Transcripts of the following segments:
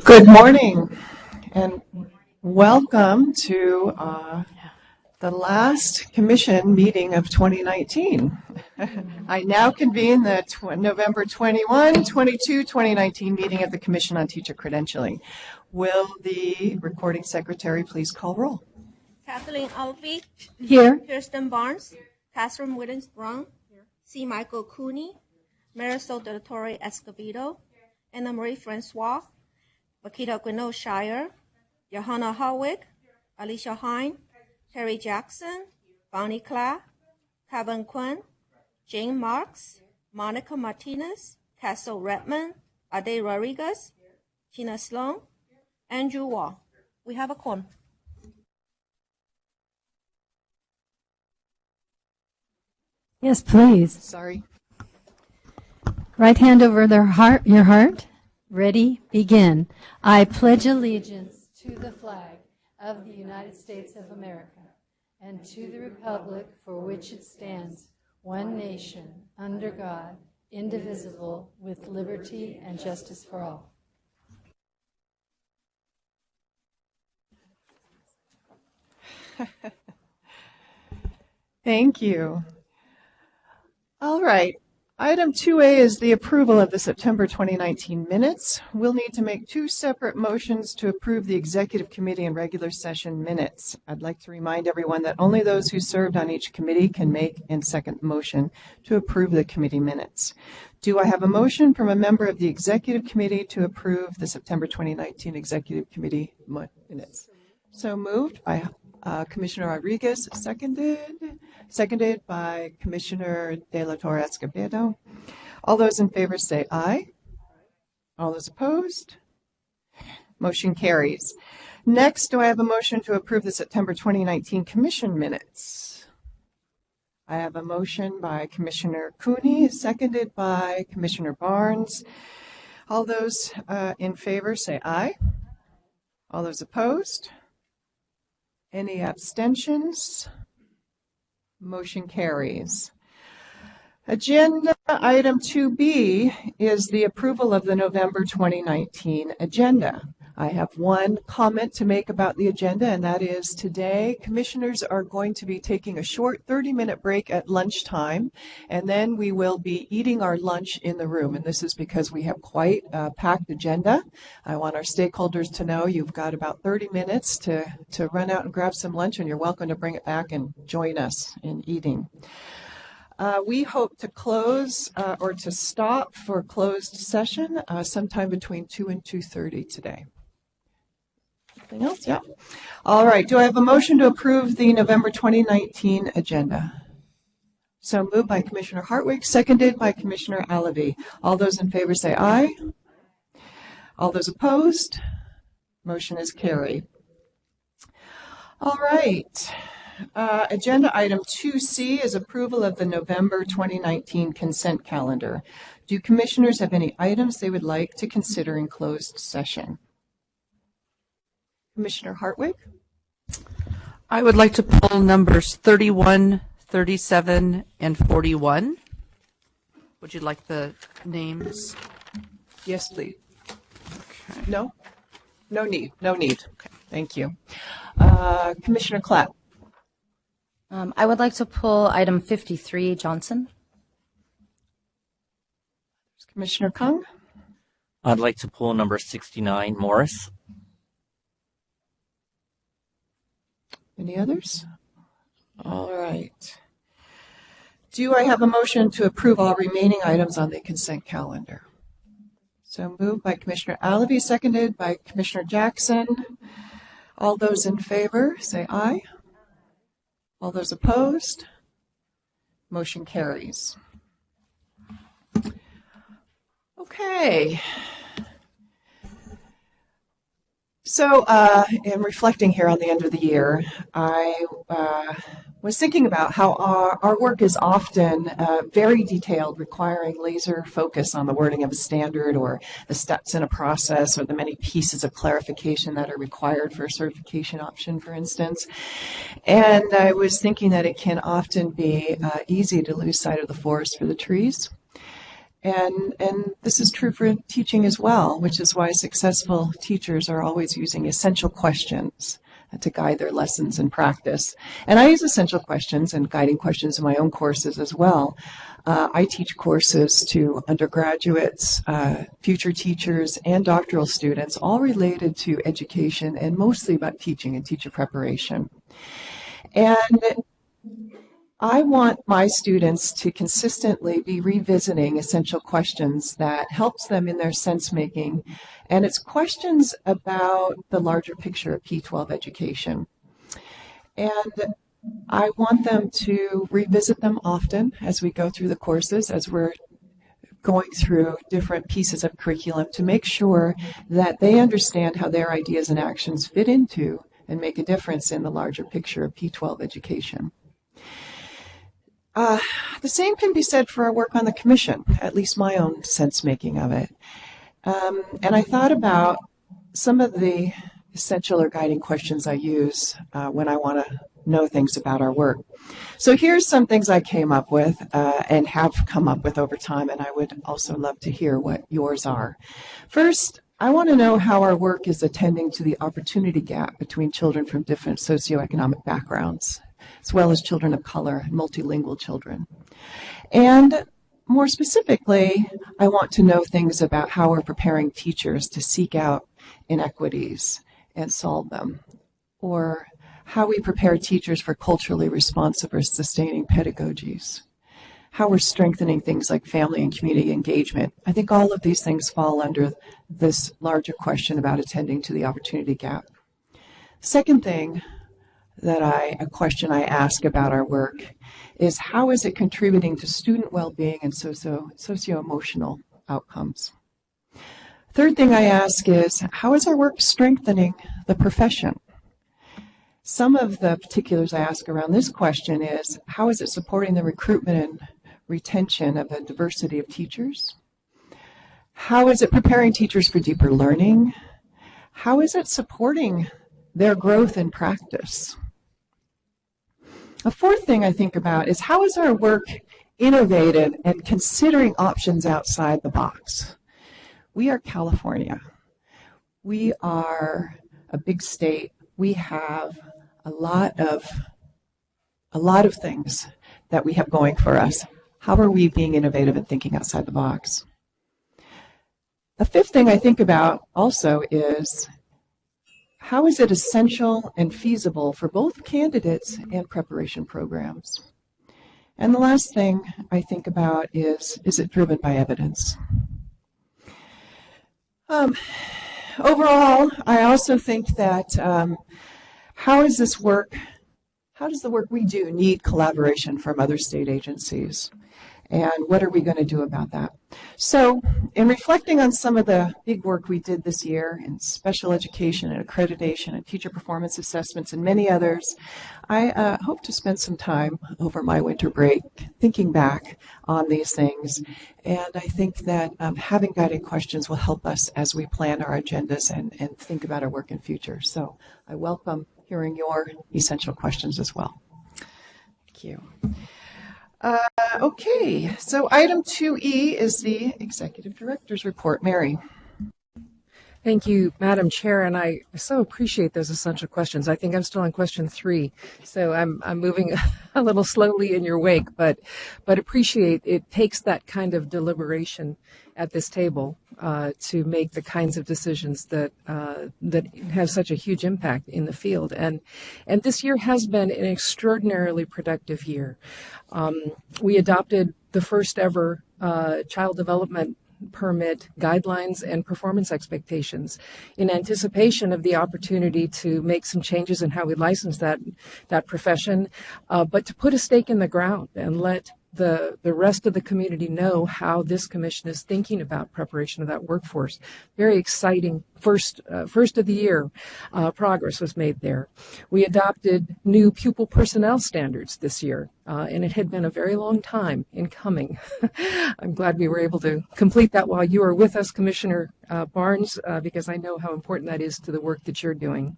Good morning and welcome to the last commission meeting of 2019. I now convene the November 21, 22, 2019 meeting of the Commission on Teacher Credentialing. Will the recording secretary please call roll? Kathleen Alvey. Here. Kirsten Barnes. Catherine Wittens Brown. C. Michael Cooney. Marisol de la Torre Escobedo. Anna Marie Francois. Makita Gwynno Shire. Johanna Harwick. Alicia Hine. Terry Jackson. Bonnie Cla. Kevin Quinn. Jane Marks. Monica Martinez. Castle Redmond. Ade Rodriguez. Tina Sloan. Andrew Wall. We have a quorum. Yes, please. Sorry. Right hand over your heart. Ready, begin. I pledge allegiance to the flag of the United States of America and to the republic for which it stands, one nation, under God, indivisible, with liberty and justice for all. Thank you. All right. Item 2A is the approval of the September 2019 minutes. We'll need to make two separate motions to approve the Executive Committee and regular session minutes. I'd like to remind everyone that only those who served on each committee can make and second the motion to approve the committee minutes. Do I have a motion from a member of the Executive Committee to approve the September 2019 Executive Committee minutes? So moved by Commissioner Rodriguez, seconded by Commissioner de la Torre Escobedo. All those in favor say aye. All those opposed? Motion carries. Next, do I have a motion to approve the September 2019 Commission minutes? I have a motion by Commissioner Cooney, seconded by Commissioner Barnes. All those in favor say aye. All those opposed? Any abstentions? Motion carries. Agenda item 2B is the approval of the November 2019 agenda. I have one comment to make about the agenda, and that is today commissioners are going to be taking a short 30-minute break at lunchtime, and then we will be eating our lunch in the room. And this is because we have quite a packed agenda. I want our stakeholders to know you've got about 30 minutes to run out and grab some lunch, and you're welcome to bring it back and join us in eating. We hope to close or to stop for closed session sometime between 2 and 2:30 today. Anything else? Yeah. All right. Do I have a motion to approve the November 2019 agenda? So moved by Commissioner Hartwig, seconded by Commissioner Alvey. All those in favor say aye. All those opposed? Motion is carried. All right. Agenda item 2C is approval of the November 2019 consent calendar. Do commissioners have any items they would like to consider in closed session? Commissioner Hartwig? I would like to pull numbers 31, 37, and 41. Would you like the names? Yes, please. Okay. No? No need. No need. Okay. Thank you. Commissioner Clapp? I would like to pull item 53, Johnson. Commissioner Kung? I'd like to pull number 69, Morris. Any others? All right. Do I have a motion to approve all remaining items on the consent calendar? So moved by Commissioner Alvey, seconded by Commissioner Jackson. All those in favor, say aye. All those opposed? Motion carries. Okay. So in reflecting here on the end of the year, I was thinking about how our work is often very detailed, requiring laser focus on the wording of a standard or the steps in a process or the many pieces of clarification that are required for a certification option, for instance. And I was thinking that it can often be easy to lose sight of the forest for the trees. And this is true for teaching as well, which is why successful teachers are always using essential questions to guide their lessons and practice. And I use essential questions and guiding questions in my own courses as well. I teach courses to undergraduates, future teachers, and doctoral students, all related to education and mostly about teaching and teacher preparation. And I want my students to consistently be revisiting essential questions that helps them in their sense making, and it's questions about the larger picture of P-12 education. And I want them to revisit them often as we go through the courses, as we're going through different pieces of curriculum, to make sure that they understand how their ideas and actions fit into and make a difference in the larger picture of P-12 education. The same can be said for our work on the commission, at least my own sense making of it. And I thought about some of the essential or guiding questions I use when I want to know things about our work. So here's some things I came up with and have come up with over time, and I would also love to hear what yours are. First, I want to know how our work is attending to the opportunity gap between children from different socioeconomic backgrounds, as well as children of color and multilingual children. And more specifically, I want to know things about how we're preparing teachers to seek out inequities and solve them, or how we prepare teachers for culturally responsive or sustaining pedagogies, how we're strengthening things like family and community engagement. I think all of these things fall under this larger question about attending to the opportunity gap. Second thing a question I ask about our work is, how is it contributing to student well-being and socio-emotional outcomes? Third thing I ask is, how is our work strengthening the profession? Some of the particulars I ask around this question is, how is it supporting the recruitment and retention of a diversity of teachers? How is it preparing teachers for deeper learning? How is it supporting their growth in practice? A fourth thing I think about is, how is our work innovative and considering options outside the box? We are California. We are a big state. We have a lot of things that we have going for us. How are we being innovative and thinking outside the box? A fifth thing I think about also is, how is it essential and feasible for both candidates and preparation programs? And the last thing I think about is it driven by evidence? Overall, I also think that how does the work we do need collaboration from other state agencies? And what are we going to do about that? So in reflecting on some of the big work we did this year in special education and accreditation and teacher performance assessments and many others, I hope to spend some time over my winter break thinking back on these things. And I think that having guided questions will help us as we plan our agendas and think about our work in future. So I welcome hearing your essential questions as well. Thank you. Okay, so item 2E is the Executive Director's Report. Mary. Thank you, Madam Chair, and I so appreciate those essential questions. I think I'm still on question 3, so I'm moving a little slowly in your wake, but appreciate it takes that kind of deliberation at this table to make the kinds of decisions that have such a huge impact in the field. And this year has been an extraordinarily productive year. We adopted the first ever child development permit guidelines and performance expectations in anticipation of the opportunity to make some changes in how we license that profession, but to put a stake in the ground and let the rest of the community know how this commission is thinking about preparation of that workforce. Very exciting first of the year, progress was made there. We adopted new pupil personnel standards this year, and it had been a very long time in coming. I'm glad we were able to complete that while you were with us, Commissioner Barnes, because I know how important that is to the work that you're doing.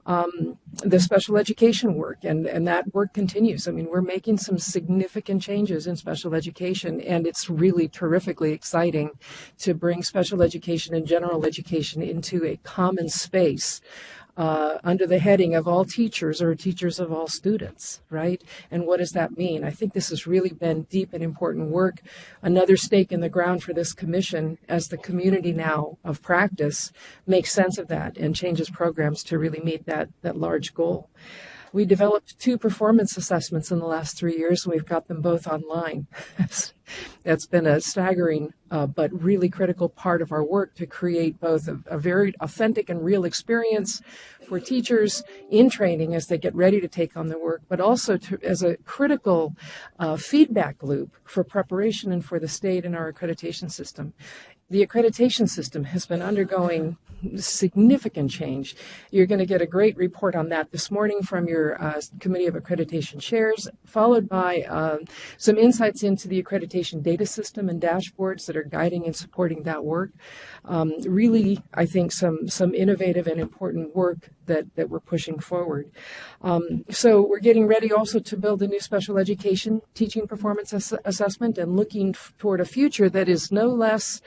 The special education work, and that work continues. I mean, we're making some significant changes in special education, and it's really terrifically exciting to bring special education and general education into a common space under the heading of all teachers or teachers of all students, right? And what does that mean? I think this has really been deep and important work. Another stake in the ground for this commission as the community now of practice makes sense of that and changes programs to really meet that large goal. We developed 2 performance assessments in the last 3 years, and we've got them both online. That's been a staggering but really critical part of our work to create both a very authentic and real experience for teachers in training as they get ready to take on the work, but also as a critical feedback loop for preparation and for the state and our accreditation system. The accreditation system has been undergoing significant change. You're going to get a great report on that this morning from your Committee of Accreditation chairs, followed by some insights into the accreditation data system and dashboards that are guiding and supporting that work. Really, I think some innovative and important work that we're pushing forward. So we're getting ready also to build a new special education teaching performance assessment and looking toward a future that is no less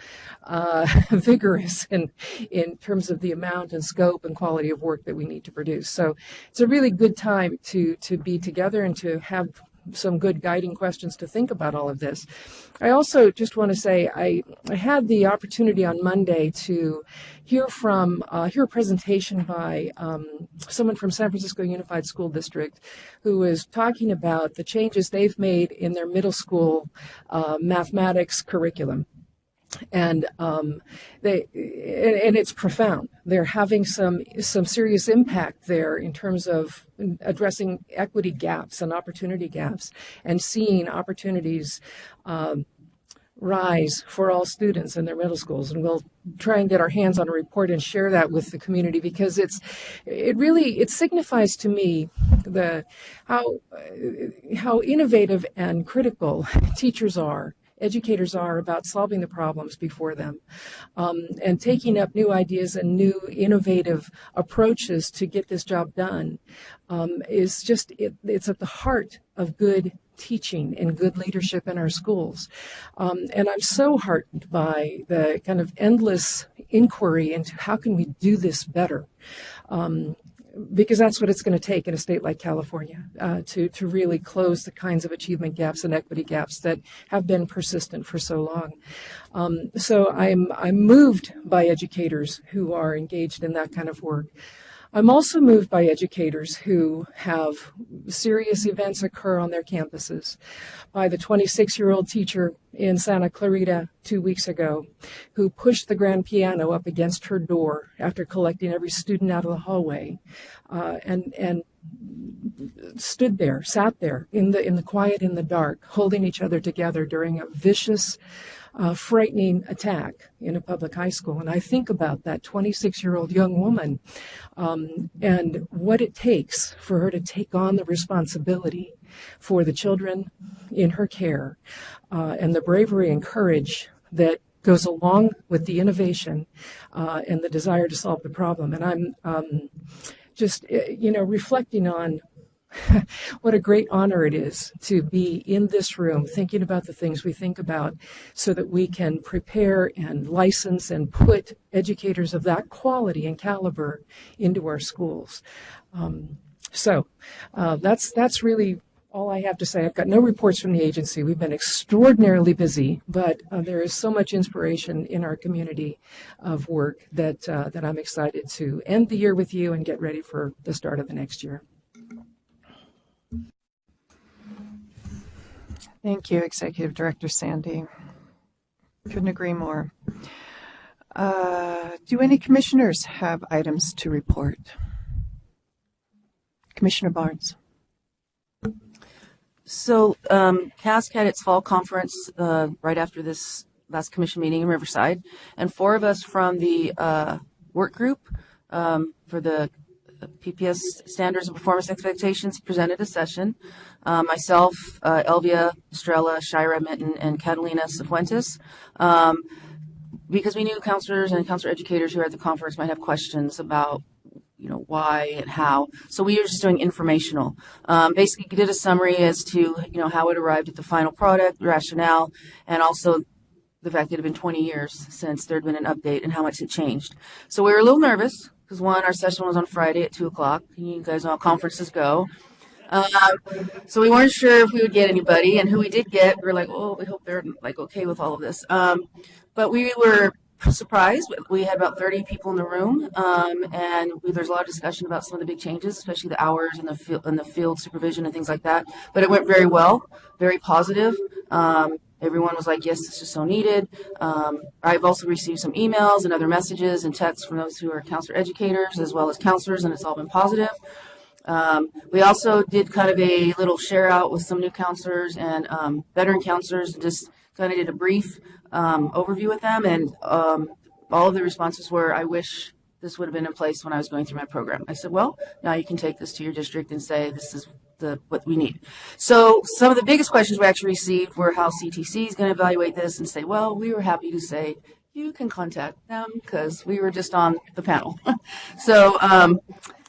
vigorous in terms of the amount and scope and quality of work that we need to produce. So it's a really good time to be together and to have some good guiding questions to think about all of this. I also just want to say I had the opportunity on Monday to hear a presentation by someone from San Francisco Unified School District who was talking about the changes they've made in their middle school mathematics curriculum. And it's profound. They're having some serious impact there in terms of addressing equity gaps and opportunity gaps and seeing opportunities rise for all students in their middle schools. And we'll try and get our hands on a report and share that with the community, because it signifies to me how innovative and critical teachers are, educators are, about solving the problems before them, and taking up new ideas and new innovative approaches to get this job done is just, it's at the heart of good teaching and good leadership in our schools. And I'm so heartened by the kind of endless inquiry into how can we do this better. Because that's what it's going to take in a state like California to really close the kinds of achievement gaps and equity gaps that have been persistent for so long. So I'm moved by educators who are engaged in that kind of work. I'm also moved by educators who have serious events occur on their campuses, by the 26-year-old teacher in Santa Clarita 2 weeks ago who pushed the grand piano up against her door after collecting every student out of the hallway, and sat there in the quiet, in the dark, holding each other together during a vicious, frightening attack in a public high school. And I think about that 26-year-old young woman and what it takes for her to take on the responsibility for the children in her care, and the bravery and courage that goes along with the innovation and the desire to solve the problem. And I'm just reflecting on what a great honor it is to be in this room thinking about the things we think about so that we can prepare and license and put educators of that quality and caliber into our schools. So that's really all I have to say. I've got no reports from the agency. We've been extraordinarily busy, but there is so much inspiration in our community of work that I'm excited to end the year with you and get ready for the start of the next year. Thank you, Executive Director Sandy. Couldn't agree more. Do any commissioners have items to report? Commissioner Barnes. So CASC had its fall conference right after this last commission meeting in Riverside, and 4 of us from the work group for the PPS standards and performance expectations presented a session. Myself, Elvia, Estrella, Shira Minton, and Catalina Cifuentes. Because we knew counselors and counselor educators who were at the conference might have questions about, why and how. So we were just doing informational. Basically, did a summary as to, how it arrived at the final product, rationale, and also the fact that it had been 20 years since there had been an update and how much it changed. So we were a little nervous because, one, our session was on Friday at 2 o'clock. You guys know how conferences go. So we weren't sure if we would get anybody, and who we did get, we were like, we hope they're okay with all of this. But we were surprised. We had about 30 people in the room, and there's a lot of discussion about some of the big changes, especially the hours and the field supervision and things like that. But it went very well, very positive. Everyone was like, yes, this is so needed. I've also received some emails and other messages and texts from those who are counselor educators as well as counselors, and it's all been positive. We also did kind of a little share out with some new counselors and veteran counselors, and just kind of did a brief overview with them, and all of the responses were, I wish this would have been in place when I was going through my program. I said, well, now you can take this to your district and say this is what we need. So some of the biggest questions we actually received were how CTC is going to evaluate this, and say, well, we were happy to say you can contact them because we were just on the panel. So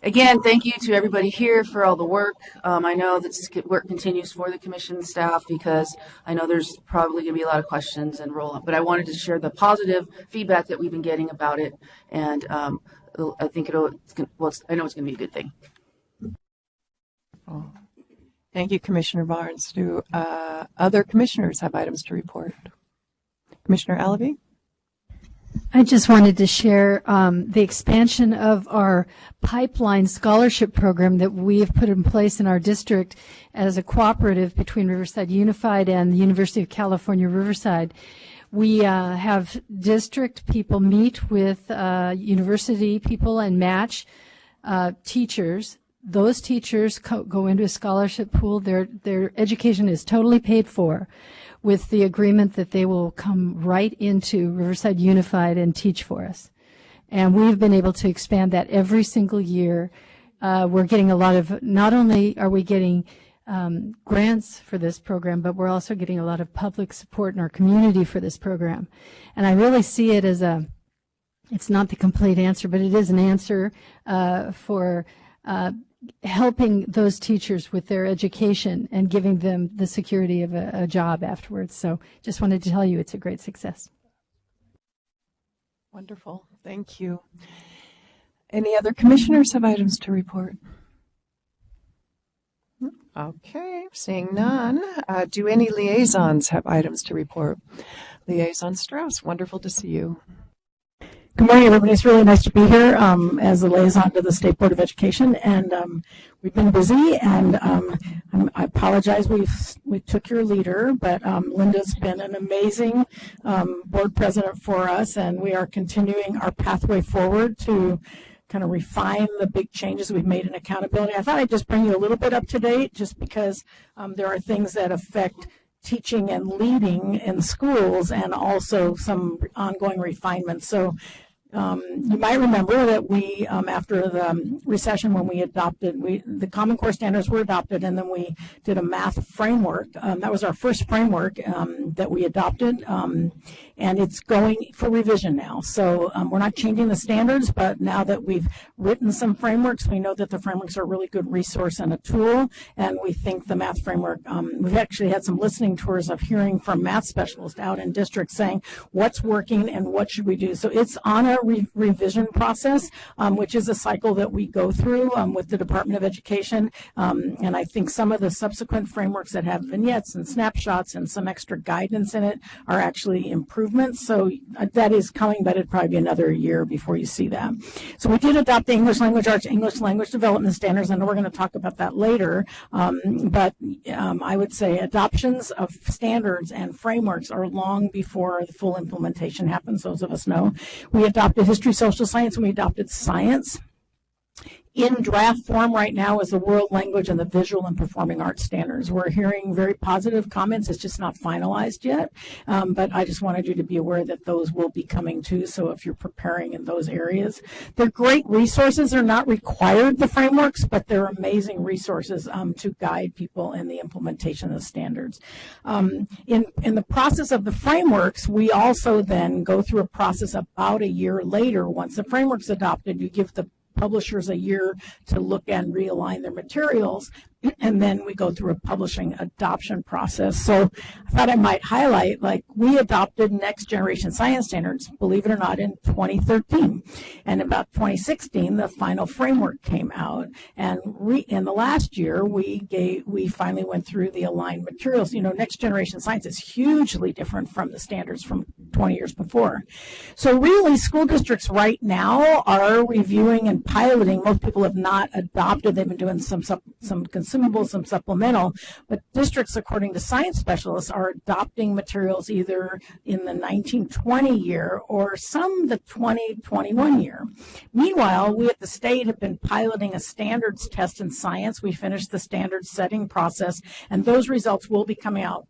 again, thank you to everybody here for all the work. I know that work continues for the commission staff because I know there's probably going to be a lot of questions and roll up, but I wanted to share the positive feedback that we've been getting about it, and I think I know it's going to be a good thing. Oh, thank you, Commissioner Barnes. Do other commissioners have items to report? Commissioner Alavi? I just wanted to share the expansion of our pipeline scholarship program that we have put in place in our district as a cooperative between Riverside Unified and the University of California, Riverside. We have district people meet with university people and match teachers. Those teachers go into a scholarship pool. Their education is totally paid for, with the agreement that they will come right into Riverside Unified and teach for us. And we've been able to expand that every single year. We're getting a lot of, not only are we getting grants for this program, but we're also getting a lot of public support in our community for this program. And I really see it as it's not the complete answer, but it is an answer for helping those teachers with their education and giving them the security of a job afterwards. So just wanted to tell you it's a great success. Wonderful. Thank you. Any other commissioners have items to report? Okay, seeing none. Do any liaisons have items to report? Liaison Strauss, wonderful to see you. Good morning, everybody. It's really nice to be here as a liaison to the State Board of Education, and we've been busy, and I apologize we took your leader, but Linda's been an amazing board president for us, and we are continuing our pathway forward to kind of refine the big changes we've made in accountability. I thought I'd just bring you a little bit up to date, just because there are things that affect teaching and leading in schools, and also some ongoing refinements. So you might remember that we, after the recession, when we adopted, the Common Core standards were adopted, and then we did a math framework. That was our first framework that we adopted, and it's going for revision now. So we're not changing the standards, but now that we've written some frameworks, we know that the frameworks are a really good resource and a tool, and we think the math framework, we've actually had some listening tours of hearing from math specialists out in districts saying what's working and what should we do. So it's on a revision process, which is a cycle that we go through with the Department of Education, and I think some of the subsequent frameworks that have vignettes and snapshots and some extra guidance in it are actually improvements. So that is coming, but it'd probably be another year before you see that. So we did adopt the English Language Arts, English Language Development Standards, and we're going to talk about that later, but I would say adoptions of standards and frameworks are long before the full implementation happens. Those of us know. We adopted history, social science, and we adopted science In draft form right now is the World Language and the Visual and Performing Arts Standards. We're hearing very positive comments. It's just not finalized yet, but I just wanted you to be aware that those will be coming too, so if you're preparing in those areas. They're great resources. They're not required, the frameworks, but they're amazing resources to guide people in the implementation of the standards. In the process of the frameworks, we also then go through a process about a year later. Once the framework's adopted, you give the publishers a year to look and realign their materials, and then we go through a publishing adoption process. So I thought I might highlight, like, we adopted Next Generation Science Standards, believe it or not, in 2013. And about 2016, the final framework came out. And in the last year, we finally went through the aligned materials. You know, Next Generation Science is hugely different from the standards from 20 years before. So really, school districts right now are reviewing and piloting. Most people have not adopted. They've been doing some consumables, some supplemental, but districts, according to science specialists, are adopting materials either in the 1920 year or some the 2021 year. Meanwhile, we at the state have been piloting a standards test in science. We finished the standards setting process, and those results will be coming out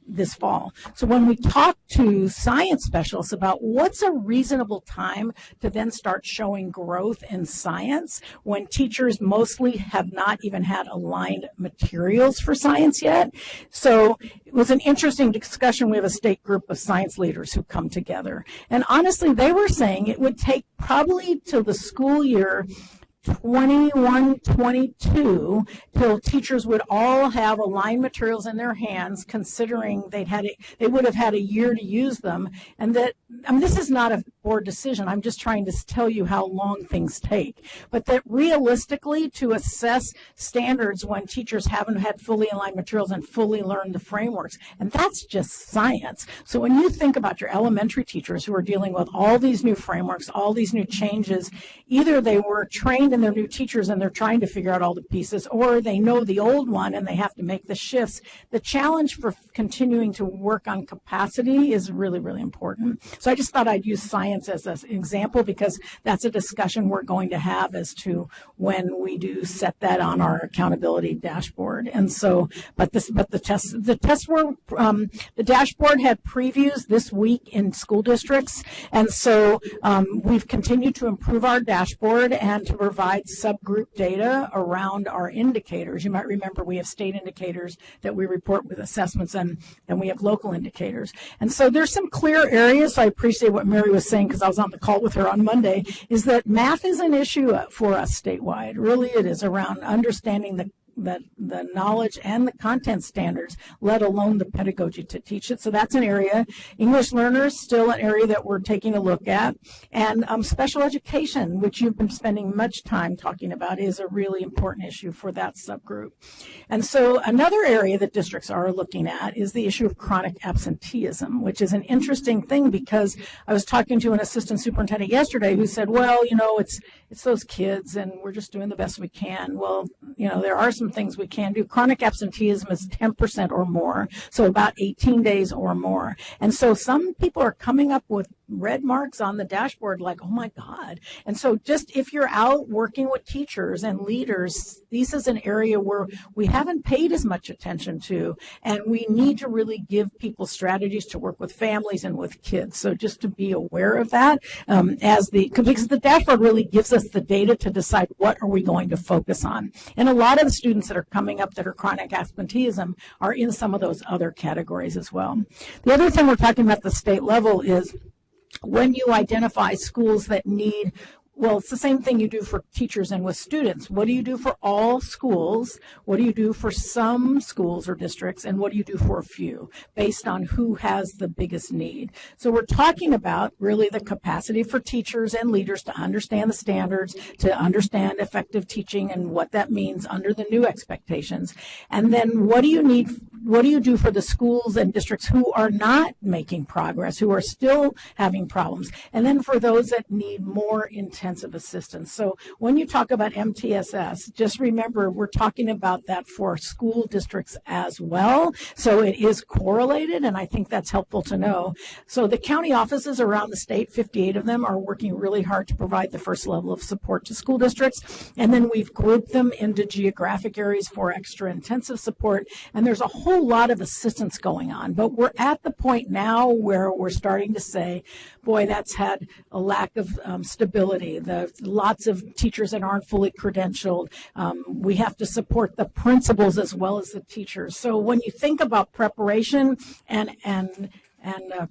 this fall. So when we talk to science specialists about what's a reasonable time to then start showing growth in science, when teachers mostly have not even had aligned materials for science yet. So it was an interesting discussion. We have a state group of science leaders who come together. And honestly, they were saying it would take probably till the school year 21-22 till teachers would all have aligned materials in their hands, considering they would have had a year to use them. And that, I mean, this is not a board decision. I'm just trying to tell you how long things take. But that realistically, to assess standards when teachers haven't had fully aligned materials and fully learned the frameworks, and that's just science. So when you think about your elementary teachers who are dealing with all these new frameworks, all these new changes, either they were trained and they're new teachers and they're trying to figure out all the pieces, or they know the old one and they have to make the shifts. The challenge for continuing to work on capacity is really, really important. So I just thought I'd use science as an example, because that's a discussion we're going to have as to when we do set that on our accountability dashboard. And so, the dashboard had previews this week in school districts, and so we've continued to improve our dashboard and to provide subgroup data around our indicators. You might remember we have state indicators that we report with assessments, and we have local indicators. And so there's some clear areas. So I appreciate what Mary was saying, because I was on the call with her on Monday, is that math is an issue for us statewide. Really, it is around understanding the knowledge and the content standards, let alone the pedagogy to teach it. So that's an area. English learners, still an area that we're taking a look at. And special education, which you've been spending much time talking about, is a really important issue for that subgroup. And so another area that districts are looking at is the issue of chronic absenteeism, which is an interesting thing, because I was talking to an assistant superintendent yesterday who said, well, you know, it's those kids and we're just doing the best we can. Well, you know, there are some things we can do. Chronic absenteeism is 10% or more, so about 18 days or more. And so some people are coming up with red marks on the dashboard like, oh my God. And so just if you're out working with teachers and leaders, this is an area where we haven't paid as much attention to, and we need to really give people strategies to work with families and with kids. So just to be aware of that, because the dashboard really gives us the data to decide what are we going to focus on. And a lot of the students that are coming up that are chronic absenteeism are in some of those other categories as well. The other thing we're talking about at the state level is when you identify schools that need, well, it's the same thing you do for teachers and with students. What do you do for all schools? What do you do for some schools or districts? And what do you do for a few, based on who has the biggest need? So we're talking about really the capacity for teachers and leaders to understand the standards, to understand effective teaching and what that means under the new expectations. And then what do you need what do you do for the schools and districts who are not making progress, who are still having problems? And then for those that need more intensive assistance. So when you talk about MTSS, just remember we're talking about that for school districts as well. So it is correlated, and I think that's helpful to know. So the county offices around the state, 58 of them, are working really hard to provide the first level of support to school districts. And then we've grouped them into geographic areas for extra intensive support. And there's a whole lot of assistance going on. But we're at the point now where we're starting to say, boy, that's had a lack of stability. Lots of teachers that aren't fully credentialed. We have to support the principals as well as the teachers. So when you think about preparation and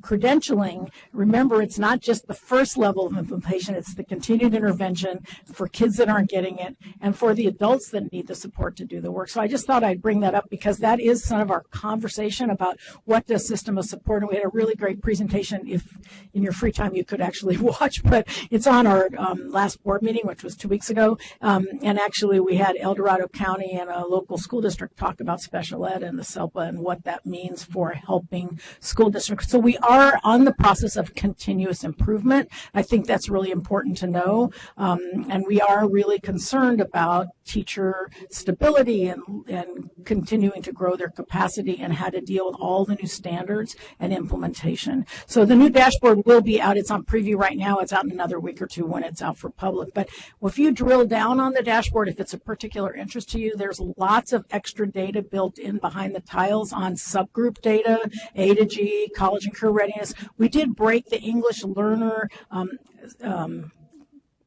credentialing, remember it's not just the first level of implementation, it's the continued intervention for kids that aren't getting it and for the adults that need the support to do the work. So I just thought I'd bring that up because that is some of our conversation about what does system of support. And we had a really great presentation, if in your free time you could actually watch, but it's on our last board meeting, which was 2 weeks ago. And actually we had El Dorado County and a local school district talk about special ed and the SELPA and what that means for helping school districts. So we are on the process of continuous improvement. I think that's really important to know. And we are really concerned about teacher stability and continuing to grow their capacity and how to deal with all the new standards and implementation. So the new dashboard will be out. It's on preview right now. It's out in another week or two when it's out for public. But if you drill down on the dashboard, if it's a particular interest to you, there's lots of extra data built in behind the tiles on subgroup data, A to G, college and career readiness. We did break the English learner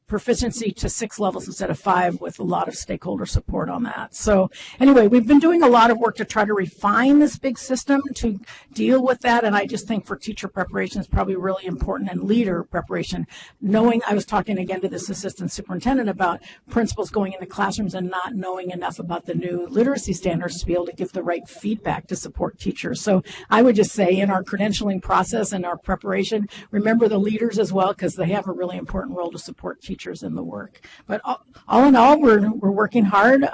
proficiency to 6 levels instead of 5 with a lot of stakeholder support on that. So anyway, we've been doing a lot of work to try to refine this big system to deal with that. And I just think for teacher preparation is probably really important, and leader preparation. Knowing, I was talking again to this assistant superintendent about principals going into classrooms and not knowing enough about the new literacy standards to be able to give the right feedback to support teachers. So I would just say in our credentialing process and our preparation, remember the leaders as well, because they have a really important role to support teachers in the work. But all in all, we're working hard.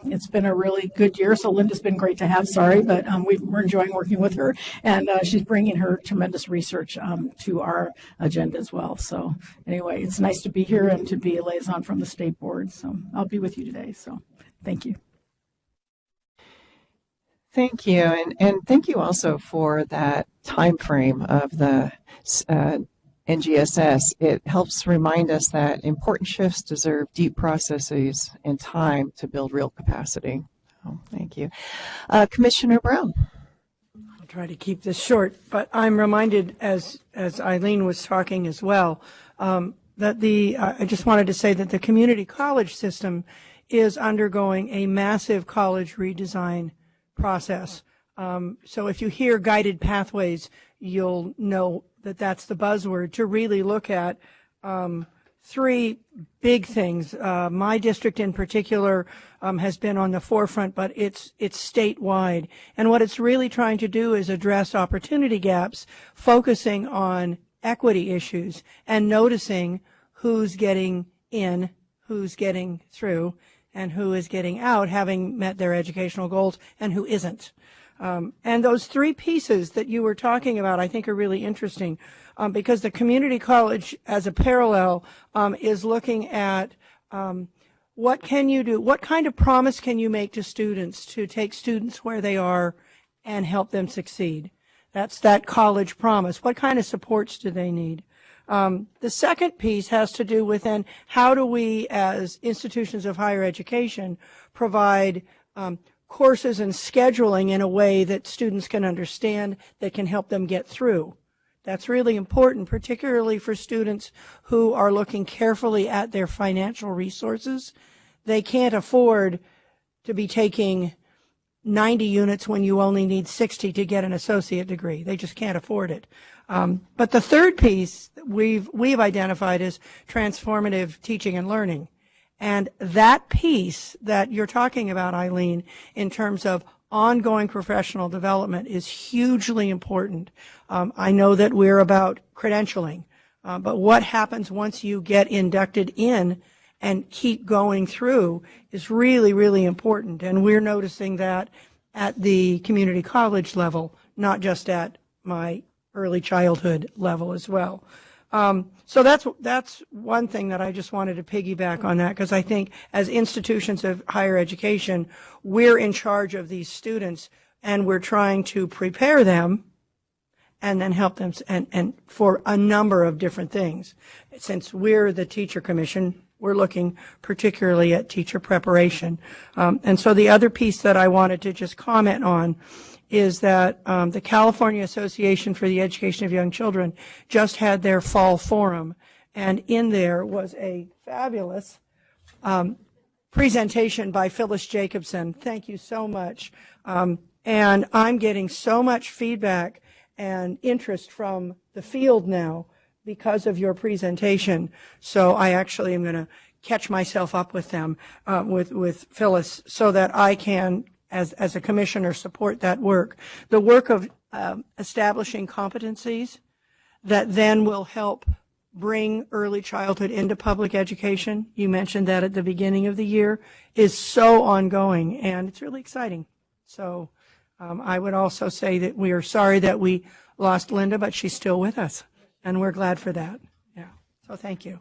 It's been a really good year. So Linda's been great to have. Sorry, but we're enjoying working with her, and she's bringing her tremendous research to our agenda as well. So anyway, it's nice to be here and to be a liaison from the state board. So I'll be with you today. So thank you. Thank you, and thank you also for that time frame of the NGSS. It helps remind us that important shifts deserve deep processes and time to build real capacity. Oh, thank you. Commissioner Brown. I'll try to keep this short, but I'm reminded, as Eileen was talking as well, that I just wanted to say that the community college system is undergoing a massive college redesign process. So if you hear guided pathways, you'll know that that's the buzzword, to really look at 3 big things. My district in particular has been on the forefront, but it's statewide. And what it's really trying to do is address opportunity gaps, focusing on equity issues and noticing who's getting in, who's getting through, and who is getting out, having met their educational goals, and who isn't. And those 3 pieces that you were talking about, I think, are really interesting, because the community college, as a parallel, is looking at what can you do, what kind of promise can you make to students to take students where they are and help them succeed. That's that college promise. What kind of supports do they need? The second piece has to do with then how do we, as institutions of higher education, provide courses and scheduling in a way that students can understand, that can help them get through. That's really important, particularly for students who are looking carefully at their financial resources. They can't afford to be taking 90 units when you only need 60 to get an associate degree. They just can't afford it. But the third piece that we've identified is transformative teaching and learning. And that piece that you're talking about, Eileen, in terms of ongoing professional development is hugely important. I know that we're about credentialing, but what happens once you get inducted in and keep going through is really, really important. And we're noticing that at the community college level, not just at my early childhood level as well. So that's one thing that I just wanted to piggyback on that, because I think as institutions of higher education, we're in charge of these students and we're trying to prepare them and then help them and for a number of different things. Since we're the teacher commission, we're looking particularly at teacher preparation. And so the other piece that I wanted to just comment on is that the California Association for the Education of Young Children just had their fall forum, and in there was a fabulous presentation by Phyllis Jacobson. Thank you so much. And I'm getting so much feedback and interest from the field now because of your presentation. So I actually am going to catch myself up with them, with Phyllis, so that I can, as a commissioner, support that work. The work of establishing competencies that then will help bring early childhood into public education, you mentioned that at the beginning of the year, is so ongoing, and it's really exciting. So I would also say that we are sorry that we lost Linda, but she's still with us, and we're glad for that. Yeah. So thank you.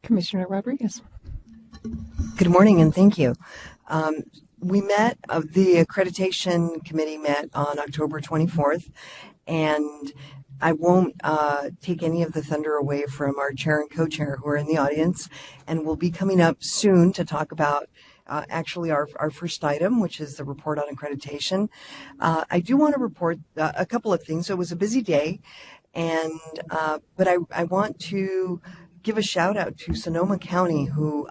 Commissioner Rodriguez. Good morning and thank you. We met, the Accreditation Committee met on October 24th, and I won't take any of the thunder away from our chair and co-chair who are in the audience, and we'll be coming up soon to talk about actually our first item, which is the report on accreditation. I do want to report a couple of things. So it was a busy day, and but I want to give a shout out to Sonoma County, who,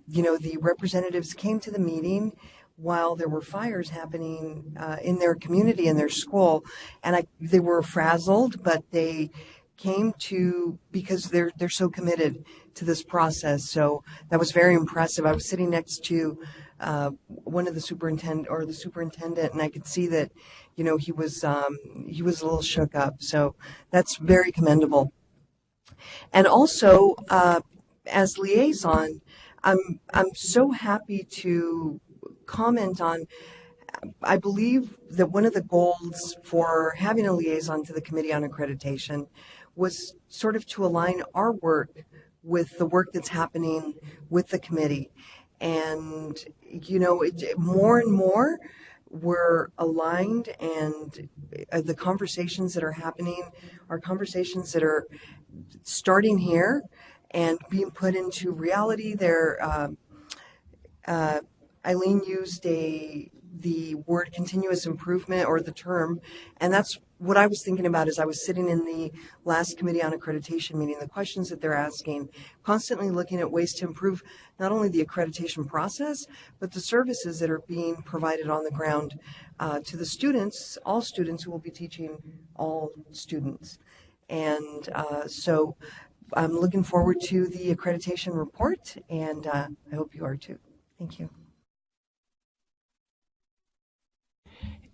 the representatives came to the meeting while there were fires happening in their community, in their school, and they were frazzled, but they came to, because they're so committed to this process. So that was very impressive. I was sitting next to one of the superintendent, and I could see that, he was a little shook up. So that's very commendable. And also, as liaison, I'm so happy to comment on, I believe that one of the goals for having a liaison to the Committee on Accreditation was sort of to align our work with the work that's happening with the committee. And, more and more we're aligned, and the conversations that are happening are conversations that are starting here and being put into reality. Eileen used the word continuous improvement, or the term, and that's what I was thinking about as I was sitting in the last Committee on Accreditation meeting. The questions that they're asking, constantly looking at ways to improve not only the accreditation process, but the services that are being provided on the ground to the students, all students who will be teaching all students. And so I'm looking forward to the accreditation report, and I hope you are too. Thank you.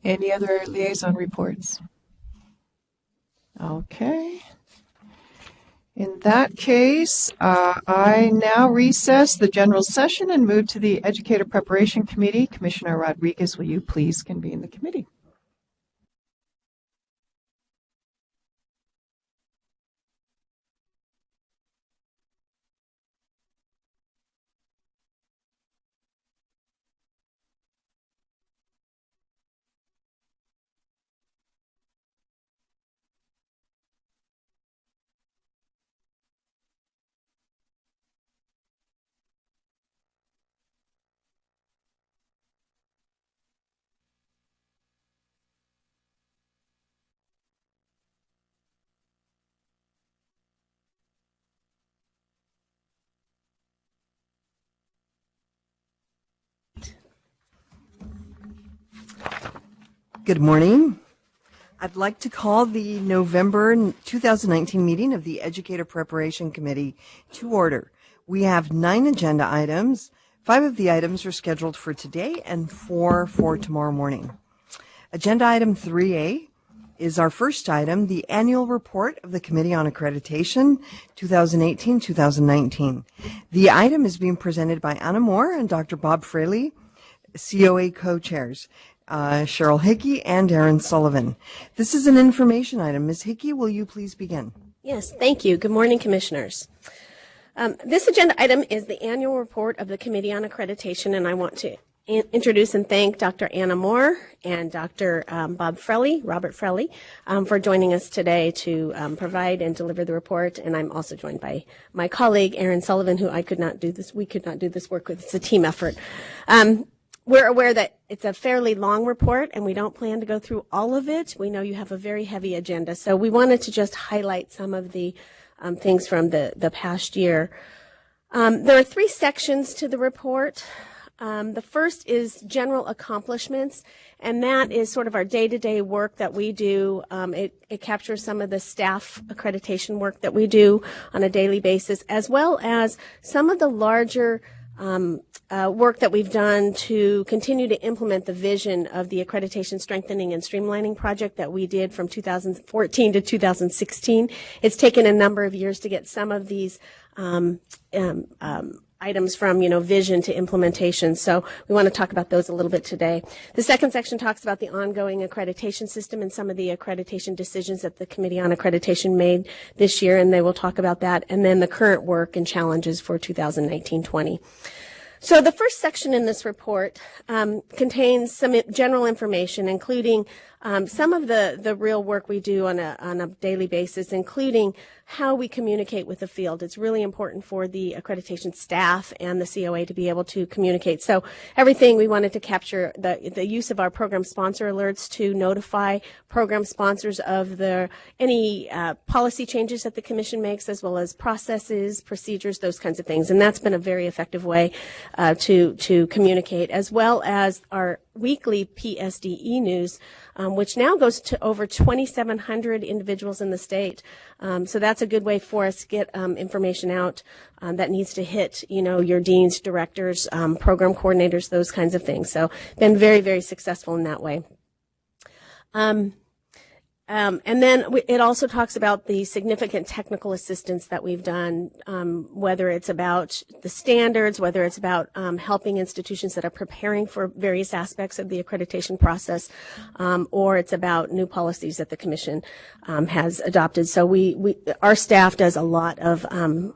Any other liaison reports? Okay. In that case, I now recess the general session and move to the Educator Preparation Committee. Commissioner Rodriguez, will you please convene the committee? Good morning. I'd like to call the November 2019 meeting of the Educator Preparation Committee to order. We have 9 agenda items. 5 of the items are scheduled for today and 4 for tomorrow morning. Agenda item 3A is our first item, the annual report of the Committee on Accreditation 2018-2019. The item is being presented by Anna Moore and Dr. Bob Fraley, COA co-chairs, Cheryl Hickey and Aaron Sullivan. This is an information item. Ms. Hickey, will you please begin? Yes, thank you. Good morning, Commissioners. This agenda item is the annual report of the Committee on Accreditation, and I want to introduce and thank Dr. Anna Moore and Dr. Robert Fraley, for joining us today to provide and deliver the report. And I'm also joined by my colleague, Aaron Sullivan, who we could not do this work with. It's a team effort. We're aware that it's a fairly long report, and we don't plan to go through all of it. We know you have a very heavy agenda, so we wanted to just highlight some of the things from the past year. There are 3 sections to the report. The first is general accomplishments, and that is sort of our day-to-day work that we do. It captures some of the staff accreditation work that we do on a daily basis, as well as some of the larger work that we've done to continue to implement the vision of the Accreditation Strengthening and Streamlining Project that we did from 2014 to 2016. It's taken a number of years to get some of these items from, vision to implementation. So we want to talk about those a little bit today. The second section talks about the ongoing accreditation system and some of the accreditation decisions that the Committee on Accreditation made this year, and they will talk about that, and then the current work and challenges for 2019-20. So the first section in this report contains some general information, including some of the real work we do on a daily basis, including how we communicate with the field. It's really important for the accreditation staff and the COA to be able to communicate. So everything we wanted to capture, the use of our program sponsor alerts to notify program sponsors of any policy changes that the Commission makes, as well as processes, procedures, those kinds of things. And that's been a very effective way to communicate, as well as our weekly PSDE news, which now goes to over 2,700 individuals in the state. So that's a good way for us to get information out that needs to hit, your deans, directors, program coordinators, those kinds of things. So been very, very successful in that way. And then it also talks about the significant technical assistance that we've done, whether it's about the standards, whether it's about helping institutions that are preparing for various aspects of the accreditation process, or it's about new policies that the Commission has adopted. So our staff does a lot of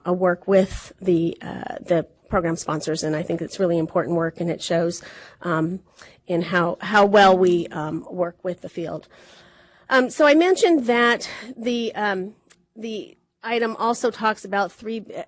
work with the program sponsors, and I think it's really important work, and it shows in how well we work with the field. So I mentioned that the item also talks about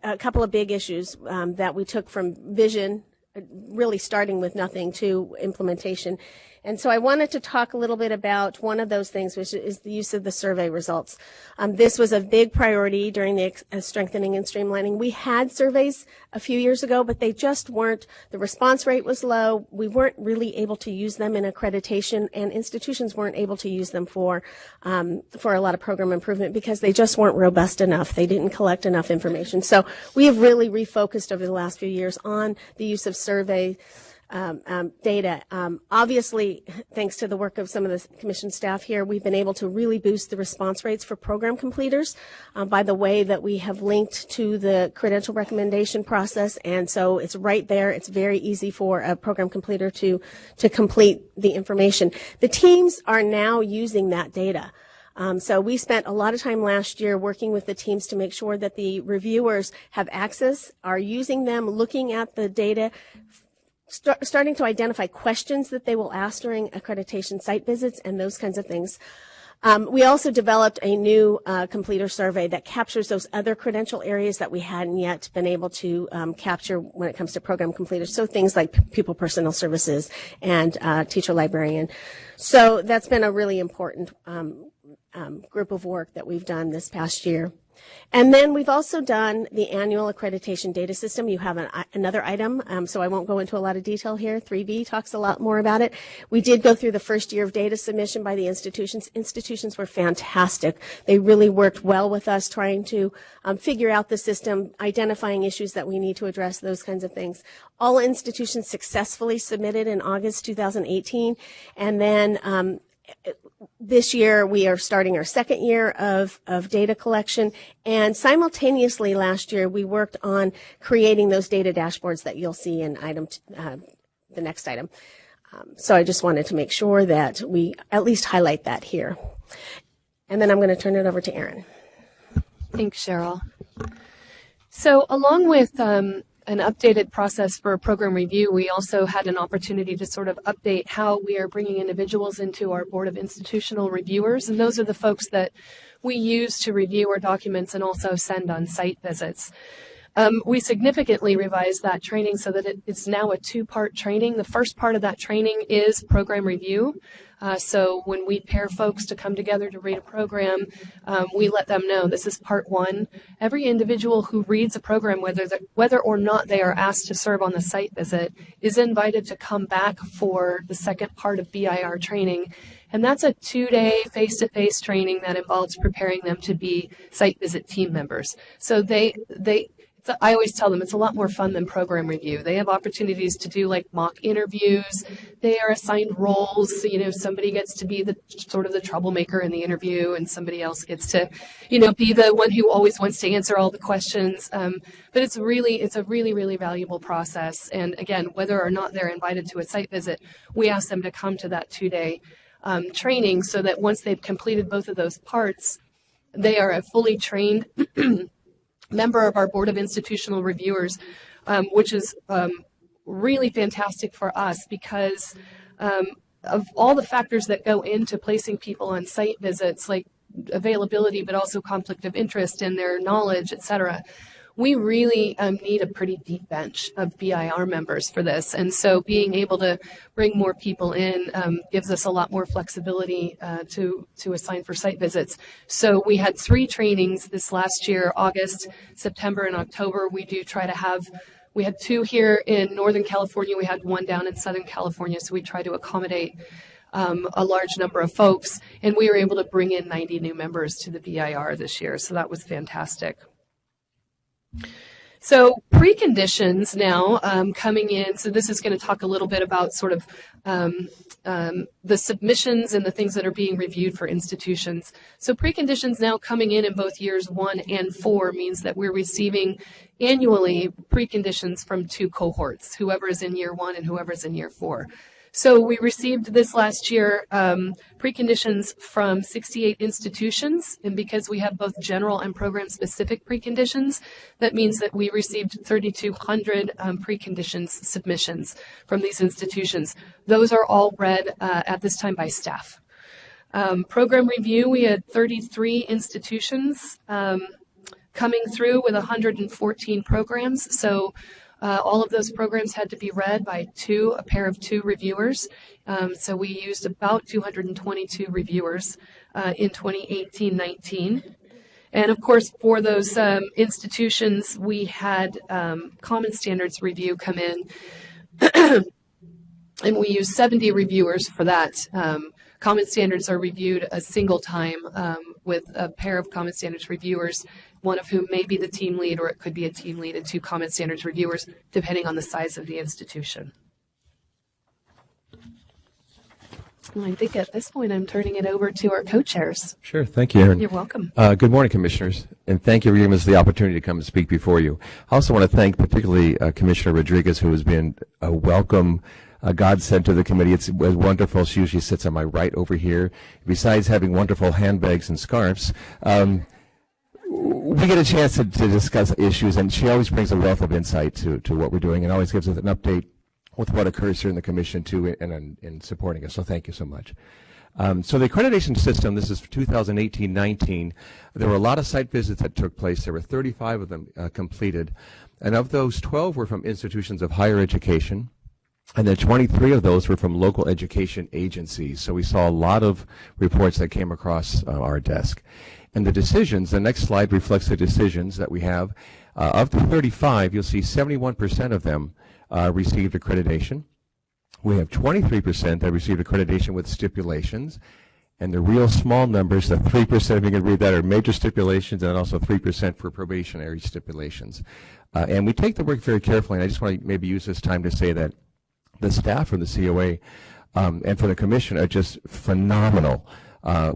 a couple of big issues that we took from vision, really starting with nothing, to implementation. And so I wanted to talk a little bit about one of those things, which is the use of the survey results. This was a big priority during the strengthening and streamlining. We had surveys a few years ago, but they just weren't, the response rate was low. We weren't really able to use them in accreditation, and institutions weren't able to use them for a lot of program improvement because they just weren't robust enough. They didn't collect enough information. So we have really refocused over the last few years on the use of survey data. Obviously, thanks to the work of some of the Commission staff here, we've been able to really boost the response rates for program completers by the way that we have linked to the credential recommendation process. And so it's right there. It's very easy for a program completer to complete the information. The teams are now using that data. So we spent a lot of time last year working with the teams to make sure that the reviewers have access, are using them, looking at the data, starting to identify questions that they will ask during accreditation site visits and those kinds of things. We also developed a new completer survey that captures those other credential areas that we hadn't yet been able to capture when it comes to program completers. So things like pupil personnel services and teacher librarian. So that's been a really important group of work that we've done this past year. And then we've also done the annual accreditation data system. You have another item, so I won't go into a lot of detail here. 3B talks a lot more about it. We did go through the first year of data submission by the institutions. Institutions were fantastic. They really worked well with us trying to figure out the system, identifying issues that we need to address, those kinds of things. All institutions successfully submitted in August 2018, and then this year we are starting our second year of data collection, and simultaneously last year we worked on creating those data dashboards that you'll see in the next item. So I just wanted to make sure that we at least highlight that here. And then I'm going to turn it over to Erin. Thanks, Cheryl. So along with an updated process for program review, we also had an opportunity to sort of update how we are bringing individuals into our Board of Institutional Reviewers, and those are the folks that we use to review our documents and also send on site visits. We significantly revised that training so that it's now a two-part training. The first part of that training is program review. So when we pair folks to come together to read a program, we let them know this is part one. Every individual who reads a program, whether or not they are asked to serve on the site visit, is invited to come back for the second part of BIR training. And that's a 2-day face-to-face training that involves preparing them to be site visit team members. So I always tell them it's a lot more fun than program review. They have opportunities to do like mock interviews. They are assigned roles. So, somebody gets to be the sort of the troublemaker in the interview, and somebody else gets to, be the one who always wants to answer all the questions. But it's a really valuable process. And again, whether or not they're invited to a site visit, we ask them to come to that 2-day training so that once they've completed both of those parts, they are a fully trained member of our Board of Institutional Reviewers, which is really fantastic for us because of all the factors that go into placing people on site visits, like availability, but also conflict of interest and their knowledge, et cetera. We really need a pretty deep bench of BIR members for this. And so being able to bring more people in gives us a lot more flexibility to assign for site visits. So we had 3 trainings this last year, August, September, and October. We had 2 here in Northern California. We had 1 down in Southern California. So we try to accommodate a large number of folks. And we were able to bring in 90 new members to the BIR this year. So that was fantastic. So preconditions now coming in. So this is going to talk a little bit about sort of the submissions and the things that are being reviewed for institutions. So preconditions now coming in both years 1 and 4 means that we're receiving annually preconditions from 2 cohorts, whoever is in year 1 and whoever is in year 4. So we received this last year preconditions from 68 institutions, and because we have both general and program-specific preconditions, that means that we received 3,200 preconditions submissions from these institutions. Those are all read at this time by staff. Program review, we had 33 institutions coming through with 114 programs. So all of those programs had to be read by a pair of 2 reviewers. So we used about 222 reviewers in 2018-19. And of course, for those institutions, we had Common Standards Review come in, and we used 70 reviewers for that. Common Standards are reviewed a single time with a pair of Common Standards reviewers, one of whom may be the team lead, or it could be a team lead and 2 Common Standards reviewers, depending on the size of the institution. I think at this point I'm turning it over to our co-chairs. Sure. Thank you, Erin. You're welcome. Good morning, Commissioners, and thank you for giving us the opportunity to come and speak before you. I also want to thank particularly Commissioner Rodriguez, who has been a welcome godsend to the committee. It's wonderful. She usually sits on my right over here. Besides having wonderful handbags and scarves, we get a chance to discuss issues, and she always brings a wealth of insight to what we're doing and always gives us an update with what occurs here in the Commission, too, and in supporting us. So thank you so much. So the accreditation system, this is for 2018-19. There were a lot of site visits that took place. There were 35 of them completed. And of those, 12 were from institutions of higher education. And then 23 of those were from local education agencies. So we saw a lot of reports that came across our desk. And the decisions, the next slide reflects the decisions that we have. Of the 35, you'll see 71% of them received accreditation. We have 23% that received accreditation with stipulations. And the real small numbers, the 3%, if you can read that, are major stipulations, and also 3% for probationary stipulations. And we take the work very carefully, and I just want to maybe use this time to say that the staff from the COA and for the commission are just phenomenal.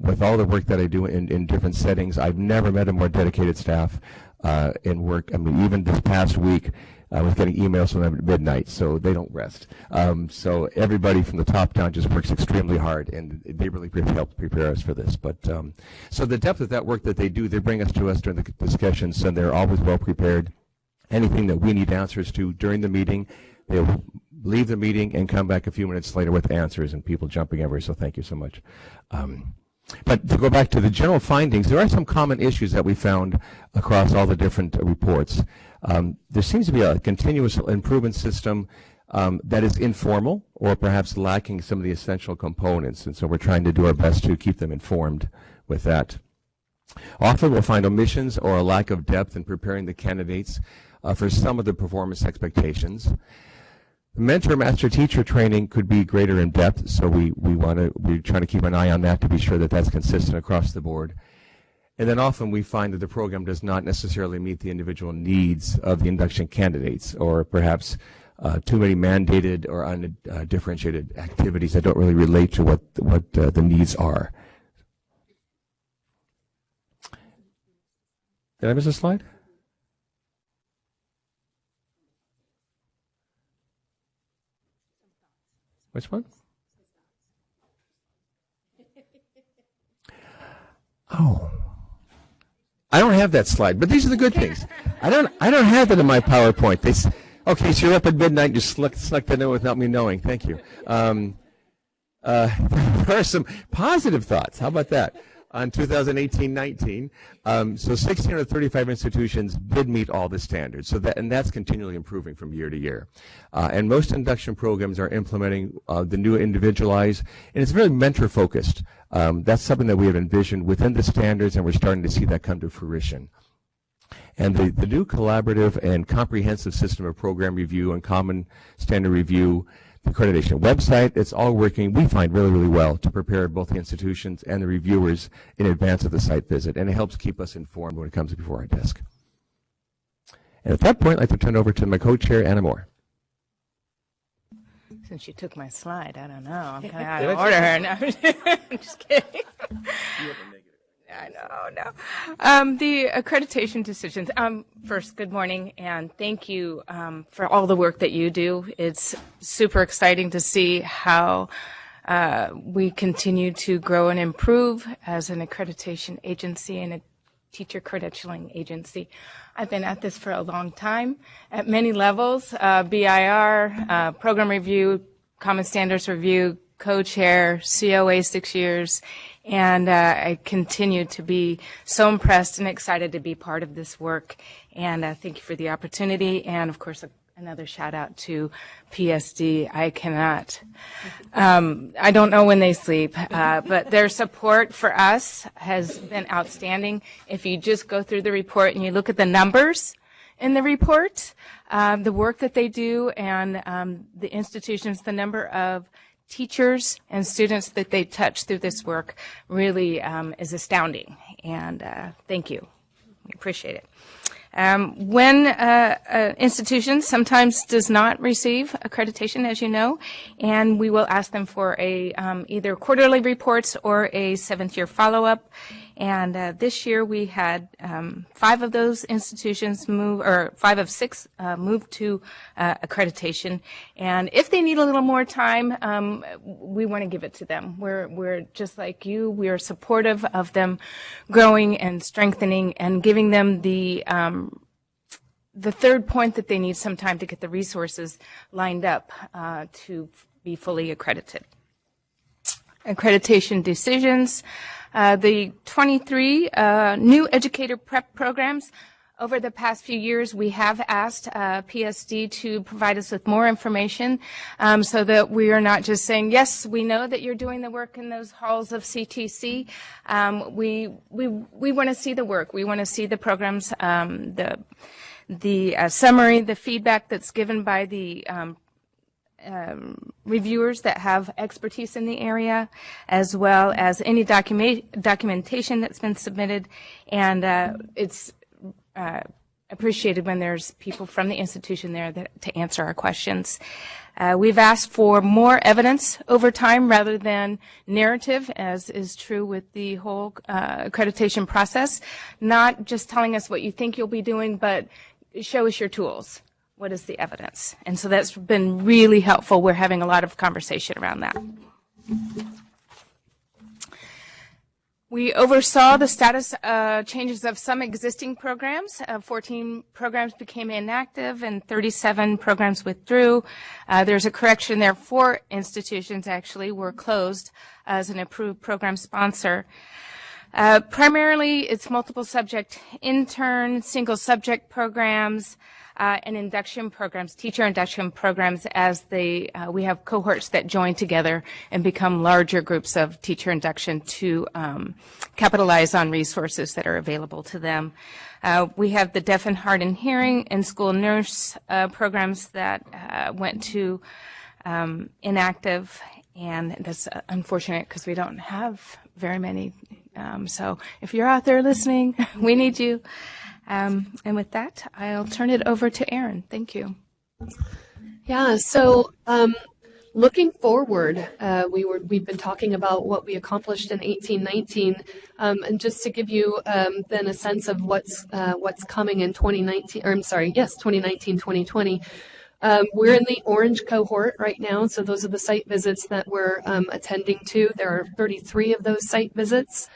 With all the work that I do in different settings, I've never met a more dedicated staff in work. I mean, even this past week, I was getting emails from them at midnight, so they don't rest. So everybody from the top down just works extremely hard, and they really help prepare us for this. But so the depth of that work that they do, they bring us to us during the discussions, and they're always well prepared. Anything that we need answers to during the meeting, they'll leave the meeting and come back a few minutes later with answers, and people jumping everywhere. So thank you so much. But to go back to the general findings, there are some common issues that we found across all the different reports. There seems to be a continuous improvement system that is informal or perhaps lacking some of the essential components, and so we're trying to do our best to keep them informed with that. Often we'll find omissions or a lack of depth in preparing the candidates for some of the performance expectations. Mentor master teacher training could be greater in depth, so we're trying to keep an eye on that to be sure that that's consistent across the board. And then often we find that the program does not necessarily meet the individual needs of the induction candidates, or perhaps too many mandated or undifferentiated activities that don't really relate to what the needs are. Did I miss a slide? Which one? Oh, I don't have that slide, but these are the good things. I don't have that in my PowerPoint. Okay, so you're up at midnight. You snuck that in without me knowing. Thank you. There are some positive thoughts. How about that? On 2018-19, so 16 out of 35 institutions did meet all the standards. So that's continually improving from year to year. And most induction programs are implementing the new individualized, and it's very mentor focused. That's something that we have envisioned within the standards, and we're starting to see that come to fruition. And the new collaborative and comprehensive system of program review and common standard review, the accreditation website, it's all working, we find, really, really well to prepare both the institutions and the reviewers in advance of the site visit, and it helps keep us informed when it comes before our desk. And at that point, I'd like to turn it over to my co-chair, Anna Moore. Since you took my slide, I don't know. I'm kind of out of order. No, I'm just kidding. I know. The accreditation decisions. First, good morning, and thank you for all the work that you do. It's super exciting to see how we continue to grow and improve as an accreditation agency and a teacher credentialing agency. I've been at this for a long time at many levels, BIR, program review, common standards review, co-chair, COA 6 years, and I continue to be so impressed and excited to be part of this work. And thank you for the opportunity. And of course, another shout out to PSD. I cannot, I don't know when they sleep, but their support for us has been outstanding. If you just go through the report and you look at the numbers in the report, the work that they do, and the institutions, the number of teachers and students that they touch through this work really is astounding. And thank you. We appreciate it. When institution sometimes does not receive accreditation, as you know, and we will ask them for a either quarterly reports or a 7th-year follow-up. And this year we had 5 of those institutions move, or 5 of 6 move to accreditation. And if they need a little more time, we want to give it to them. We're just like you. We are supportive of them growing and strengthening and giving them the third point that they need some time to get the resources lined up to be fully accredited. Accreditation decisions. The 23 new educator prep programs. Over the past few years, we have asked PSD to provide us with more information so that we are not just saying, yes, we know that you're doing the work in those halls of CTC. We want to see the work. We want to see the programs, the summary, the feedback that's given by the reviewers that have expertise in the area, as well as any documentation that's been submitted. And it's appreciated when there's people from the institution there to answer our questions. We've asked for more evidence over time rather than narrative, as is true with the whole accreditation process. Not just telling us what you think you'll be doing, but show us your tools. What is the evidence? And so that's been really helpful. We're having a lot of conversation around that. We oversaw the status changes of some existing programs. 14 programs became inactive and 37 programs withdrew. There's a correction there. 4 institutions actually were closed as an approved program sponsor. Primarily, it's multiple subject intern, single subject programs, and induction programs, teacher induction programs, as we have cohorts that join together and become larger groups of teacher induction to capitalize on resources that are available to them. We have the deaf and hard and hearing and school nurse programs that went to inactive, and that's unfortunate because we don't have very many. So if you're out there listening, we need you. And with that, I'll turn it over to Erin. Thank you. Yeah, so looking forward, we've been talking about what we accomplished in 1819, and just to give you then a sense of what's coming in 2019, or I'm sorry, yes, 2019-2020. We're in the orange cohort right now, so those are the site visits that we're attending to. There are 33 of those site visits.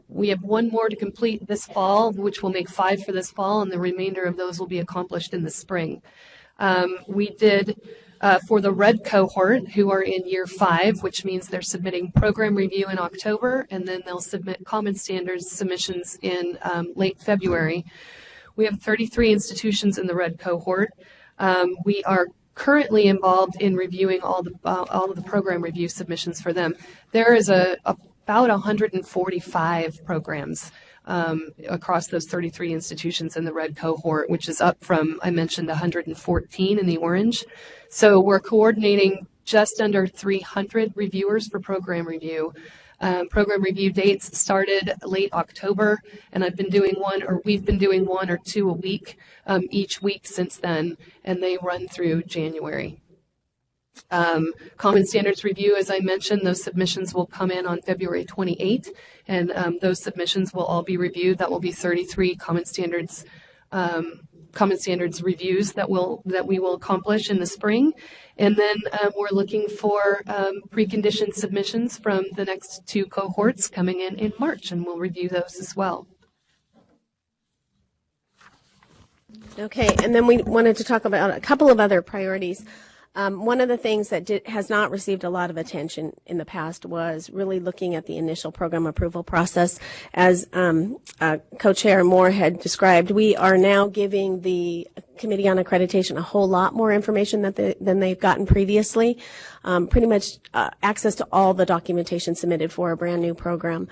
We have 1 more to complete this fall, which will make 5 for this fall, and the remainder of those will be accomplished in the spring. We did, for the red cohort, who are in year 5, which means they're submitting program review in October, and then they'll submit common standards submissions in late February. We have 33 institutions in the red cohort. We are currently involved in reviewing all of the program review submissions for them. There is about 145 programs across those 33 institutions in the red cohort, which is up from, I mentioned, 114 in the orange. So we're coordinating just under 300 reviewers for program review. Program review dates started late October, and we've been doing 1 or 2 a week each week since then, and they run through January. Common Standards Review, as I mentioned, those submissions will come in on February 28th, and those submissions will all be reviewed. That will be 33 Common Standards reviews that we will accomplish in the spring. And then we're looking for preconditioned submissions from the next 2 cohorts coming in March, and we'll review those as well. Okay, and then we wanted to talk about a couple of other priorities. One of the things that has not received a lot of attention in the past was really looking at the initial program approval process. As Co-Chair Moore had described, we are now giving the Committee on Accreditation a whole lot more information than they've gotten previously. Pretty much access to all the documentation submitted for a brand new program,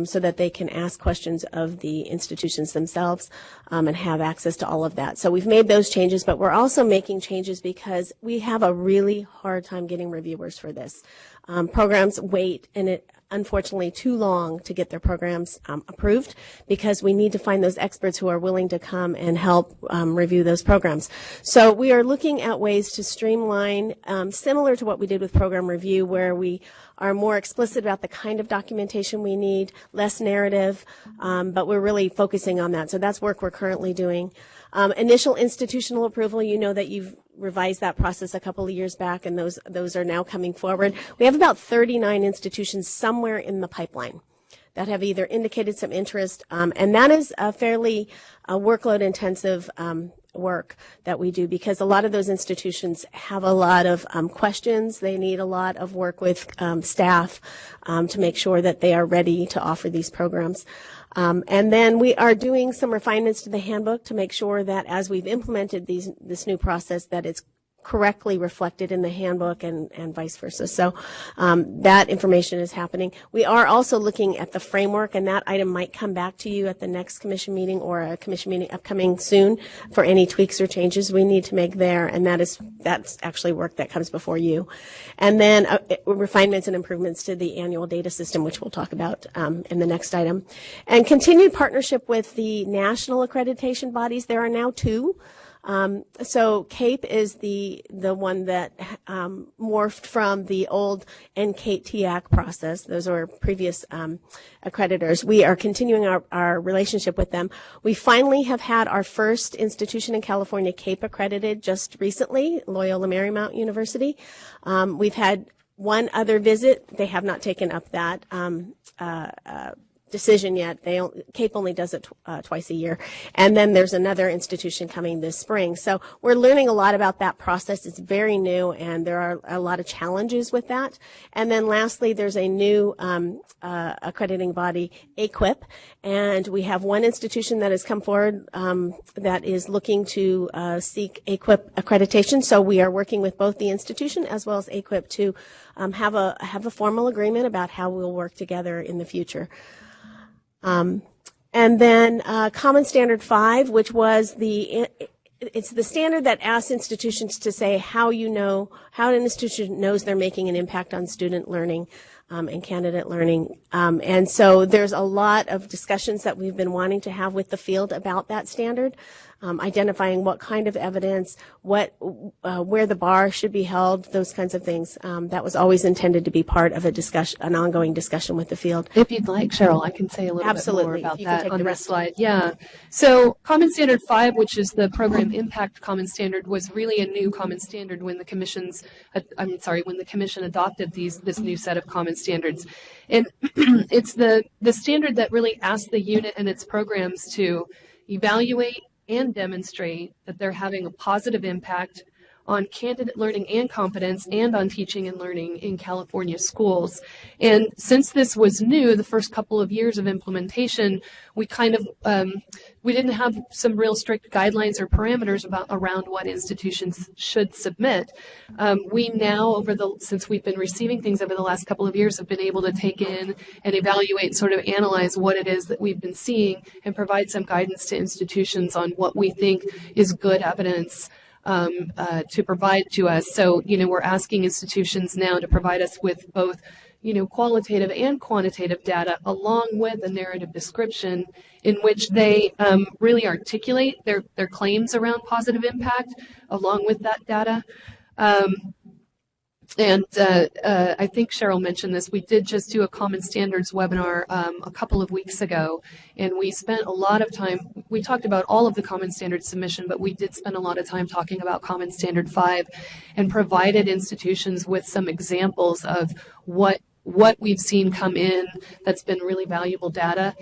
so that they can ask questions of the institutions themselves and have access to all of that. So we've made those changes, but we're also making changes because we have a really hard time getting reviewers for this. Programs wait, and it unfortunately too long to get their programs approved, because we need to find those experts who are willing to come and help review those programs. So we are looking at ways to streamline, similar to what we did with program review, where we are more explicit about the kind of documentation we need, less narrative, but we're really focusing on that. So that's work we're currently doing. Initial institutional approval, you know that you've revised that process a couple of years back, and those are now coming forward. We have about 39 institutions somewhere in the pipeline that have either indicated some interest, and that is a fairly workload-intensive work that we do, because a lot of those institutions have a lot of questions. They need a lot of work with staff to make sure that they are ready to offer these programs. And then we are doing some refinements to the handbook to make sure that as we've implemented this new process, that it's correctly reflected in the handbook and vice versa. So that information is happening. We are also looking at the framework, and that item might come back to you at the next commission meeting or a commission meeting upcoming soon for any tweaks or changes we need to make there, and that's actually work that comes before you. And then refinements and improvements to the annual data system, which we'll talk about in the next item. And continued partnership with the national accreditation bodies. There are now 2. So CAPE is the one that morphed from the old NCATE-TIAC process. Those are previous accreditors. We are continuing our relationship with them. We finally have had our first institution in California CAPE accredited just recently, Loyola Marymount University. We've had one other visit. They have not taken up that decision yet. CAPE only does it twice a year. And then there's another institution coming this spring. So we're learning a lot about that process. It's very new, and there are a lot of challenges with that. And then lastly, there's a new accrediting body, AQUIP, and we have one institution that has come forward that is looking to seek AQUIP accreditation. So we are working with both the institution as well as AQUIP to have a formal agreement about how we'll work together in the future. And then Common Standard 5, which was it's the standard that asks institutions to say how an institution knows they're making an impact on student learning and candidate learning. And so there's a lot of discussions that we've been wanting to have with the field about that standard, identifying what kind of evidence, where the bar should be held, those kinds of things. That was always intended to be part of an ongoing discussion with the field. If you'd like, Cheryl, I can say a little bit more about You can that take on the this rest. slide. Yeah. So Common Standard 5, which is the Program Impact Common Standard, was really a new common standard when the commission adopted this new set of common standards. And it's the standard that really asks the unit and its programs to evaluate and demonstrate that they're having a positive impact on candidate learning and competence and on teaching and learning in California schools. And since this was new, the first couple of years of implementation, we we didn't have some real strict guidelines or parameters around what institutions should submit. We now, since we've been receiving things over the last couple of years, have been able to take in and evaluate, sort of analyze what it is that we've been seeing and provide some guidance to institutions on what we think is good evidence to provide to us. So, we're asking institutions now to provide us with both, qualitative and quantitative data, along with a narrative description in which they really articulate their claims around positive impact along with that data. And I think Cheryl mentioned this. We did just do a Common Standards webinar a couple of weeks ago, and we spent a lot of time. We talked about all of the Common Standards submission, but we did spend a lot of time talking about Common Standard 5 and provided institutions with some examples of what we've seen come in that's been really valuable data,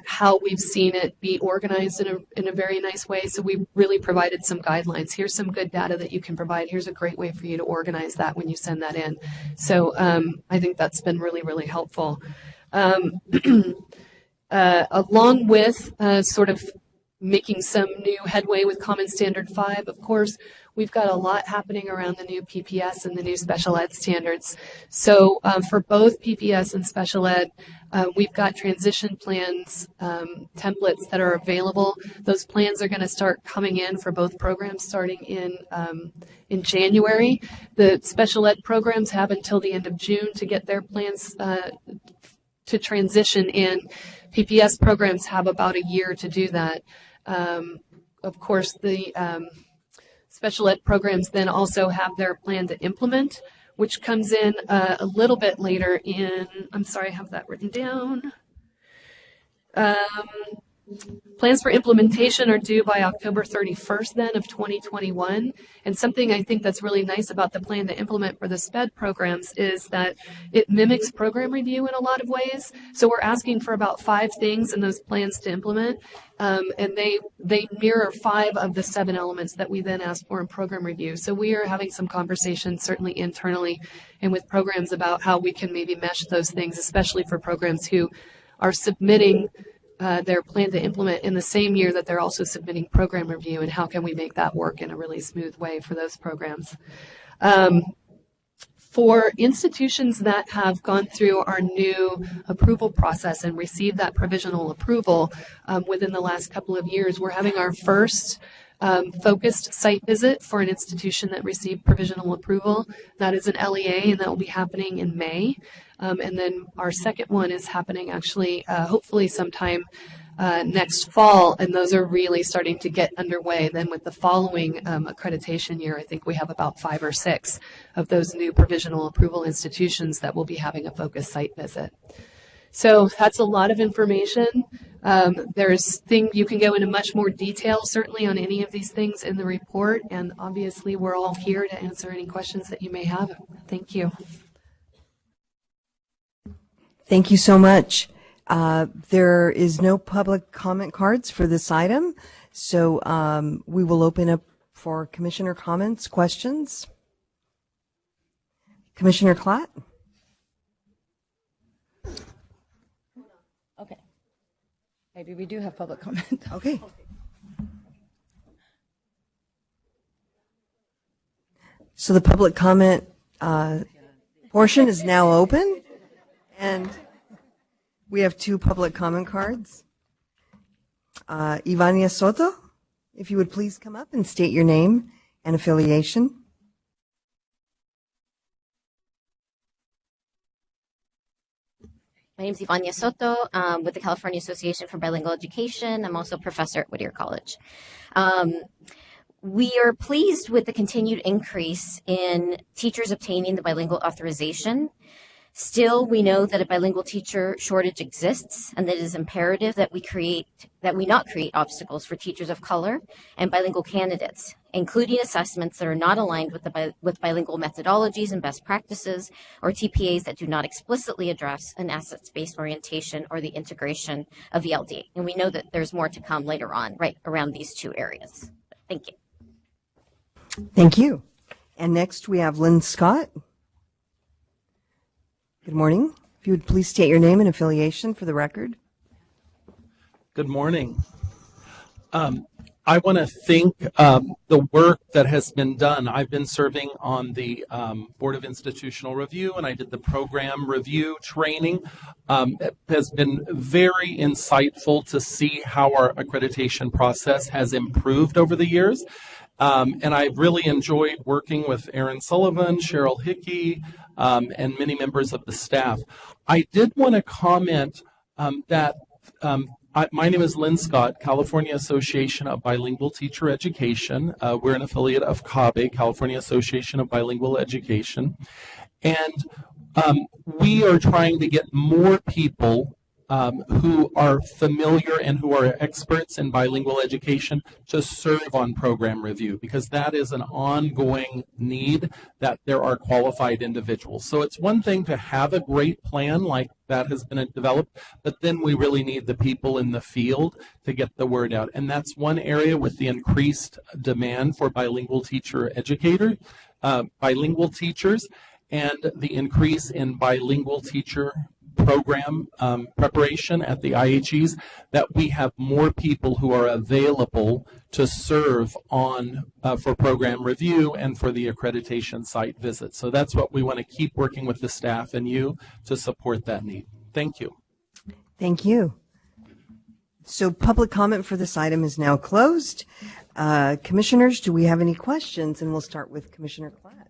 how we've seen it be organized in a very nice way. So we really provided some guidelines. Here's some good data that you can provide. Here's a great way for you to organize that when you send that in. So I think that's been really, really helpful. Along with sort of making some new headway with Common Standard 5, of course, we've got a lot happening around the new PPS and the new special ed standards. So for both PPS and special ed, we've got transition plans, templates that are available. Those plans are going to start coming in for both programs starting in January. The special ed programs have until the end of June to get their plans to transition in. PPS programs have about a year to do that. Of course, the special ed programs then also have their plan to implement, which comes in a little bit later in, I'm sorry, I have that written down. Plans for implementation are due by October 31st then of 2021. And something I think that's really nice about the plan to implement for the SPED programs is that it mimics program review in a lot of ways. So we're asking for about 5 things in those plans to implement. And they mirror 5 of the 7 elements that we then ask for in program review. So we are having some conversations, certainly internally and with programs, about how we can maybe mesh those things, especially for programs who are submitting their plan to implement in the same year that they're also submitting program review, and how can we make that work in a really smooth way for those programs. For institutions that have gone through our new approval process and received that provisional approval within the last couple of years, we're having our first focused site visit for an institution that received provisional approval. That is an LEA, and that will be happening in May. And then our second one is happening actually, hopefully sometime next fall, and those are really starting to get underway. Then with the following accreditation year, I think we have about 5 or 6 of those new provisional approval institutions that will be having a focused site visit. So that's a lot of information. You can go into much more detail, certainly, on any of these things in the report, and obviously we're all here to answer any questions that you may have. Thank you. Thank you so much. There is no public comment cards for this item, so we will open up for commissioner comments, questions. Commissioner Klatt? Okay. Maybe we do have public comment. Okay. So the public comment portion is now open, and we have 2 public comment cards. Ivania Soto, if you would please come up and state your name and affiliation. My name is Ivania Soto with the California Association for Bilingual Education. I'm also a professor at Whittier College. We are pleased with the continued increase in teachers obtaining the bilingual authorization. Still, we know that a bilingual teacher shortage exists, and that it is imperative that we not create obstacles for teachers of color and bilingual candidates, including assessments that are not aligned with bilingual methodologies and best practices, or TPAs that do not explicitly address an assets-based orientation or the integration of ELD. And we know that there's more to come later on, right around these 2 areas. Thank you. Thank you. And next we have Lynn Scott. Good morning. If you would please state your name and affiliation for the record. Good morning. I want to thank the work that has been done. I've been serving on the Board of Institutional Review, and I did the program review training. It has been very insightful to see how our accreditation process has improved over the years. And I've really enjoyed working with Aaron Sullivan, Cheryl Hickey, and many members of the staff. I did want to comment that my name is Lynn Scott, California Association of Bilingual Teacher Education. We're an affiliate of CABE, California Association of Bilingual Education. And we are trying to get more people who are familiar and who are experts in bilingual education to serve on program review, because that is an ongoing need, that there are qualified individuals. So it's one thing to have a great plan like that has been developed, but then we really need the people in the field to get the word out. And that's one area with the increased demand for bilingual teacher educator, bilingual teachers, and the increase in bilingual teacher program preparation at the IHEs, that we have more people who are available to serve on for program review and for the accreditation site visit. So that's what we want to keep working with the staff and you to support that need. Thank you. Thank you. So public comment for this item is now closed. Commissioners, do we have any questions? And we'll start with Commissioner Klatt.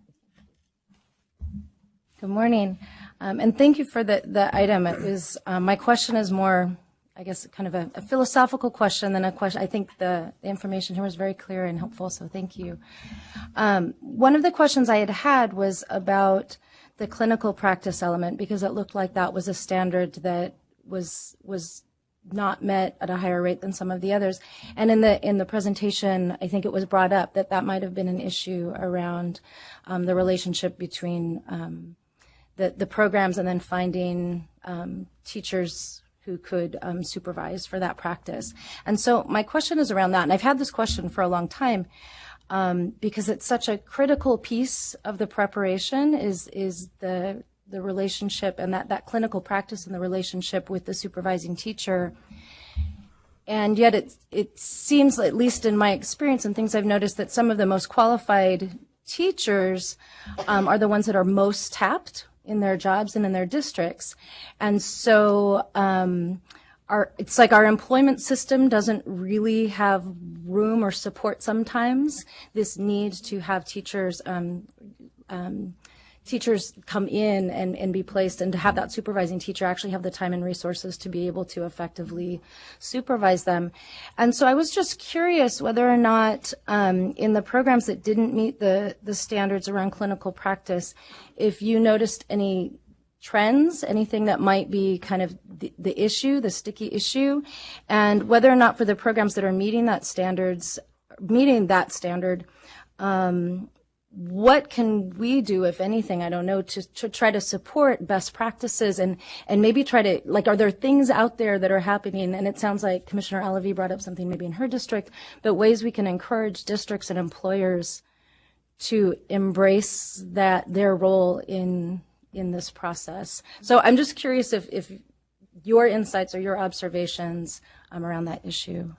Good morning. And thank you for the item. It was, my question is more, I guess, kind of a philosophical question than a question. I think the information here was very clear and helpful, so thank you. One of the questions I had was about the clinical practice element, because it looked like that was a standard that was not met at a higher rate than some of the others. And in the presentation, I think it was brought up that might have been an issue around the relationship between the programs and then finding teachers who could supervise for that practice. And so my question is around that. And I've had this question for a long time because it's such a critical piece of the preparation is the relationship and that clinical practice and the relationship with the supervising teacher. And yet it seems, at least in my experience and things I've noticed, that some of the most qualified teachers are the ones that are most tapped in their jobs and in their districts. And so it's like our employment system doesn't really have room or support sometimes this need to have teachers come in and be placed, and to have that supervising teacher actually have the time and resources to be able to effectively supervise them. And so I was just curious whether or not in the programs that didn't meet the standards around clinical practice, if you noticed any trends, anything that might be kind of the issue, the sticky issue, and whether or not for the programs that are meeting that standard, what can we do, if anything, I don't know, to try to support best practices and maybe try to, like, are there things out there that are happening? And it sounds like Commissioner Alavi brought up something maybe in her district, but ways we can encourage districts and employers to embrace their role in this process. So I'm just curious if your insights or your observations around that issue.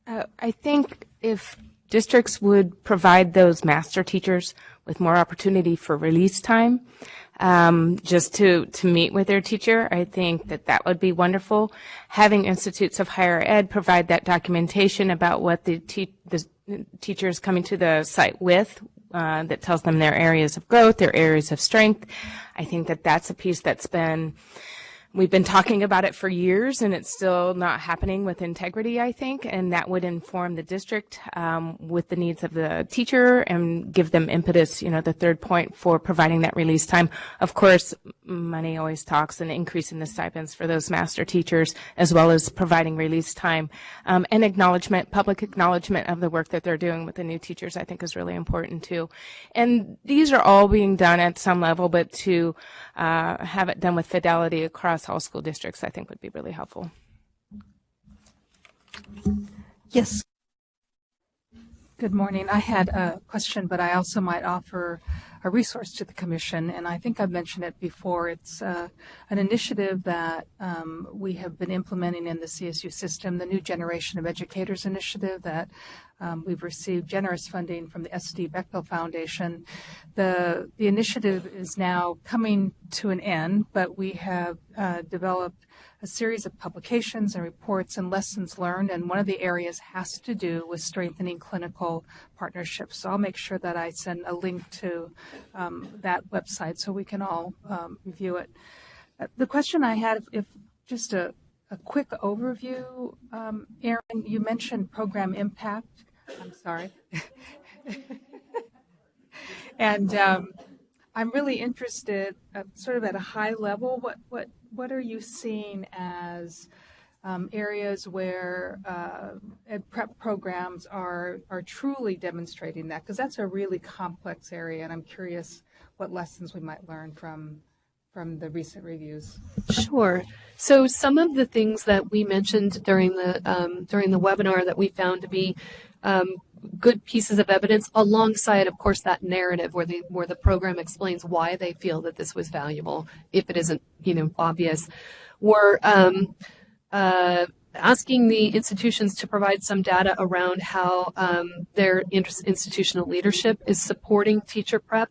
I think if districts would provide those master teachers with more opportunity for release time, just to meet with their teacher, I think that would be wonderful. Having institutes of higher ed provide that documentation about what the teacher is coming to the site with, that tells them their areas of growth, their areas of strength. I think that's a piece we've been talking about it for years, and it's still not happening with integrity, I think, and that would inform the district with the needs of the teacher and give them impetus, the third point for providing that release time. Of course, money always talks, and increasing the stipends for those master teachers, as well as providing release time, and public acknowledgement of the work that they're doing with the new teachers, I think is really important too. And these are all being done at some level, but to have it done with fidelity across all school districts, I think would be really helpful. Yes. Good morning. I had a question, but I also might offer a resource to the Commission, and I think I've mentioned it before. It's an initiative that we have been implementing in the CSU system, the New Generation of Educators initiative that we've received generous funding from the S.D. Bechtel Foundation. The initiative is now coming to an end, but we have developed a series of publications and reports and lessons learned, and one of the areas has to do with strengthening clinical partnerships. So I'll make sure that I send a link to that website so we can all review it. The question I had, if just a quick overview, Erin, you mentioned program impact. I'm sorry. And I'm really interested, sort of at a high level, what are you seeing as areas where ed prep programs are truly demonstrating that? Because that's a really complex area, and I'm curious what lessons we might learn from the recent reviews. Sure. So some of the things that we mentioned during the webinar that we found to be good pieces of evidence, alongside, of course, that narrative where the program explains why they feel that this was valuable, if it isn't obvious, were asking the institutions to provide some data around how their institutional leadership is supporting teacher prep.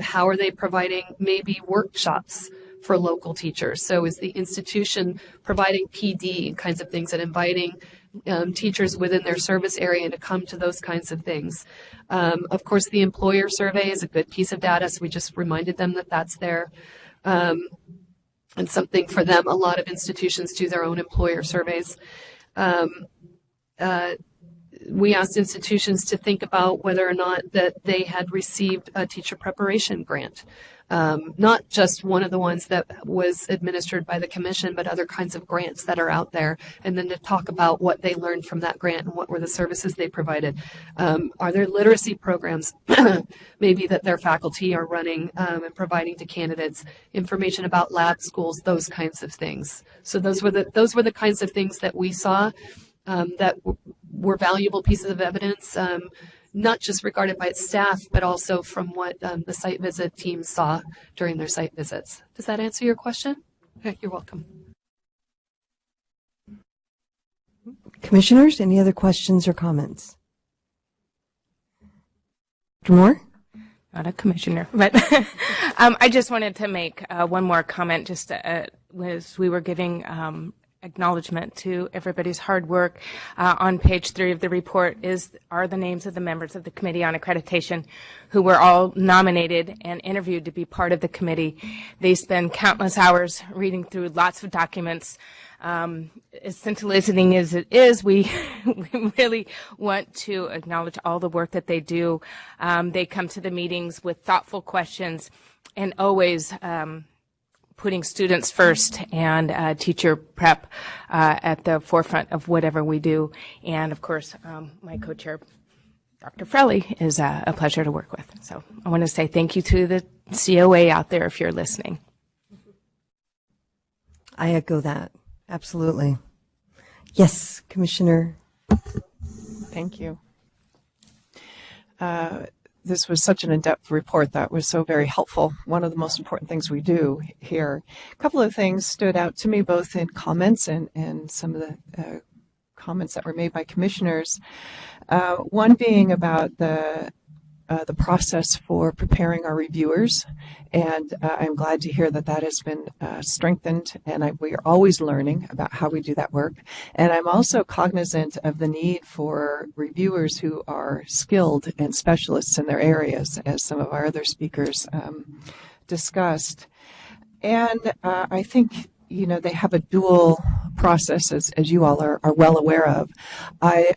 How are they providing maybe workshops for local teachers? So is the institution providing PD kinds of things and inviting teachers within their service area to come to those kinds of things? Of course, the employer survey is a good piece of data, so we just reminded them that that's there. And something for them, a lot of institutions do their own employer surveys. We asked institutions to think about whether or not that they had received a teacher preparation grant. Not just one of the ones that was administered by the commission, but other kinds of grants that are out there, and then to talk about what they learned from that grant and what were the services they provided. Are there literacy programs maybe that their faculty are running and providing to candidates, information about lab schools, those kinds of things. So those were the kinds of things that we saw that were valuable pieces of evidence. Not just regarded by its staff, but also from what the site visit team saw during their site visits. Does that answer your question? Okay, you're welcome. Commissioners, any other questions or comments? Dr. Moore? Not a commissioner, but I just wanted to make one more comment just as we were giving acknowledgement to everybody's hard work. On page 3 of the report are the names of the members of the Committee on Accreditation who were all nominated and interviewed to be part of the committee. They spend countless hours reading through lots of documents. As scintillating as it is, we really want to acknowledge all the work that they do. They come to the meetings with thoughtful questions and always putting students first and teacher prep at the forefront of whatever we do. And of course, my co-chair, Dr. Frelly, is a pleasure to work with. So I want to say thank you to the COA out there if you're listening. I echo that. Absolutely. Yes, Commissioner. Thank you. This was such an in-depth report that was so very helpful. One of the most important things we do here. A couple of things stood out to me, both in comments and some of the comments that were made by commissioners. One being about the process for preparing our reviewers, and I'm glad to hear that that has been strengthened, and we are always learning about how we do that work. And I'm also cognizant of the need for reviewers who are skilled and specialists in their areas, as some of our other speakers discussed. And I think, you know, they have a dual process, as you all are well aware of. I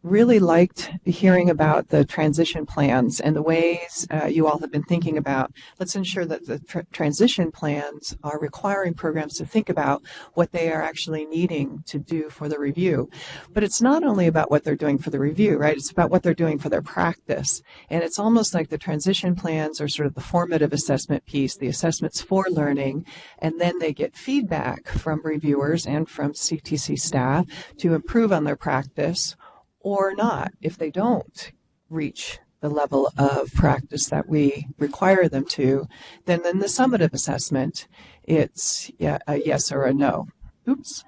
really liked hearing about the transition plans and the ways you all have been thinking about. Let's ensure that the transition plans are requiring programs to think about what they are actually needing to do for the review. But it's not only about what they're doing for the review, right? It's about what they're doing for their practice. And it's almost like the transition plans are sort of the formative assessment piece, the assessments for learning, and then they get feedback from reviewers and from CTC staff to improve on their practice or not. If they don't reach the level of practice that we require them to, then in the summative assessment, it's a yes or a no. Oops.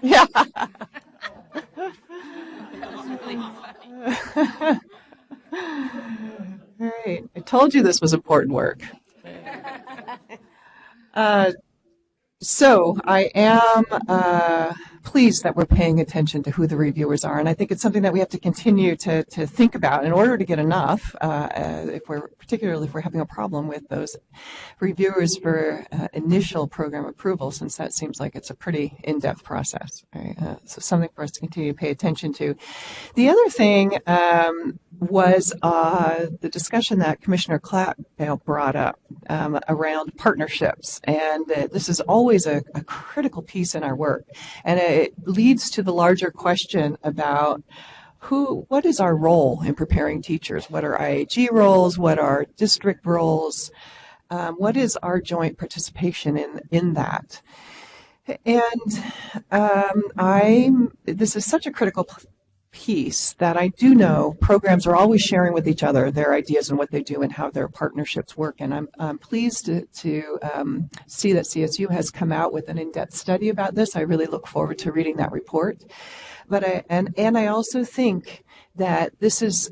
Yeah. All right. I told you this was important work. So I am pleased that we're paying attention to who the reviewers are, and I think it's something that we have to continue to think about in order to get enough, particularly if we're having a problem with those reviewers for initial program approval, since that seems like it's a pretty in-depth process. Right? So something for us to continue to pay attention to. The other thing was the discussion that Commissioner Clapp brought up around partnerships, and this is always a critical piece in our work, and it leads to the larger question about what is our role in preparing teachers? What are IAG roles? What are district roles? What is our joint participation in that? And this is such a critical piece that I do know programs are always sharing with each other their ideas and what they do and how their partnerships work. And I'm pleased to see that CSU has come out with an in-depth study about this. I really look forward to reading that report. But I also think that this is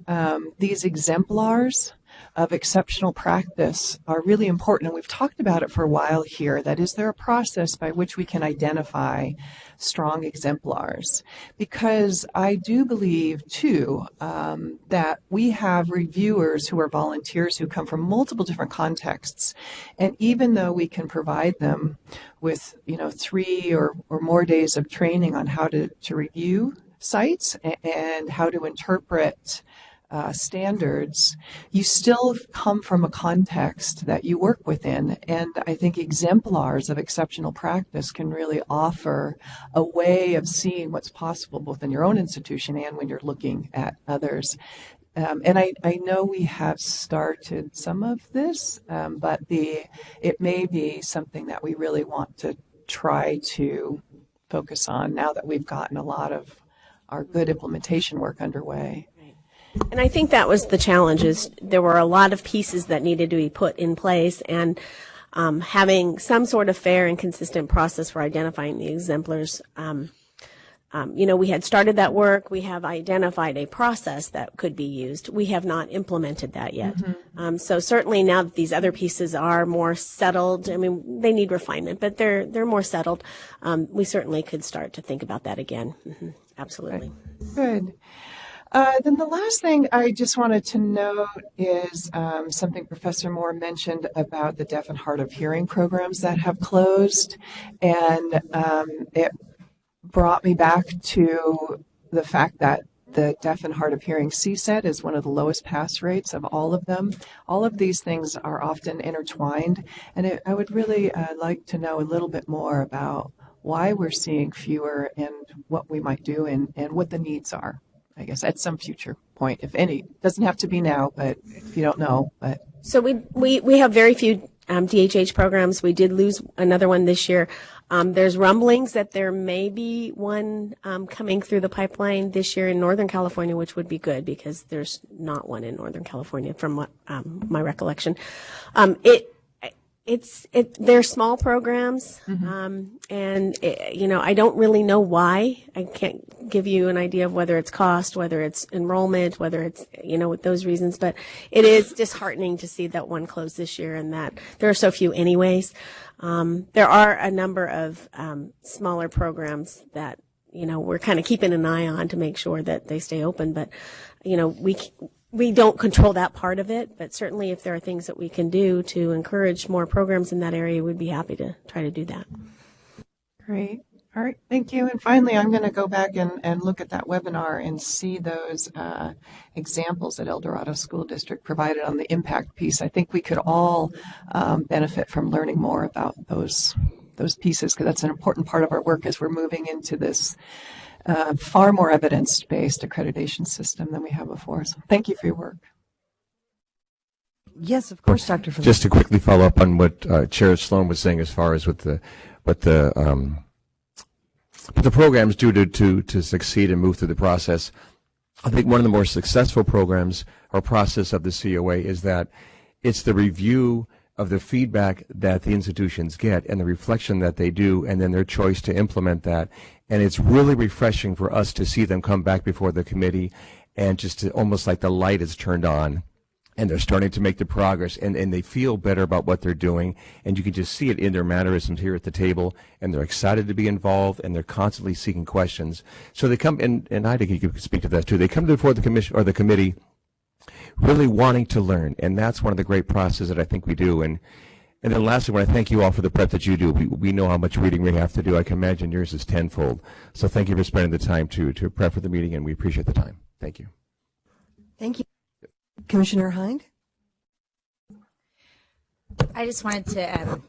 these exemplars of exceptional practice are really important, and we've talked about it for a while here. That is there a process by which we can identify strong exemplars? Because I do believe, too, that we have reviewers who are volunteers who come from multiple different contexts, and even though we can provide them with 3 or more days of training on how to review sites and how to interpret standards, you still come from a context that you work within. And I think exemplars of exceptional practice can really offer a way of seeing what's possible both in your own institution and when you're looking at others. And I know we have started some of this, but it may be something that we really want to try to focus on now that we've gotten a lot of our good implementation work underway. And I think that was the challenge, is there were a lot of pieces that needed to be put in place, and having some sort of fair and consistent process for identifying the exemplars. We had started that work. We have identified a process that could be used. We have not implemented that yet. Mm-hmm. So certainly now that these other pieces are more settled, I mean, they need refinement, but they're more settled. We certainly could start to think about that again. Mm-hmm. Absolutely. Good. Then the last thing I just wanted to note is something Professor Moore mentioned about the deaf and hard of hearing programs that have closed, and it brought me back to the fact that the deaf and hard of hearing CSET is one of the lowest pass rates of all of them. All of these things are often intertwined, and I would really like to know a little bit more about why we're seeing fewer and what we might do and what the needs are, I guess, at some future point, if any. It doesn't have to be now, but if you don't know. But So we have very few DHH programs. We did lose another one this year. There's rumblings that there may be one coming through the pipeline this year in Northern California, which would be good because there's not one in Northern California from what my recollection. They're small programs, and I don't really know why. I can't give you an idea of whether it's cost, whether it's enrollment, whether it's with those reasons. But it is disheartening to see that one closed this year, and that there are so few, anyways. There are a number of smaller programs that we're kind of keeping an eye on to make sure that they stay open. But we don't control that part of it, but certainly if there are things that we can do to encourage more programs in that area, we'd be happy to try to do that. Great. All right. Thank you. And finally, I'm going to go back and look at that webinar and see those examples that El Dorado School District provided on the impact piece. I think we could all benefit from learning more about those pieces, because that's an important part of our work as we're moving into this far more evidence-based accreditation system than we have before. So thank you for your work. Yes, of course, Dr. Phillips. Just to quickly follow up on what Chair Sloan was saying as far as what the programs do to succeed and move through the process. I think one of the more successful programs or process of the COA is that it's the review of the feedback that the institutions get and the reflection that they do, and then their choice to implement that. And it's really refreshing for us to see them come back before the committee and just to, almost like the light is turned on and they're starting to make the progress, and they feel better about what they're doing, and you can just see it in their mannerisms here at the table, and they're excited to be involved, and they're constantly seeking questions. So they come, and I think you could speak to that too, they come before the commission or the committee really wanting to learn, and that's one of the great processes that I think we do. And then lastly, I want to thank you all for the prep that you do. We know how much reading we have to do. I can imagine yours is tenfold. So thank you for spending the time to prep for the meeting, and we appreciate the time. Thank you. Thank you. Commissioner Hind? I just wanted to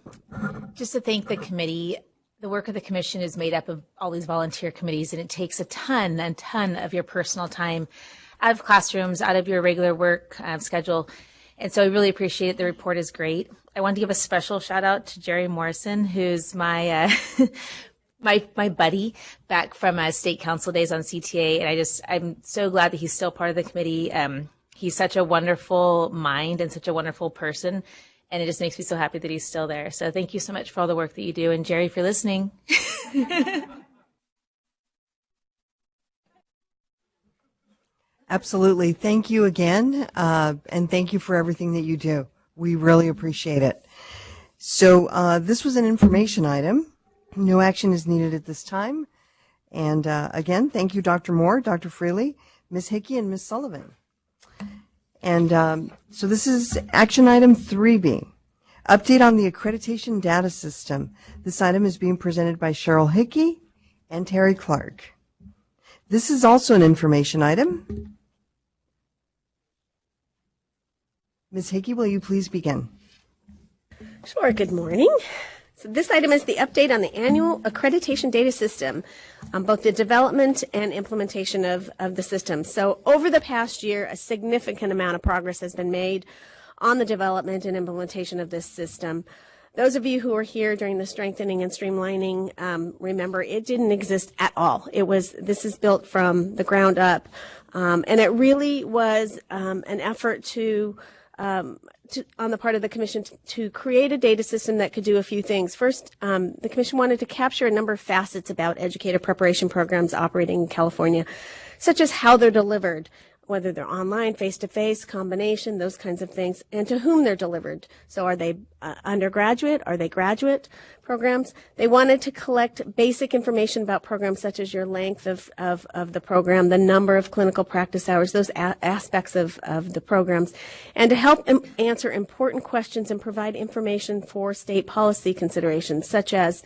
thank the committee. The work of the commission is made up of all these volunteer committees, and it takes a ton of your personal time out of classrooms, out of your regular work schedule. And so I really appreciate it. The report is great. I want to give a special shout out to Jerry Morrison, who's my my buddy back from state council days on CTA. And I'm so glad that he's still part of the committee. He's such a wonderful mind and such a wonderful person. And it just makes me so happy that he's still there. So thank you so much for all the work that you do. And Jerry, if you're listening. Absolutely. Thank you again. And thank you for everything that you do. We really appreciate it. So this was an information item. No action is needed at this time. And again, thank you, Dr. Moore, Dr. Freely, Ms. Hickey, and Ms. Sullivan. And so this is action item 3B, update on the accreditation data system. This item is being presented by Cheryl Hickey and Terry Clark. This is also an information item. Ms. Hickey, will you please begin? Sure. Good morning. So this item is the update on the annual accreditation data system, both the development and implementation of the system. So over the past year, a significant amount of progress has been made on the development and implementation of this system. those of you who were here during the strengthening and streamlining, remember it didn't exist at all. This is built from the ground up. And it really was an effort on the part of the Commission to create a data system that could do a few things. First, the Commission wanted to capture a number of facets about educator preparation programs operating in California, such as how they're delivered, whether they're online, face-to-face, combination, those kinds of things, and to whom they're delivered. So are they undergraduate? Are they graduate programs? They wanted to collect basic information about programs such as your length of the program, the number of clinical practice hours, those aspects of the programs, and to help answer important questions and provide information for state policy considerations, such as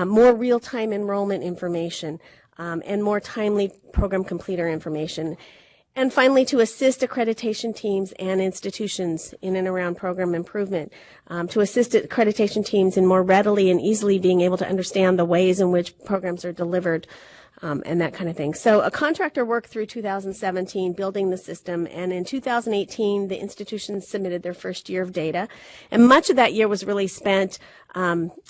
more real-time enrollment information and more timely program completer information. And finally, to assist accreditation teams and institutions in and around program improvement, to assist accreditation teams in more readily and easily being able to understand the ways in which programs are delivered, and that kind of thing. So a contractor worked through 2017 building the system, and in 2018, the institutions submitted their first year of data. And much of that year was really spent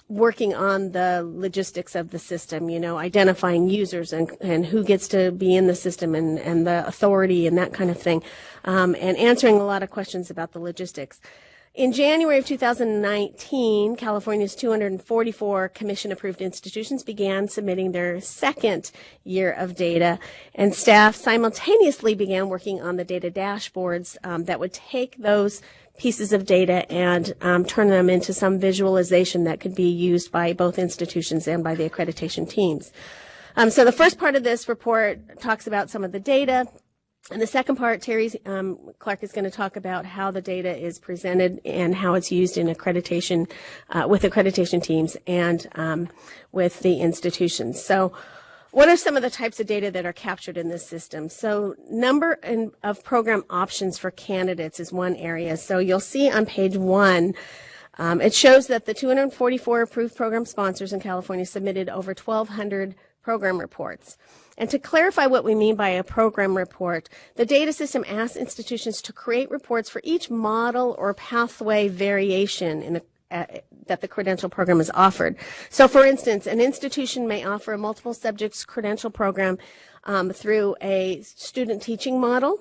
working on the logistics of the system, identifying users and who gets to be in the system and the authority and that kind of thing, and answering a lot of questions about the logistics. In January of 2019, California's 244 commission-approved institutions began submitting their second year of data, and staff simultaneously began working on the data dashboards that would take those pieces of data and turn them into some visualization that could be used by both institutions and by the accreditation teams. So the first part of this report talks about some of the data. And the second part, Terry Clark is going to talk about how the data is presented and how it's used in accreditation, with accreditation teams and with the institutions. So what are some of the types of data that are captured in this system? So number of program options for candidates is one area. So you'll see on page 1, it shows that the 244 approved program sponsors in California submitted over 1,200 program reports. And to clarify what we mean by a program report, the data system asks institutions to create reports for each model or pathway variation that the credential program is offered. So for instance, an institution may offer a multiple subjects credential program through a student teaching model,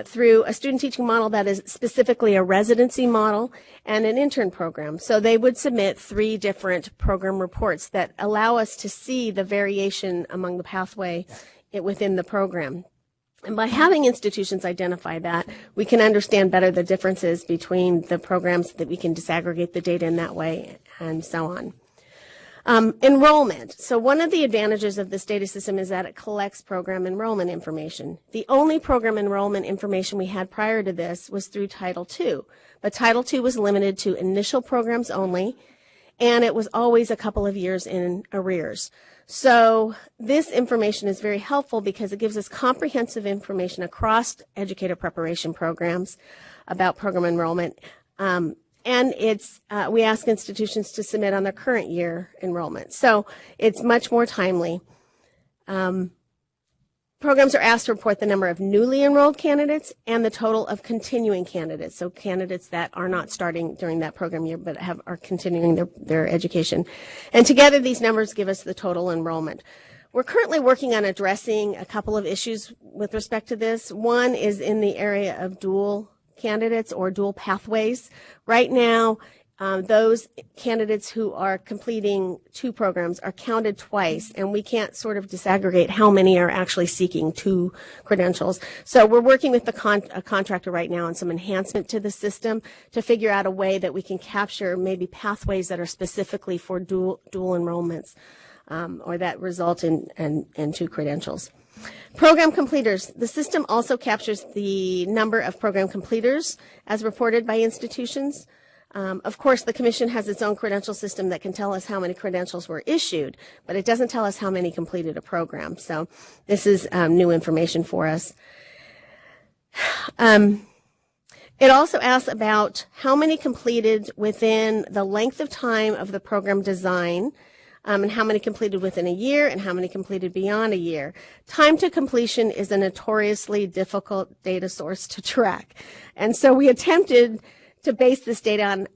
through a student teaching model that is specifically a residency model, and an intern program. So they would submit 3 different program reports that allow us to see the variation among the pathway within the program. And by having institutions identify that, we can understand better the differences between the programs, that we can disaggregate the data in that way, and so on. Enrollment. So one of the advantages of this data system is that it collects program enrollment information. The only program enrollment information we had prior to this was through Title II, but Title II was limited to initial programs only, and it was always a couple of years in arrears. So this information is very helpful because it gives us comprehensive information across educator preparation programs about program enrollment. And we ask institutions to submit on their current year enrollment. So it's much more timely. Programs are asked to report the number of newly enrolled candidates and the total of continuing candidates. So candidates that are not starting during that program year but are continuing their education. And together these numbers give us the total enrollment. We're currently working on addressing a couple of issues with respect to this. One is in the area of dual candidates or dual pathways. Right now, those candidates who are completing 2 programs are counted twice, and we can't sort of disaggregate how many are actually seeking 2 credentials. So we're working with a contractor right now on some enhancement to the system to figure out a way that we can capture maybe pathways that are specifically for dual enrollments, or that result in 2 credentials. Program completers. The system also captures the number of program completers as reported by institutions. Of course, the Commission has its own credential system that can tell us how many credentials were issued, but it doesn't tell us how many completed a program. So this is new information for us. It also asks about how many completed within the length of time of the program design, and how many completed within a year and how many completed beyond a year. Time to completion is a notoriously difficult data source to track. And so we attempted to base this data on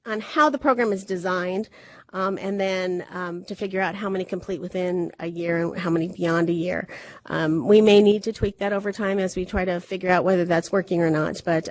how the program is designed, and then to figure out how many complete within a year and how many beyond a year. We may need to tweak that over time as we try to figure out whether that's working or not, but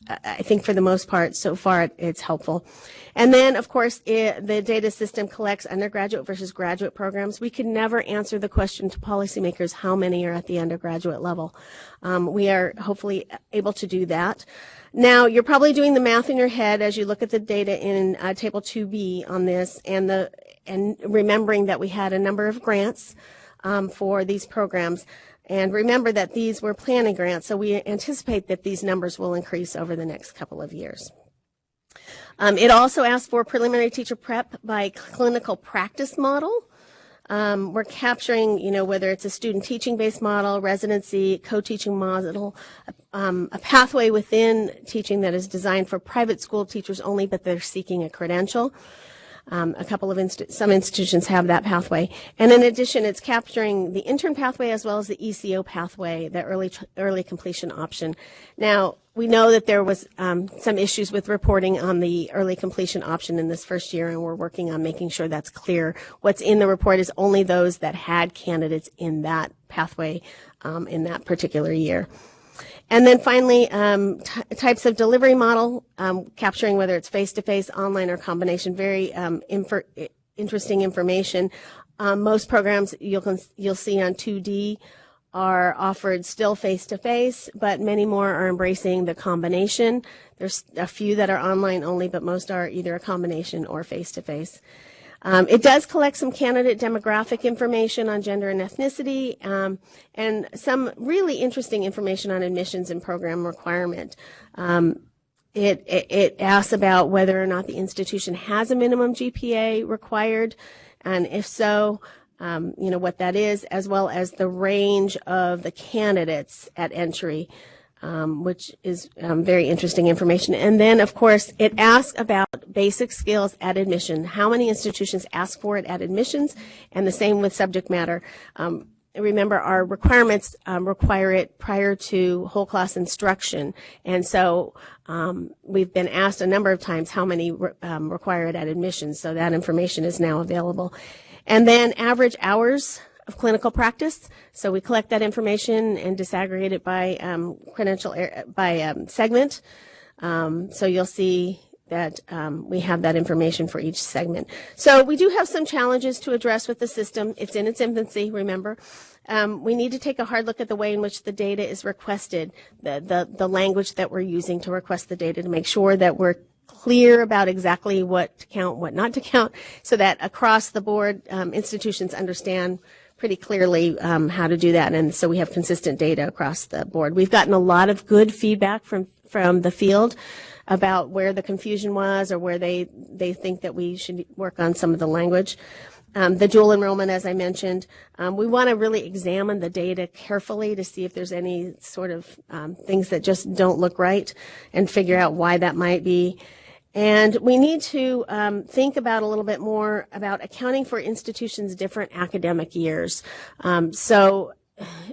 I think for the most part, so far, it's helpful. And then, of course, the data system collects undergraduate versus graduate programs. We can never answer the question to policymakers how many are at the undergraduate level. We are hopefully able to do that. Now, you're probably doing the math in your head as you look at the data in Table 2B on this, and remembering that we had a number of grants for these programs. And remember that these were planning grants, so we anticipate that these numbers will increase over the next couple of years. It also asks for preliminary teacher prep by clinical practice model. We're capturing, whether it's a student teaching-based model, residency, co-teaching model, a pathway within teaching that is designed for private school teachers only, but they're seeking a credential. Some institutions have that pathway. And in addition, it's capturing the intern pathway as well as the ECO pathway, the early completion option. Now, we know that there was some issues with reporting on the early completion option in this first year, and we're working on making sure that's clear. What's in the report is only those that had candidates in that pathway in that particular year. And then finally, types of delivery model, capturing whether it's face-to-face, online, or combination. Very interesting information. Most programs you'll see on 2D are offered still face-to-face, but many more are embracing the combination. There's a few that are online only, but most are either a combination or face-to-face. It does collect some candidate demographic information on gender and ethnicity, and some really interesting information on admissions and program requirement. It asks about whether or not the institution has a minimum GPA required, and if so, what that is, as well as the range of the candidates at entry, which is very interesting information. And then, of course, it asks about basic skills at admission. How many institutions ask for it at admissions, and the same with subject matter. Remember, our requirements require it prior to whole class instruction, and so we've been asked a number of times how many require it at admissions, so that information is now available. And then average hours of clinical practice. So we collect that information and disaggregate it by segment. So you'll see that we have that information for each segment. So we do have some challenges to address with the system. It's in its infancy, remember. We need to take a hard look at the way in which the data is requested, the language that we're using to request the data, to make sure that we're clear about exactly what to count, what not to count, so that across the board institutions understand pretty clearly how to do that, and so we have consistent data across the board. We've gotten a lot of good feedback from the field about where the confusion was, or where they think that we should work on some of the language. The dual enrollment, as I mentioned, we want to really examine the data carefully to see if there's any sort of things that just don't look right, and figure out why that might be. And we need to think about a little bit more about accounting for institutions' different academic years. So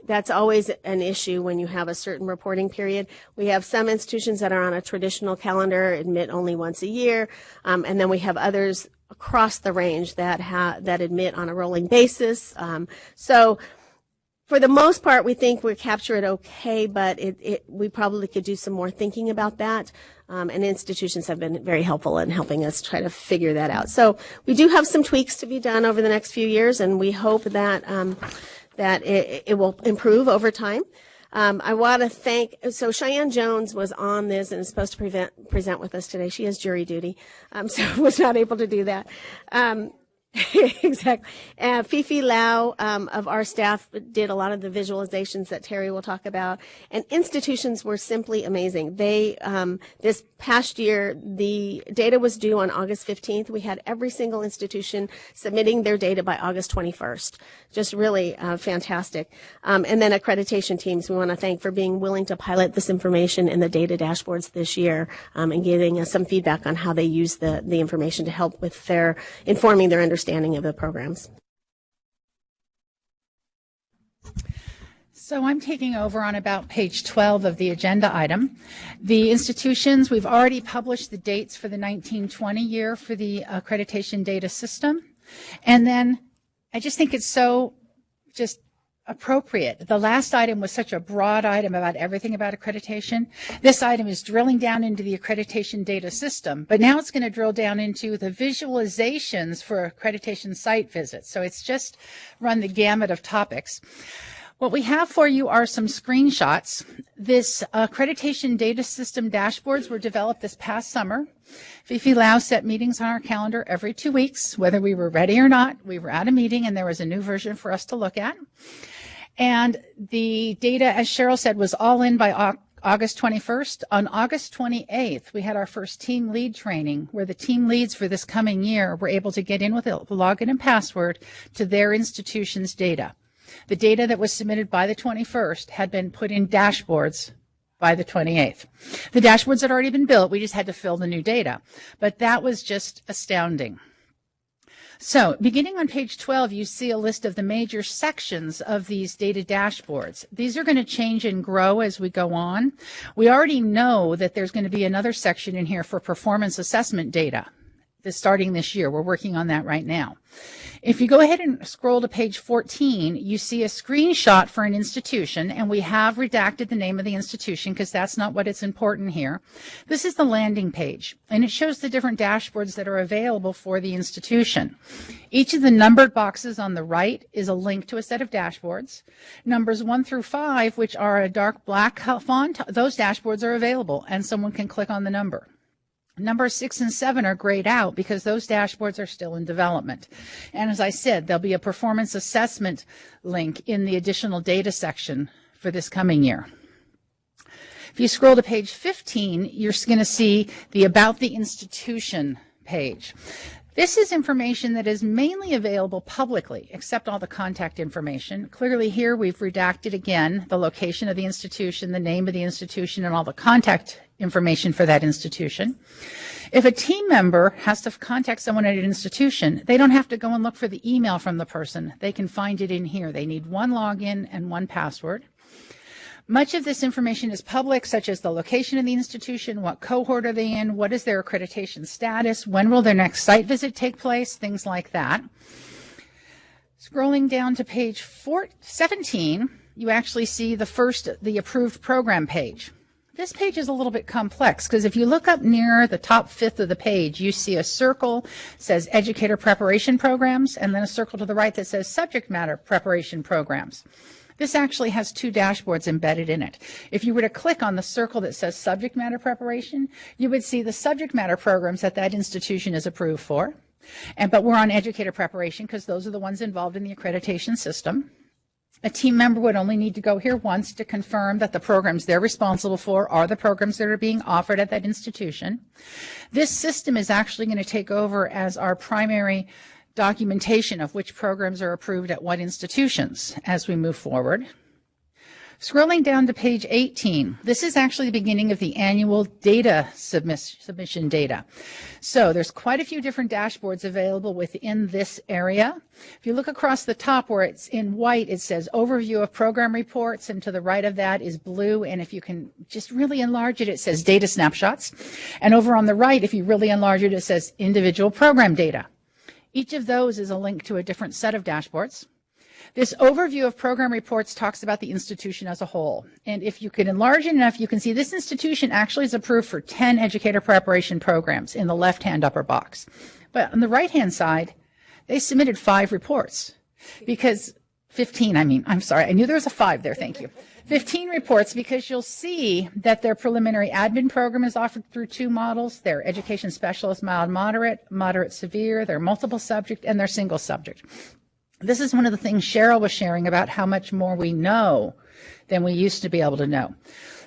that's always an issue when you have a certain reporting period. We have some institutions that are on a traditional calendar, admit only once a year, and then we have others across the range that admit on a rolling basis. So for the most part, we think we capture it okay, but we probably could do some more thinking about that. And institutions have been very helpful in helping us try to figure that out. So we do have some tweaks to be done over the next few years, and we hope that it will improve over time. I want to thank, so Cheyenne Jones was on this and is supposed to present with us today. She has jury duty, so was not able to do that. Exactly. Fifi Lau of our staff did a lot of the visualizations that Terry will talk about, and institutions were simply amazing. They this past year, the data was due on August 15th. We had every single institution submitting their data by August 21st. Just really fantastic. And then accreditation teams, we want to thank for being willing to pilot this information in the data dashboards this year, and giving us some feedback on how they use the information to help with informing their understanding of the programs. So I'm taking over on about page 12 of the agenda item. The institutions, we've already published the dates for the 1920 year for the accreditation data system. And then I just think it's so just appropriate. The last item was such a broad item about everything about accreditation. This item is drilling down into the accreditation data system, but now it's going to drill down into the visualizations for accreditation site visits. So it's just run the gamut of topics. What we have for you are some screenshots. This accreditation data system dashboards were developed this past summer. Fifi Lau set meetings on our calendar every 2 weeks, whether we were ready or not. We were at a meeting and there was a new version for us to look at. And the data, as Cheryl said, was all in by August 21st. On August 28th, we had our first team lead training where the team leads for this coming year were able to get in with a login and password to their institution's data. The data that was submitted by the 21st had been put in dashboards by the 28th. The dashboards had already been built. We just had to fill the new data. But that was just astounding. So beginning on page 12, you see a list of the major sections of these data dashboards. These are going to change and grow as we go on. We already know that there's going to be another section in here for performance assessment data starting this year. We're working on that right now. If you go ahead and scroll to page 14, you see a screenshot for an institution, and we have redacted the name of the institution because that's not what is important here. This is the landing page, and it shows the different dashboards that are available for the institution. Each of the numbered boxes on the right is a link to a set of dashboards. Numbers 1 through 5, which are a dark black font, those dashboards are available, and someone can click on the number. Numbers 6 and 7 are grayed out because those dashboards are still in development. And as I said, there'll be a performance assessment link in the additional data section for this coming year. If you scroll to page 15, you're going to see the About the Institution page. This is information that is mainly available publicly, except all the contact information. Clearly here we've redacted again the location of the institution, the name of the institution, and all the contact information for that institution. If a team member has to contact someone at an institution, they don't have to go and look for the email from the person. They can find it in here. They need one login and one password. Much of this information is public, such as the location of the institution, what cohort are they in, what is their accreditation status, when will their next site visit take place, things like that. Scrolling down to page 17, you actually see the approved program page. This page is a little bit complex because if you look up near the top fifth of the page, you see a circle that says Educator Preparation Programs, and then a circle to the right that says Subject Matter Preparation Programs. This actually has two dashboards embedded in it. If you were to click on the circle that says Subject Matter Preparation, you would see the subject matter programs that that institution is approved for. But we're on Educator Preparation because those are the ones involved in the accreditation system. A team member would only need to go here once to confirm that the programs they're responsible for are the programs that are being offered at that institution. This system is actually going to take over as our primary documentation of which programs are approved at what institutions as we move forward. Scrolling down to page 18, this is actually the beginning of the annual data submission data. So there's quite a few different dashboards available within this area. If you look across the top where it's in white, it says Overview of Program Reports, and to the right of that is blue, and if you can just really enlarge it, it says Data Snapshots. And over on the right, if you really enlarge it, it says Individual Program Data. Each of those is a link to a different set of dashboards. This overview of program reports talks about the institution as a whole. And if you can enlarge it enough, you can see this institution actually is approved for 10 educator preparation programs in the left-hand upper box. But on the right-hand side, they submitted 5 reports because 15, I'm sorry, I knew there was a 5 there, thank you. 15 reports because you'll see that their preliminary admin program is offered through 2 models, their education specialist mild moderate, moderate severe, their multiple subject, and their single subject. This is one of the things Cheryl was sharing about how much more we know than we used to be able to know.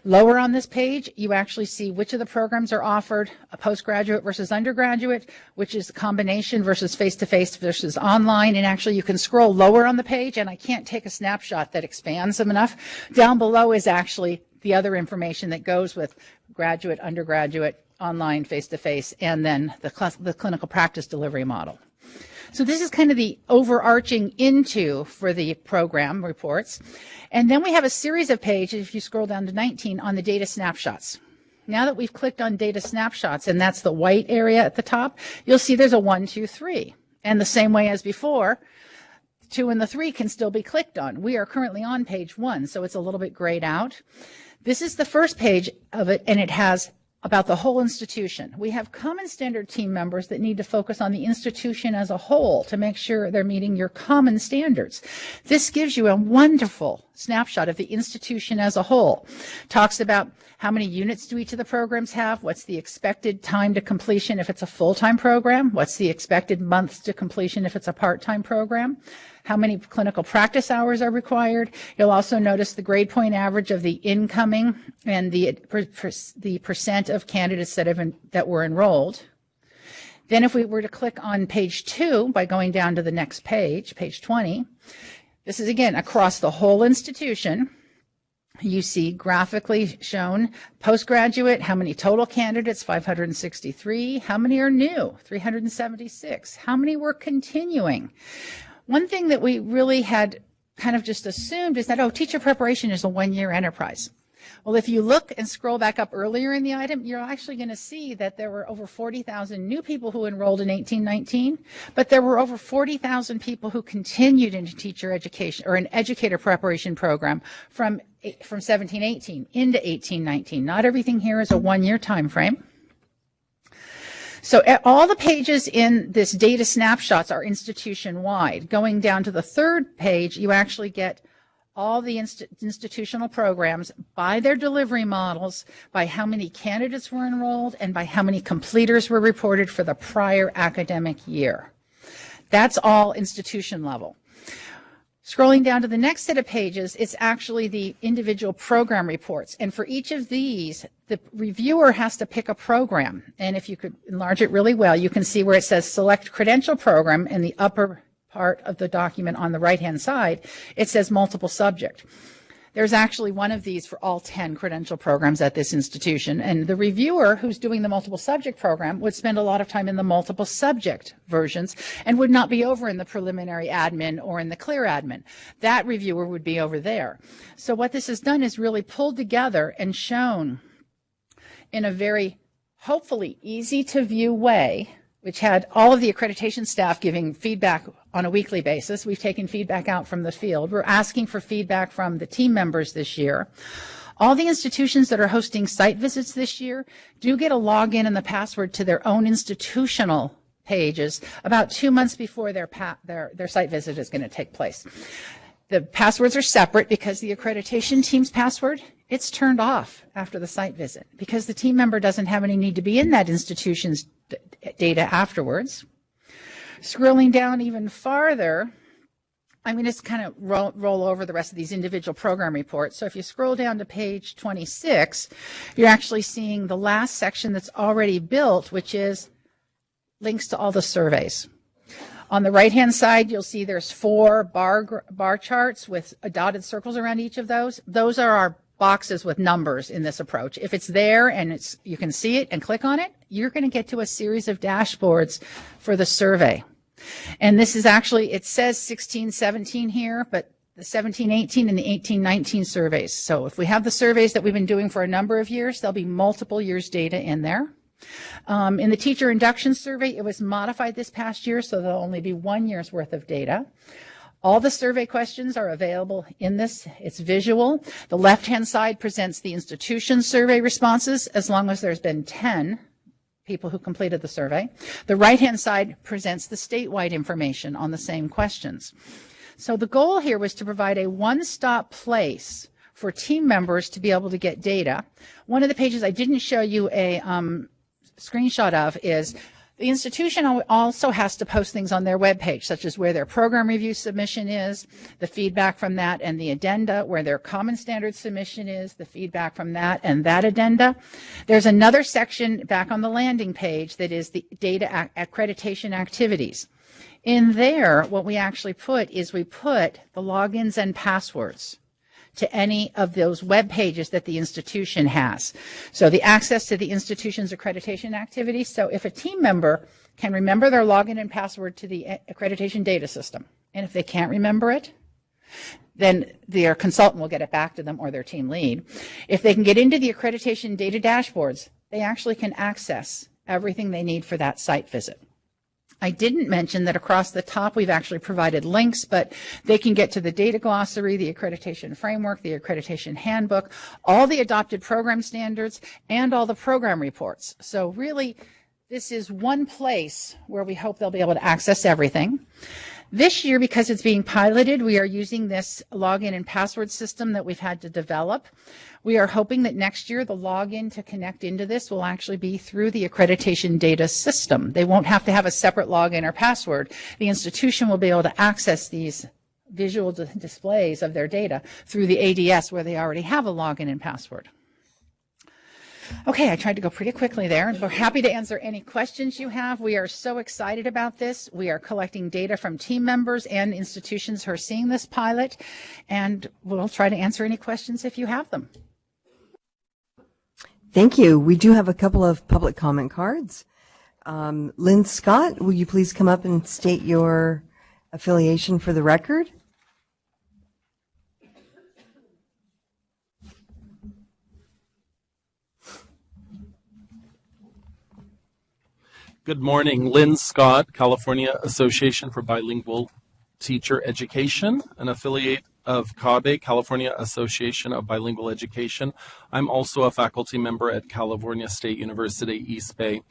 Lower on this page, you actually see which of the programs are offered, a postgraduate versus undergraduate, which is a combination versus face-to-face versus online. And actually, you can scroll lower on the page, and I can't take a snapshot that expands them enough. Down below is actually the other information that goes with graduate, undergraduate, online, face-to-face, and then the clinical practice delivery model. So this is kind of the overarching into for the program reports. And then we have a series of pages, if you scroll down to 19, on the data snapshots. Now that we've clicked on data snapshots, and that's the white area at the top, you'll see there's a 1, 2, 3. And the same way as before, 2 and the 3 can still be clicked on. We are currently on page 1, so it's a little bit grayed out. This is the first page of it, and it has about the whole institution. We have common standard team members that need to focus on the institution as a whole to make sure they're meeting your common standards. This gives you a wonderful snapshot of the institution as a whole. Talks about how many units do each of the programs have, what's the expected time to completion if it's a full-time program, what's the expected months to completion if it's a part-time program, how many clinical practice hours are required. You'll also notice the grade point average of the incoming and the percent of candidates that were enrolled. Then if we were to click on page 2 by going down to the next page, page 20, this is again across the whole institution. You see graphically shown postgraduate, how many total candidates, 563. How many are new, 376. How many were continuing? One thing that we really had kind of just assumed is that, oh, teacher preparation is a one-year enterprise. Well, if you look and scroll back up earlier in the item, you're actually going to see that there were over 40,000 new people who enrolled in 18-19, but there were over 40,000 people who continued into teacher education or an educator preparation program from 17-18 into 18-19. Not everything here is a one-year time frame. So all the pages in this data snapshots are institution-wide. Going down to the third page, you actually get all the institutional programs by their delivery models, by how many candidates were enrolled, and by how many completers were reported for the prior academic year. That's all institution level. Scrolling down to the next set of pages, it's actually the individual program reports. And for each of these, the reviewer has to pick a program. And if you could enlarge it really well, you can see where it says select credential program in the upper part of the document on the right-hand side. It says multiple subject. There's actually one of these for all 10 credential programs at this institution. And the reviewer who's doing the multiple subject program would spend a lot of time in the multiple subject versions and would not be over in the preliminary admin or in the clear admin. That reviewer would be over there. So what this has done is really pulled together and shown in a very hopefully easy to view way, which had all of the accreditation staff giving feedback on a weekly basis. We've taken feedback out from the field. We're asking for feedback from the team members this year. All the institutions that are hosting site visits this year do get a login and the password to their own institutional pages about 2 months before their site visit is going to take place. The passwords are separate because the accreditation team's password, it's turned off after the site visit because the team member doesn't have any need to be in that institution's data afterwards. Scrolling down even farther, I'm going to kind of roll over the rest of these individual program reports. So if you scroll down to page 26, you're actually seeing the last section that's already built, which is links to all the surveys. On the right-hand side, you'll see there's 4 bar charts with dotted circles around each of those. Those are our boxes with numbers in this approach. If it's there and you can see it and click on it, you're going to get to a series of dashboards for the survey. And this is actually, it says 16-17 here, but the 17-18 and the 18-19 surveys. So if we have the surveys that we've been doing for a number of years, there'll be multiple years data in there. In the teacher induction survey, it was modified this past year, so there'll only be 1 year's worth of data. All the survey questions are available in this. It's visual. The left-hand side presents the institution survey responses as long as there's been 10 people who completed the survey. The right-hand side presents the statewide information on the same questions. So the goal here was to provide a one-stop place for team members to be able to get data. One of the pages I didn't show you a screenshot of is the institution also has to post things on their webpage, such as where their program review submission is, the feedback from that and the addenda, where their common standard submission is, the feedback from that and that addenda. There's another section back on the landing page that is the data accreditation activities. In there, what we actually put is we put the logins and passwords to any of those web pages that the institution has. So the access to the institution's accreditation activities. So if a team member can remember their login and password to the accreditation data system, and if they can't remember it, then their consultant will get it back to them, or their team lead. If they can get into the accreditation data dashboards, they actually can access everything they need for that site visit. I didn't mention that across the top we've actually provided links, but they can get to the data glossary, the accreditation framework, the accreditation handbook, all the adopted program standards, and all the program reports. So really, this is one place where we hope they'll be able to access everything. This year, because it's being piloted, we are using this login and password system that we've had to develop. We are hoping that next year the login to connect into this will actually be through the accreditation data system. They won't have to have a separate login or password. The institution will be able to access these visual displays of their data through the ADS where they already have a login and password. Okay, I tried to go pretty quickly there. We're happy to answer any questions you have. We are so excited about this. We are collecting data from team members and institutions who are seeing this pilot, and we'll try to answer any questions if you have them. Thank you. We do have a couple of public comment cards. Lynn Scott, will you please come up and state your affiliation for the record? Good morning. Lynn Scott, California Association for Bilingual Teacher Education, an affiliate of CABE, California Association of Bilingual Education. I'm also a faculty member at California State University, East Bay.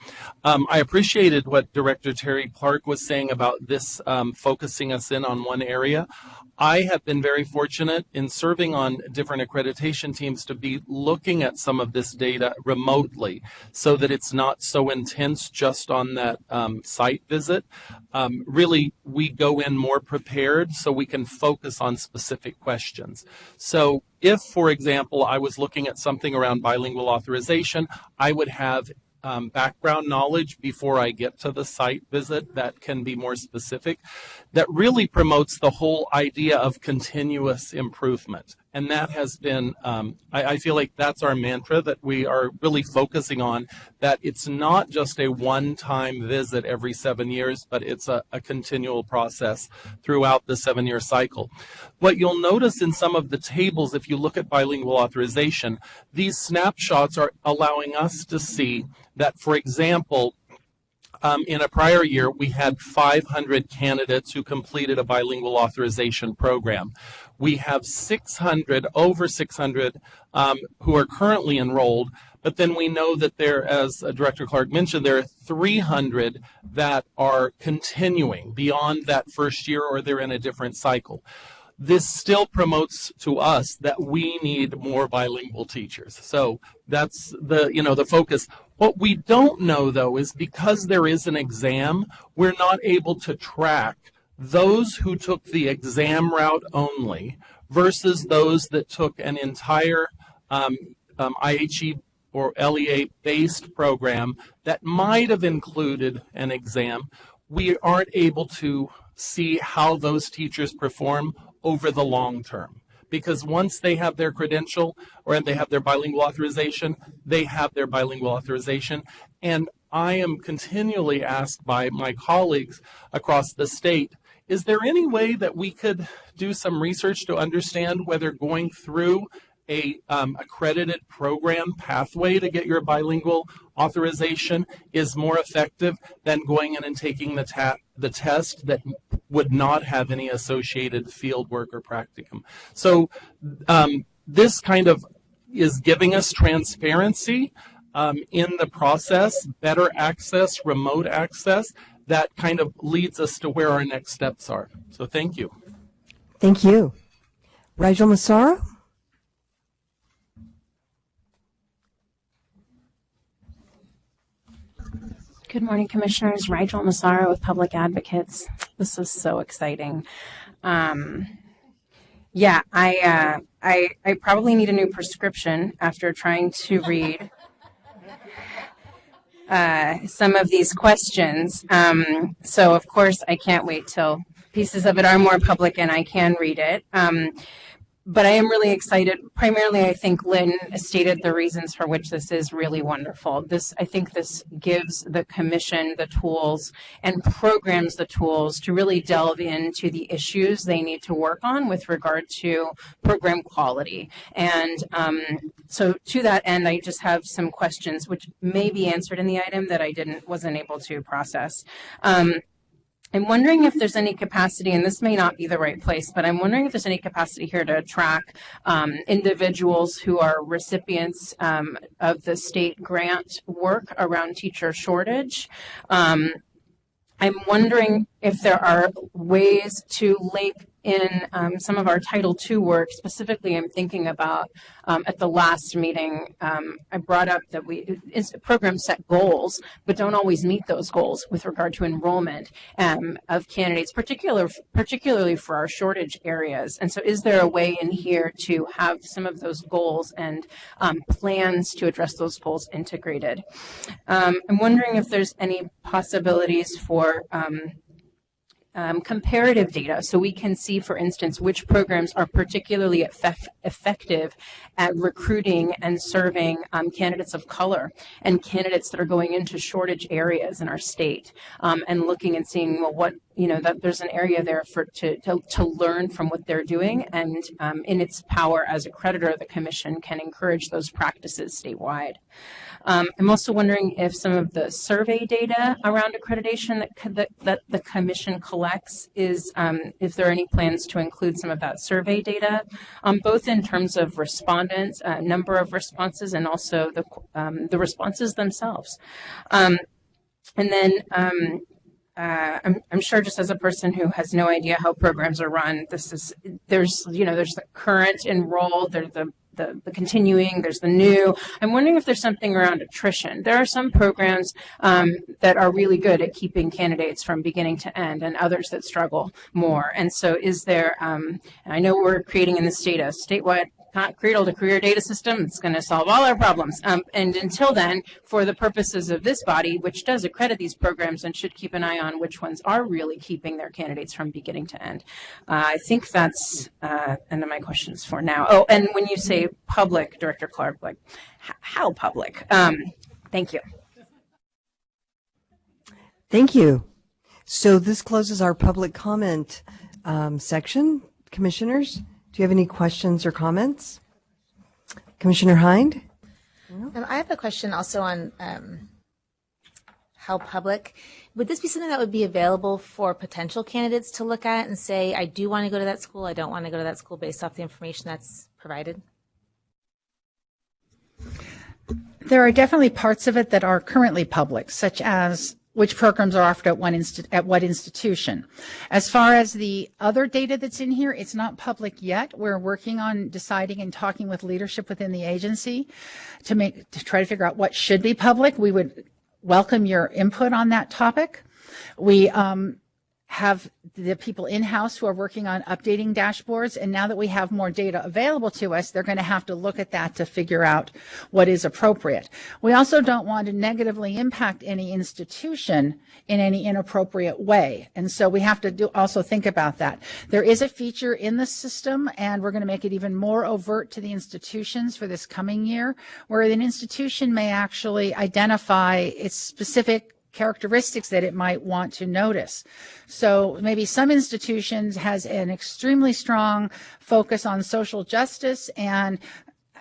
I appreciated what Director Terry Clark was saying about this focusing us in on one area. I have been very fortunate in serving on different accreditation teams to be looking at some of this data remotely so that it's not so intense just on that site visit. Really, we go in more prepared so we can focus on specific questions. So if, for example, I was looking at something around bilingual authorization, I would have background knowledge before I get to the site visit that can be more specific, that really promotes the whole idea of continuous improvement. And that has been, I feel like that's our mantra that we are really focusing on, that it's not just a one-time visit every 7 years, but it's a continual process throughout the 7-year cycle. What you'll notice in some of the tables, if you look at bilingual authorization, these snapshots are allowing us to see that, for example, in a prior year, we had 500 candidates who completed a bilingual authorization program. We have over 600 who are currently enrolled, but then we know that there, as Director Clark mentioned, there are 300 that are continuing beyond that first year, or they're in a different cycle. This still promotes to us that we need more bilingual teachers. So that's the focus. What we don't know, though, is because there is an exam, we're not able to track those who took the exam route only versus those that took an entire IHE or LEA-based program that might have included an exam. We aren't able to see how those teachers perform over the long term. Because once they have their credential or they have their bilingual authorization, they have their bilingual authorization. And I am continually asked by my colleagues across the state, is there any way that we could do some research to understand whether going through a accredited program pathway to get your bilingual authorization is more effective than going in and taking the test that would not have any associated field work or practicum. So this kind of is giving us transparency in the process, better access, remote access, that kind of leads us to where our next steps are. So thank you. Thank you. Rigel Massaro? Good morning, Commissioners. Rigel Massaro with Public Advocates. This is so exciting. Yeah, I probably need a new prescription after trying to read some of these questions. So, of course, I can't wait till pieces of it are more public and I can read it. but I am really excited. Primarily, I think Lynn stated the reasons for which this is really wonderful. I think this gives the commission the tools and programs the tools to really delve into the issues they need to work on with regard to program quality. And so to that end, I just have some questions which may be answered in the item that I wasn't able to process. I'm wondering if there's any capacity, and this may not be the right place, but I'm wondering if there's any capacity here to track individuals who are recipients of the state grant work around teacher shortage. I'm wondering if there are ways to link in some of our Title II work. Specifically, I'm thinking about at the last meeting, I brought up that programs set goals, but don't always meet those goals with regard to enrollment of candidates, particularly for our shortage areas. And so is there a way in here to have some of those goals and plans to address those goals integrated? I'm wondering if there's any possibilities for comparative data, so we can see, for instance, which programs are particularly effective at recruiting and serving candidates of color and candidates that are going into shortage areas in our state, and looking and seeing, well, what, that there's an area there to learn from what they're doing, and in its power as accreditor, the commission can encourage those practices statewide. I'm also wondering if some of the survey data around accreditation that the commission collects is, if there are any plans to include some of that survey data, both in terms of respondents, number of responses, and also the responses themselves. And then I'm sure, just as a person who has no idea how programs are run, there's the current enrolled, there's the continuing, there's the new. I'm wondering if there's something around attrition. There are some programs that are really good at keeping candidates from beginning to end, and others that struggle more. And so is there, I know we're creating in the state a statewide cradle to career data system. It's going to solve all our problems. And until then, for the purposes of this body, which does accredit these programs and should keep an eye on which ones are really keeping their candidates from beginning to end. I think that's end of my questions for now. Oh, and when you say public, Director Clark, like how public? Thank you. Thank you. So this closes our public comment section. Commissioners, do you have any questions or comments? Commissioner Hind? I have a question also on how public. Would this be something that would be available for potential candidates to look at and say, I do want to go to that school, I don't want to go to that school, based off the information that's provided? There are definitely parts of it that are currently public, such as which programs are offered at what institution. As far as the other data that's in here, it's not public yet. We're working on deciding and talking with leadership within the agency to try to figure out what should be public. We would welcome your input on that topic. We have the people in-house who are working on updating dashboards, and now that we have more data available to us, they're going to have to look at that to figure out what is appropriate. We also don't want to negatively impact any institution in any inappropriate way, and so we have to also think about that. There is a feature in the system, and we're going to make it even more overt to the institutions for this coming year, where an institution may actually identify its specific characteristics that it might want to notice. So maybe some institutions has an extremely strong focus on social justice and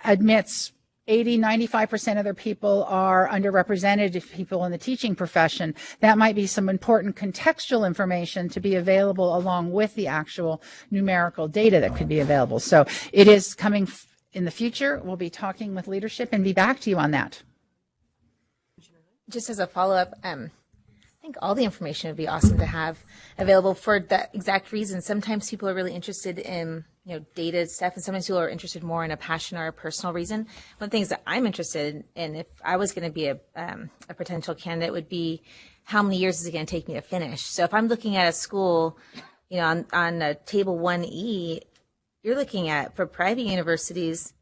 admits 80-95% of their people are underrepresented people in the teaching profession. That might be some important contextual information to be available along with the actual numerical data that could be available. So it is coming in the future. We'll be talking with leadership and be back to you on that. Just as a follow-up, I think all the information would be awesome to have available for that exact reason. Sometimes people are really interested in data stuff, and sometimes people are interested more in a passion or a personal reason. One of the things that I'm interested in, if I was going to be a potential candidate, would be how many years is it going to take me to finish? So if I'm looking at a school, on table 1E, you're looking at, for private universities,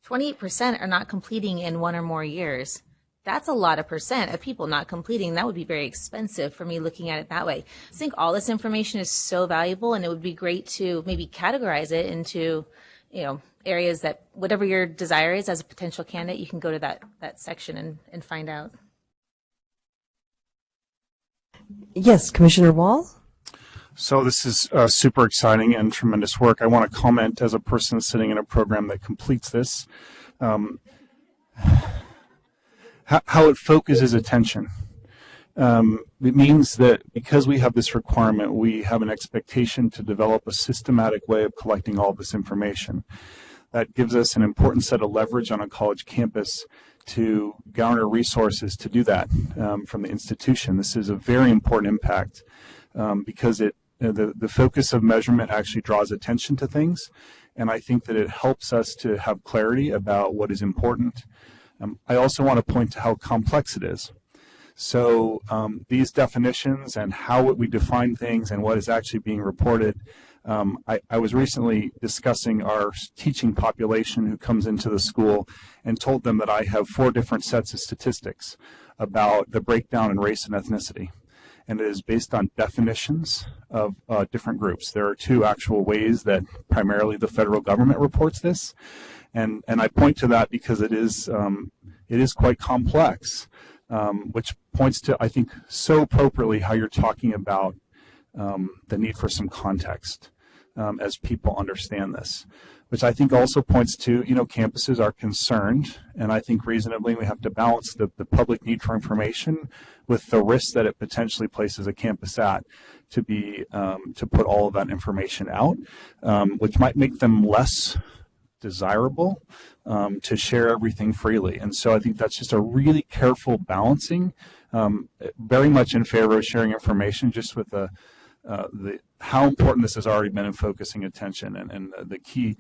28% are not completing in 1 or more years. That's a lot of percent of people not completing. That would be very expensive for me looking at it that way. I think all this information is so valuable, and it would be great to maybe categorize it into areas that whatever your desire is as a potential candidate, you can go to that section and find out. Yes, Commissioner Wall? So this is super exciting and tremendous work. I want to comment as a person sitting in a program that completes this, how it focuses attention. It means that because we have this requirement, we have an expectation to develop a systematic way of collecting all this information. That gives us an important set of leverage on a college campus to garner resources to do that from the institution. This is a very important impact because the focus of measurement actually draws attention to things, and I think that it helps us to have clarity about what is important. I also want to point to how complex it is. So these definitions and how we define things and what is actually being reported, I was recently discussing our teaching population who comes into the school and told them that I have 4 different sets of statistics about the breakdown in race and ethnicity. And it is based on definitions of different groups. There are 2 actual ways that primarily the federal government reports this. And I point to that because it is quite complex. Which points to, I think, so appropriately how you're talking about the need for some context as people understand this, which I think also points to, campuses are concerned, and I think reasonably we have to balance the public need for information with the risk that it potentially places a campus at to put all of that information out, which might make them less desirable to share everything freely. And so I think that's just a really careful balancing, very much in favor of sharing information, just with how important this has already been in focusing attention and the key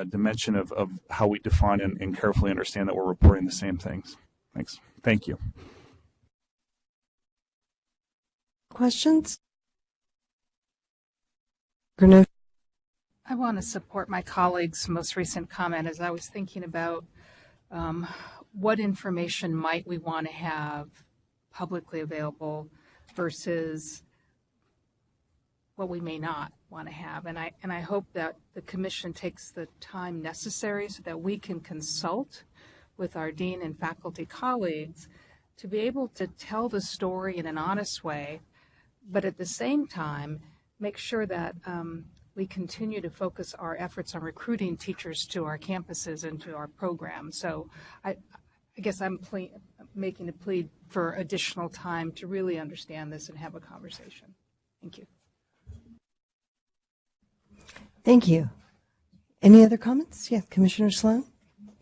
dimension of how we define and carefully understand that we're reporting the same things. Thanks. Thank you. Questions? I want to support my colleague's most recent comment as I was thinking about what information might we want to have publicly available versus what we may not want to have. And I hope that the Commission takes the time necessary so that we can consult with our dean and faculty colleagues to be able to tell the story in an honest way, but at the same time make sure that we continue to focus our efforts on recruiting teachers to our campuses and to our programs. So I guess I'm making a plea for additional time to really understand this and have a conversation. Thank you. Thank you. Any other comments? Yeah, Commissioner Sloan?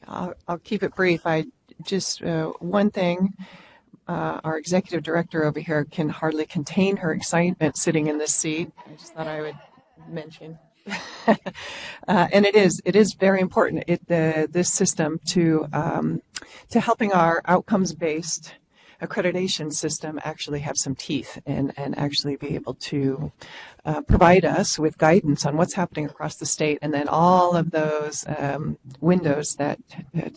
I'll keep it brief. One thing, our executive director over here can hardly contain her excitement sitting in this seat. I just thought I would mention. And it is very important, this system to helping our outcomes-based accreditation system actually have some teeth and actually be able to provide us with guidance on what's happening across the state, and then all of those windows that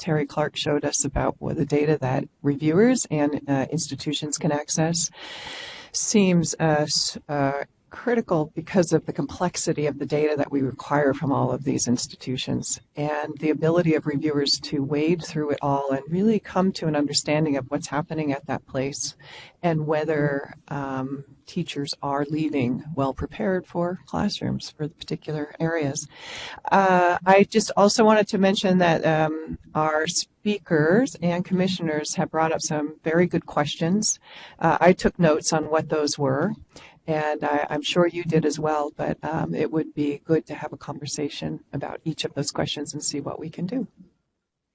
Terry Clark showed us about the data that reviewers and institutions can access seems critical because of the complexity of the data that we require from all of these institutions and the ability of reviewers to wade through it all and really come to an understanding of what's happening at that place and whether teachers are leaving well prepared for classrooms for the particular areas. I just also wanted to mention that our speakers and commissioners have brought up some very good questions. I took notes on what those were. And I'm sure you did as well, but it would be good to have a conversation about each of those questions and see what we can do.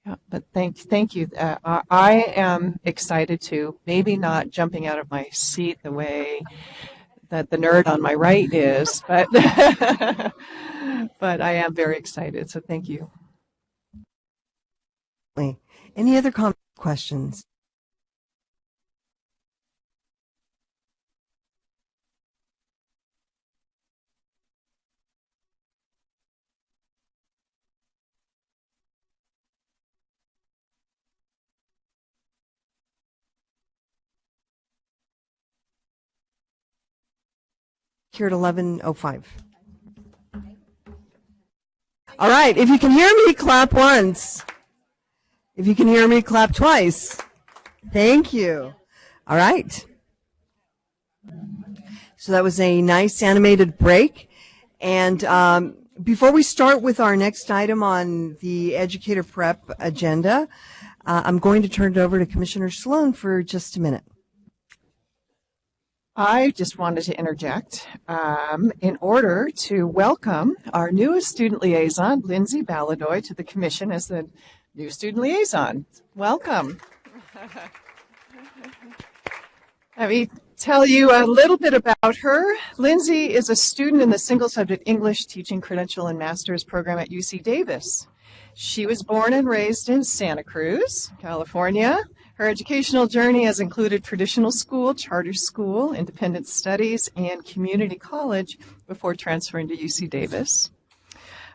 Yeah, but thank you. I am excited too, maybe not jumping out of my seat the way that the nerd on my right is, but, but I am very excited, so thank you. Any other questions? Here at 11:05. All right, if you can hear me, clap once. If you can hear me, clap twice. Thank you. All right. So that was a nice animated break. And before we start with our next item on the Educator Prep agenda, I'm going to turn it over to Commissioner Sloan for just a minute. I just wanted to interject in order to welcome our newest student liaison, Lindsay Baladoy, to the commission as the new student liaison. Welcome. Let me tell you a little bit about her. Lindsay is a student in the single subject English teaching credential and master's program at UC Davis. She was born and raised in Santa Cruz, California. Her educational journey has included traditional school, charter school, independent studies, and community college before transferring to UC Davis.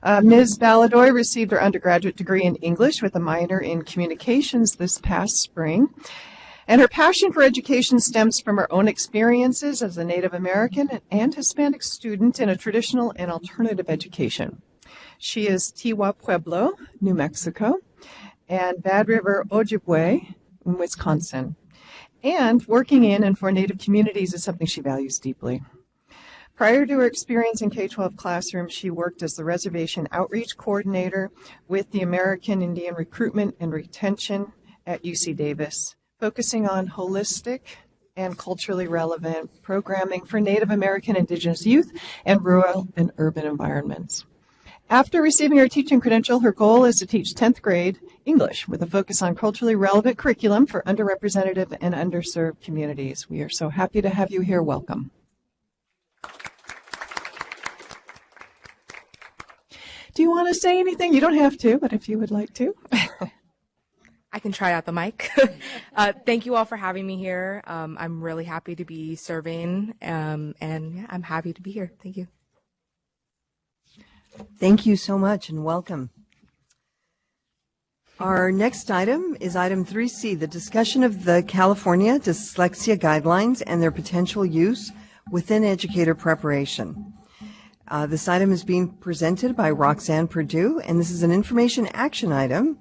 Ms. Baladoy received her undergraduate degree in English with a minor in communications this past spring. And her passion for education stems from her own experiences as a Native American and Hispanic student in a traditional and alternative education. She is Tiwa Pueblo, New Mexico, and Bad River, Ojibwe, in Wisconsin. And working in and for Native communities is something she values deeply. Prior to her experience in K-12 classrooms, she worked as the reservation outreach coordinator with the American Indian Recruitment and Retention at UC Davis, focusing on holistic and culturally relevant programming for Native American Indigenous youth and rural and urban environments. After receiving her teaching credential, her goal is to teach 10th grade English with a focus on culturally relevant curriculum for underrepresented and underserved communities. We are so happy to have you here. Welcome. Do you want to say anything? You don't have to, but if you would like to. I can try out the mic. Thank you all for having me here. I'm really happy to be serving, and yeah, I'm happy to be here. Thank you. Thank you so much and welcome. Our next item is item 3C, the discussion of the California Dyslexia Guidelines and their potential use within educator preparation. This item is being presented by Roxanne Purdue, and this is an information action item.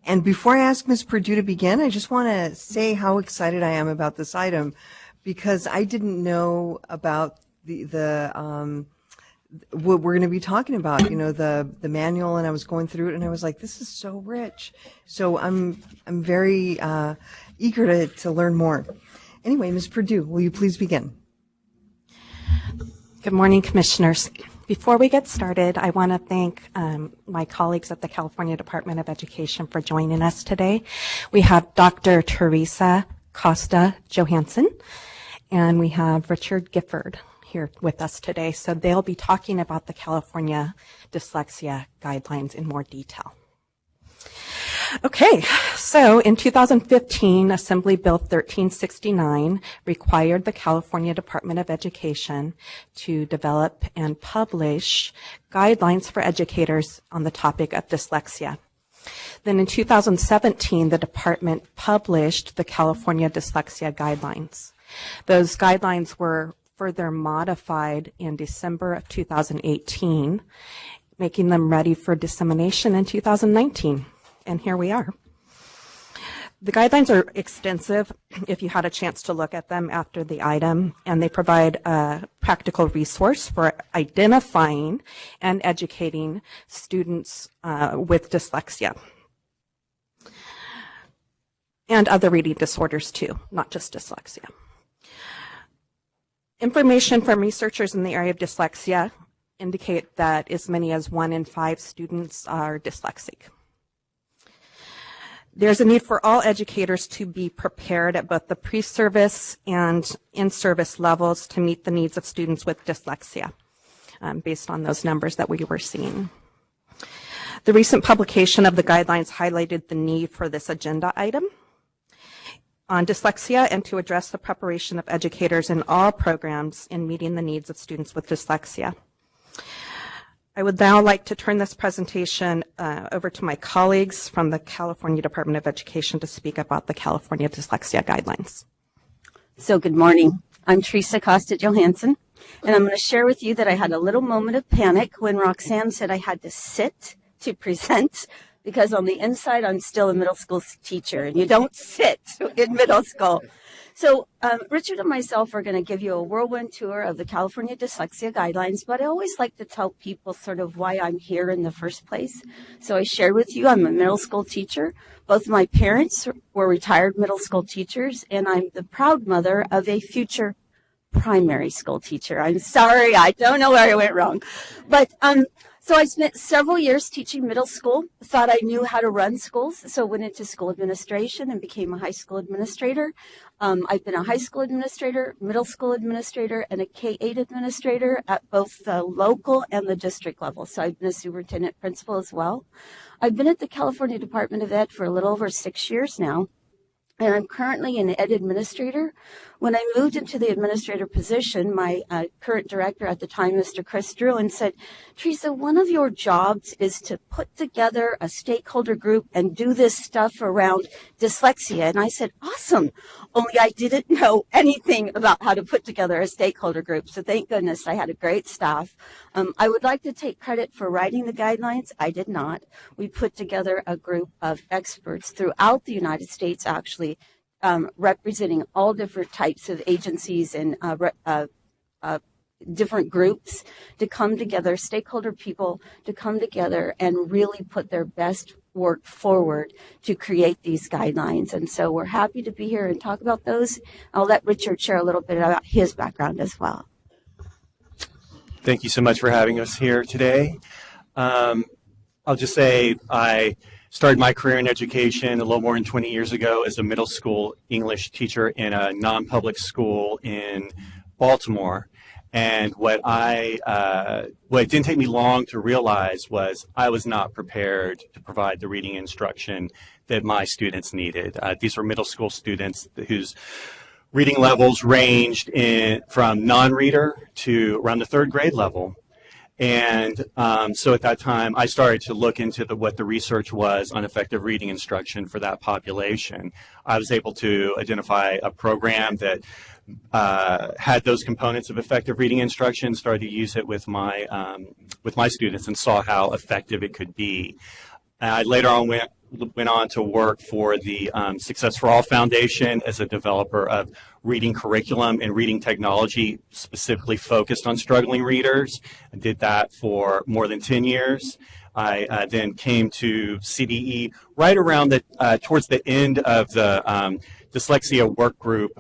And before I ask Ms. Purdue to begin, I just want to say how excited I am about this item, because I didn't know about what we're going to be talking about, the manual, and I was going through it and I was like, this is so rich. So I'm very eager to learn more. Anyway, Ms. Purdue, will you please begin? Good morning, Commissioners. Before we get started, I want to thank my colleagues at the California Department of Education for joining us today. We have Dr. Teresa Costa Johansson, and we have Richard Gifford here with us today. So they'll be talking about the California Dyslexia Guidelines in more detail. Okay, so in 2015, Assembly Bill 1369 required the California Department of Education to develop and publish guidelines for educators on the topic of dyslexia. Then in 2017, the department published the California Dyslexia Guidelines. Those guidelines were further modified in December of 2018, making them ready for dissemination in 2019. And here we are. The guidelines are extensive if you had a chance to look at them after the item, and they provide a practical resource for identifying and educating students with dyslexia and other reading disorders too, not just dyslexia. Information from researchers in the area of dyslexia indicate that as many as 1 in 5 students are dyslexic. There's a need for all educators to be prepared at both the pre-service and in-service levels to meet the needs of students with dyslexia, based on those numbers that we were seeing. The recent publication of the guidelines highlighted the need for this agenda item on dyslexia and to address the preparation of educators in all programs in meeting the needs of students with dyslexia. I would now like to turn this presentation over to my colleagues from the California Department of Education to speak about the California Dyslexia Guidelines. So good morning. I'm Teresa Costa Johansson, and I'm going to share with you that I had a little moment of panic when Roxanne said I had to sit to present because on the inside, I'm still a middle school teacher, and you don't sit in middle school. So Richard and myself are going to give you a whirlwind tour of the California Dyslexia Guidelines, but I always like to tell people sort of why I'm here in the first place. So I shared with you, I'm a middle school teacher. Both my parents were retired middle school teachers, and I'm the proud mother of a future primary school teacher. I'm sorry, I don't know where I went wrong. But so I spent several years teaching middle school, thought I knew how to run schools, so went into school administration and became a high school administrator. I've been a high school administrator, middle school administrator, and a K-8 administrator at both the local and the district level. So I've been a superintendent principal as well. I've been at the California Department of Ed for a little over 6 years now. And I'm currently an ed administrator. When I moved into the administrator position, my current director at the time, Mr. Chris Druin, said, Teresa, one of your jobs is to put together a stakeholder group and do this stuff around dyslexia. And I said, awesome. Only I didn't know anything about how to put together a stakeholder group. So thank goodness I had a great staff. I would like to take credit for writing the guidelines. I did not. We put together a group of experts throughout the United States, actually, representing all different types of agencies and different groups to come together, stakeholder people to come together and really put their best work forward to create these guidelines. And so we're happy to be here and talk about those. I'll let Richard share a little bit about his background as well. Thank you so much for having us here today. I'll just say I started my career in education a little more than 20 years ago as a middle school English teacher in a non-public school in Baltimore. And what it didn't take me long to realize was I was not prepared to provide the reading instruction that my students needed. These were middle school students whose reading levels ranged from non-reader to around the third grade level. And so at that time, I started to look into what the research was on effective reading instruction for that population. I was able to identify a program that had those components of effective reading instruction, started to use it with my students and saw how effective it could be. I later on went on to work for the Success for All Foundation as a developer of reading curriculum and reading technology specifically focused on struggling readers. I did that for more than 10 years. I then came to CDE right around towards the end of the dyslexia work group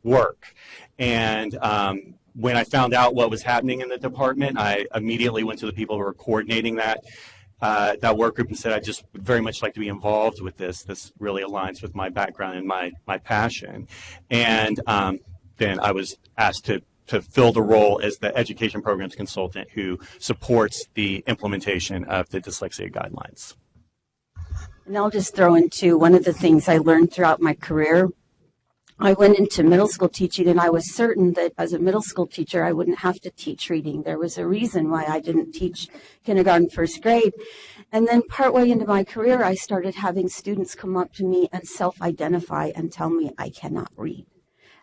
work. And when I found out what was happening in the department, I immediately went to the people who were coordinating that work group and said, I just would very much like to be involved with this. This really aligns with my background and my passion. And then I was asked to fill the role as the education programs consultant who supports the implementation of the dyslexia guidelines. And I'll just throw in too, one of the things I learned throughout my career, I went into middle school teaching and I was certain that as a middle school teacher, I wouldn't have to teach reading. There was a reason why I didn't teach kindergarten, first grade. And then partway into my career, I started having students come up to me and self-identify and tell me I cannot read.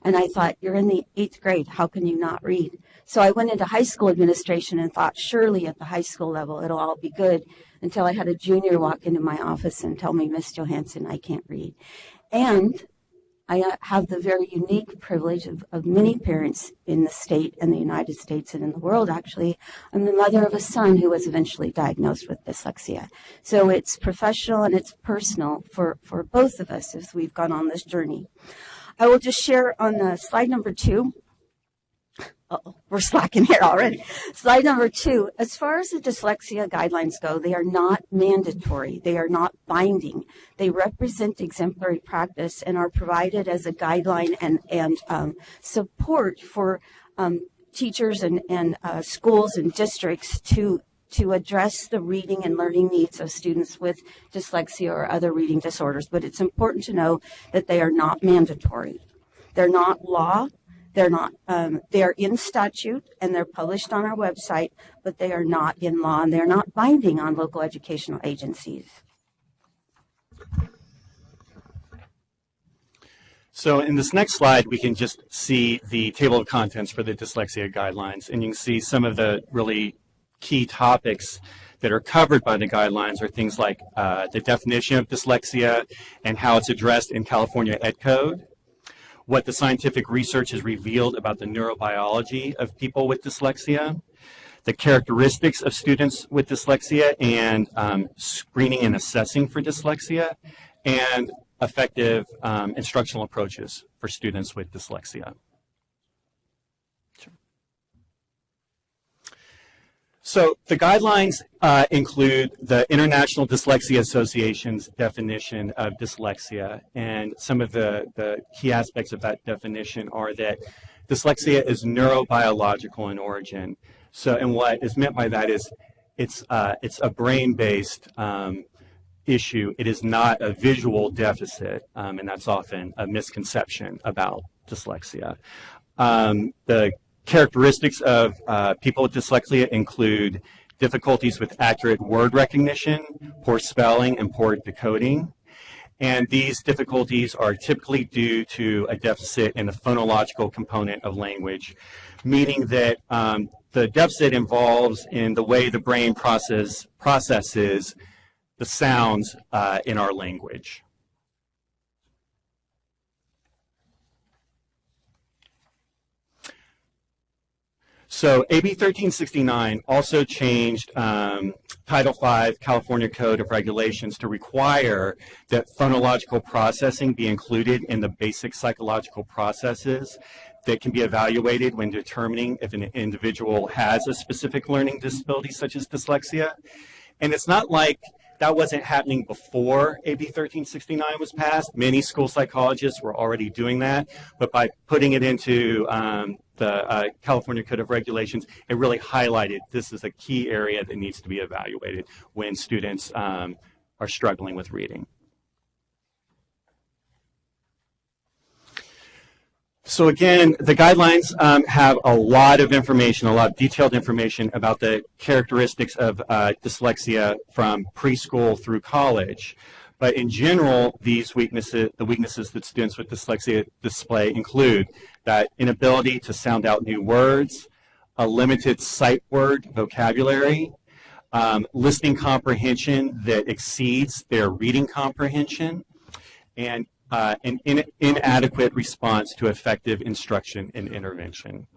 And I thought, you're in the 8th grade, how can you not read? So I went into high school administration and thought, surely at the high school level, it'll all be good, until I had a junior walk into my office and tell me, Miss Johansson, I can't read. And I have the very unique privilege of many parents in the state and the United States and in the world, actually. I'm the mother of a son who was eventually diagnosed with dyslexia. So it's professional and it's personal for both of us as we've gone on this journey. I will just share on slide number 2. Uh-oh, we're slacking here already. Slide number 2. As far as the dyslexia guidelines go, they are not mandatory. They are not binding. They represent exemplary practice and are provided as a guideline and support for teachers and schools and districts to address the reading and learning needs of students with dyslexia or other reading disorders. But it's important to know that they are not mandatory. They're not law. They're not. They are in statute and they're published on our website, but they are not in law and they're not binding on local educational agencies. So in this next slide, we can just see the table of contents for the dyslexia guidelines, and you can see some of the really key topics that are covered by the guidelines are things like the definition of dyslexia and how it's addressed in California Ed Code, what the scientific research has revealed about the neurobiology of people with dyslexia, the characteristics of students with dyslexia and screening and assessing for dyslexia, and effective instructional approaches for students with dyslexia. So the guidelines include the International Dyslexia Association's definition of dyslexia, and some of the key aspects of that definition are that dyslexia is neurobiological in origin. So, and what is meant by that is it's a brain-based issue. It is not a visual deficit, and that's often a misconception about dyslexia. The characteristics of people with dyslexia include difficulties with accurate word recognition, poor spelling, and poor decoding. And these difficulties are typically due to a deficit in the phonological component of language, meaning that the deficit involves in the way the brain processes the sounds in our language. So AB 1369 also changed Title V California Code of Regulations to require that phonological processing be included in the basic psychological processes that can be evaluated when determining if an individual has a specific learning disability such as dyslexia. And it's not like that wasn't happening before AB 1369 was passed. Many school psychologists were already doing that, but by putting it into the California Code of Regulations, it really highlighted this is a key area that needs to be evaluated when students are struggling with reading. So again, the guidelines have a lot of information, a lot of detailed information about the characteristics of dyslexia from preschool through college. But in general, these weaknesses, the weaknesses that students with dyslexia display include that inability to sound out new words, a limited sight word vocabulary, listening comprehension that exceeds their reading comprehension, and an inadequate response to effective instruction and intervention.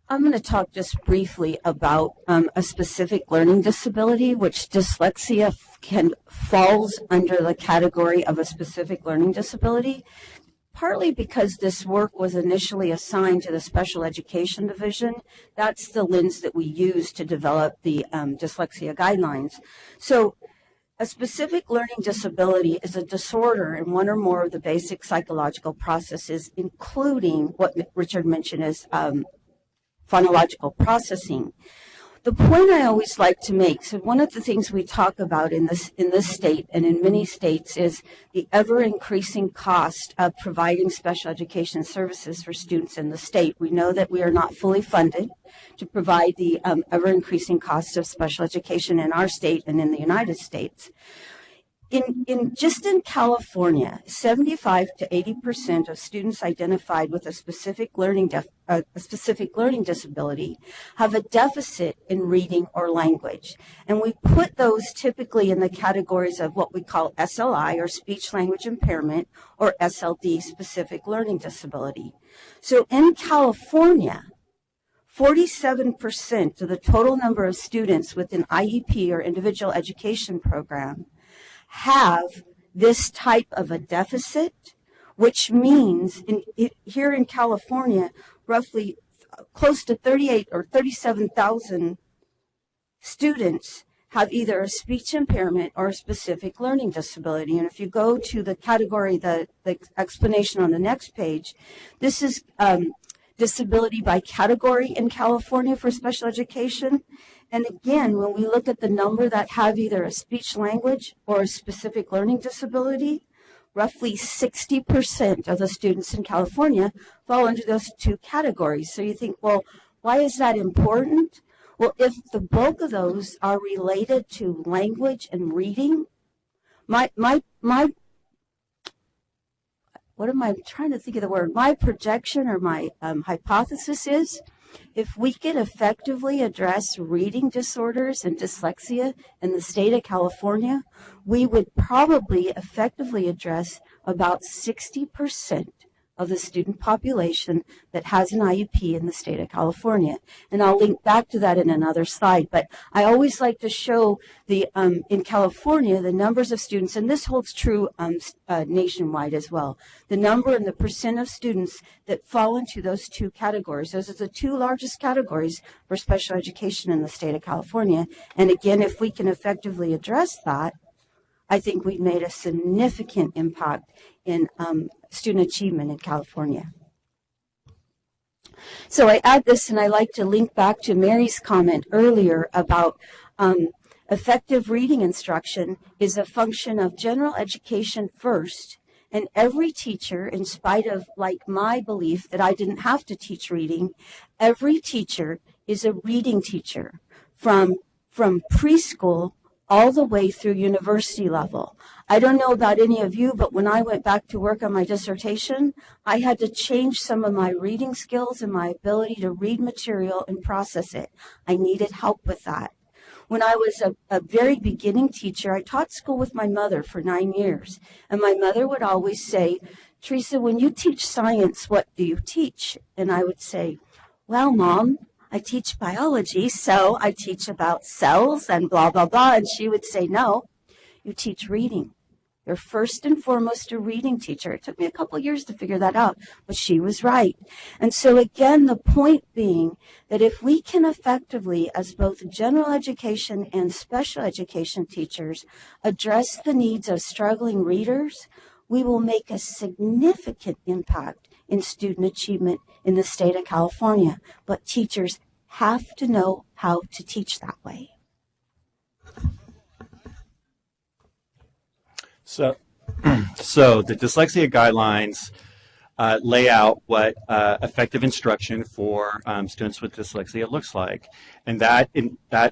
I'm going to talk just briefly about a specific learning disability, which dyslexia falls under the category of a specific learning disability, partly because this work was initially assigned to the Special Education Division. That's the lens that we use to develop the dyslexia guidelines. So a specific learning disability is a disorder in one or more of the basic psychological processes, including what Richard mentioned as phonological processing. The point I always like to make, so one of the things we talk about in this state and in many states is the ever-increasing cost of providing special education services for students in the state. We know that we are not fully funded to provide the ever-increasing cost of special education in our state and in the United States. Just in California, 75 to 80% of students identified with a specific learning disability have a deficit in reading or language. And we put those typically in the categories of what we call SLI, or speech language impairment, or SLD, specific learning disability. So in California, 47% of the total number of students with an IEP or individual education program have this type of a deficit, which means here in California, roughly close to 38 or 37,000 students have either a speech impairment or a specific learning disability. And if you go to the category, the explanation on the next page, this is disability by category in California for special education. And again, when we look at the number that have either a speech language or a specific learning disability, roughly 60% of the students in California fall under those two categories. So you think, well, why is that important? Well, if the bulk of those are related to language and reading, what am I trying to think of the word? My projection or my hypothesis is If we could effectively address reading disorders and dyslexia in the state of California, we would probably effectively address about 60% of the student population that has an IEP in the state of California. And I'll link back to that in another slide, but I always like to show the in California, the numbers of students, and this holds true nationwide as well, the number and the percent of students that fall into those two categories. Those are the two largest categories for special education in the state of California. And again, if we can effectively address that, I think we've made a significant impact in student achievement in California. So I add this, and I like to link back to Mary's comment earlier about effective reading instruction is a function of general education first, and every teacher, in spite of like my belief that I didn't have to teach reading, every teacher is a reading teacher from preschool all the way through university level. I don't know about any of you, but when I went back to work on my dissertation, I had to change some of my reading skills and my ability to read material and process it. I needed help with that. When I was a very beginning teacher, I taught school with my mother for 9 years. And my mother would always say, Teresa, when you teach science, what do you teach? And I would say, well, Mom, I teach biology, so I teach about cells and blah, blah, blah. And she would say, no, you teach reading. You're first and foremost a reading teacher. It took me a couple years to figure that out, but she was right. And so again, the point being that if we can effectively, as both general education and special education teachers, address the needs of struggling readers, we will make a significant impact in student achievement in the state of California. But teachers have to know how to teach that way. So the dyslexia guidelines lay out what effective instruction for students with dyslexia looks like. And that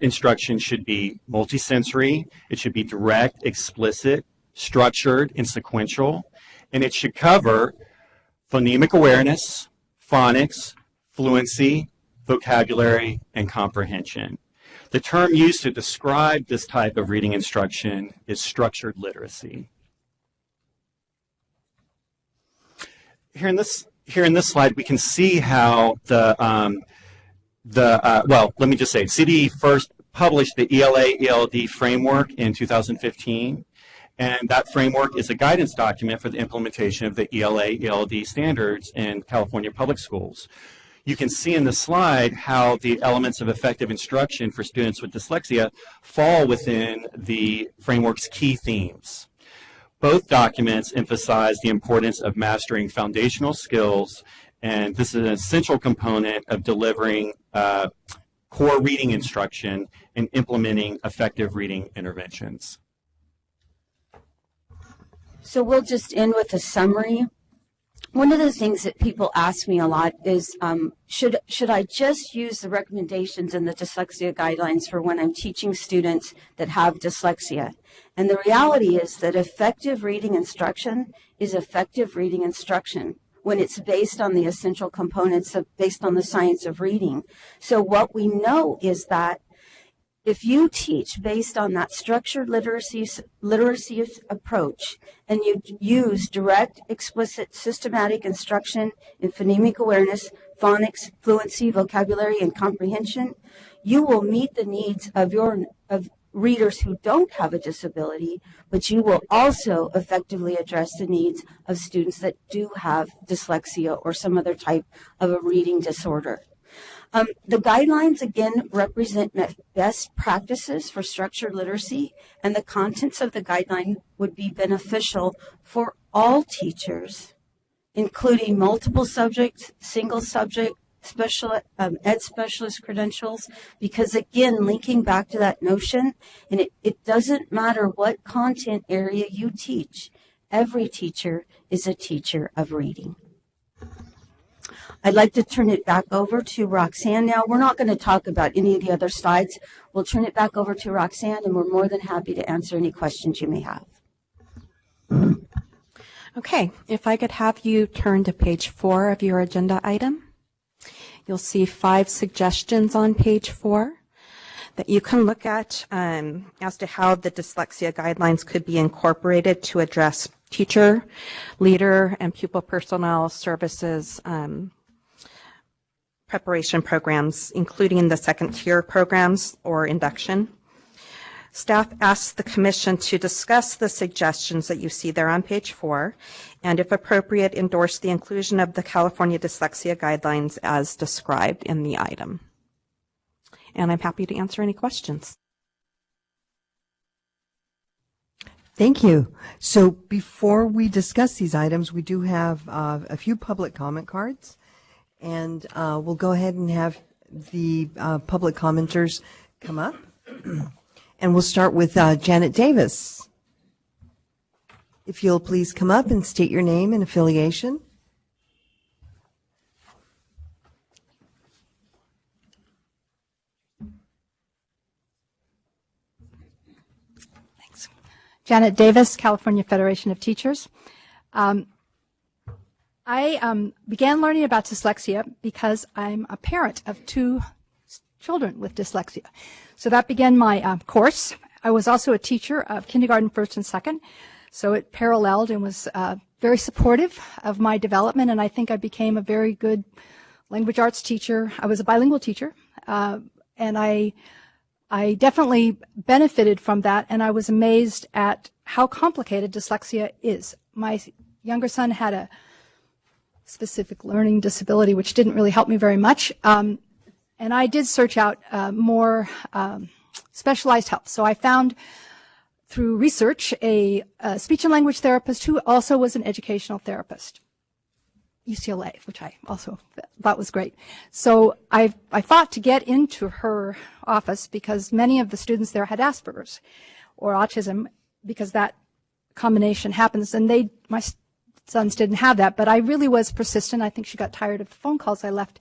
instruction should be multisensory, it should be direct, explicit, structured, and sequential, and it should cover phonemic awareness, phonics, fluency, vocabulary, and comprehension. The term used to describe this type of reading instruction is structured literacy. Here in this slide, we can see how well, let me just say, CDE first published the ELA-ELD framework in 2015, and that framework is a guidance document for the implementation of the ELA-ELD standards in California public schools. You can see in the slide how the elements of effective instruction for students with dyslexia fall within the framework's key themes. Both documents emphasize the importance of mastering foundational skills, and this is an essential component of delivering core reading instruction and implementing effective reading interventions. So we'll just end with a summary. One of the things that people ask me a lot is, should I just use the recommendations in the dyslexia guidelines for when I'm teaching students that have dyslexia? And the reality is that effective reading instruction is effective reading instruction when it's based on the essential components based on the science of reading. So what we know is that if you teach based on that structured literacy approach, and you use direct, explicit, systematic instruction in phonemic awareness, phonics, fluency, vocabulary, and comprehension, you will meet the needs of readers who don't have a disability, but you will also effectively address the needs of students that do have dyslexia or some other type of a reading disorder. The guidelines, again, represent best practices for structured literacy, and the contents of the guideline would be beneficial for all teachers, including multiple subjects, single subject, special ed specialist credentials, because, again, linking back to that notion, and it doesn't matter what content area you teach, every teacher is a teacher of reading. I'd like to turn it back over to Roxanne now. We're not going to talk about any of the other slides. We'll turn it back over to Roxanne, and we're more than happy to answer any questions you may have. Okay, if I could have you turn to page 4 of your agenda item. You'll see 5 suggestions on page 4 that you can look at as to how the dyslexia guidelines could be incorporated to address teacher, leader, and pupil personnel services preparation programs, including the second-tier programs or induction. Staff asks the Commission to discuss the suggestions that you see there on page 4, and if appropriate, endorse the inclusion of the California Dyslexia Guidelines as described in the item. And I'm happy to answer any questions. Thank you. So before we discuss these items, we do have a few public comment cards, and we'll go ahead and have the public commenters come up. And we'll start with Janet Davis. If you'll please come up and state your name and affiliation. Thanks. Janet Davis, California Federation of Teachers. I began learning about dyslexia because I'm a parent of 2 children with dyslexia. So that began my course. I was also a teacher of kindergarten, 1st and 2nd, so it paralleled and was very supportive of my development, and I think I became a very good language arts teacher. I was a bilingual teacher, and I definitely benefited from that, and I was amazed at how complicated dyslexia is. My younger son had a specific learning disability, which didn't really help me very much. And I did search out more specialized help. So I found through research a speech and language therapist who also was an educational therapist, UCLA, which I also thought was great. So I fought to get into her office because many of the students there had Asperger's or autism, because that combination happens. And my sons didn't have that, but I really was persistent. I think she got tired of the phone calls I left.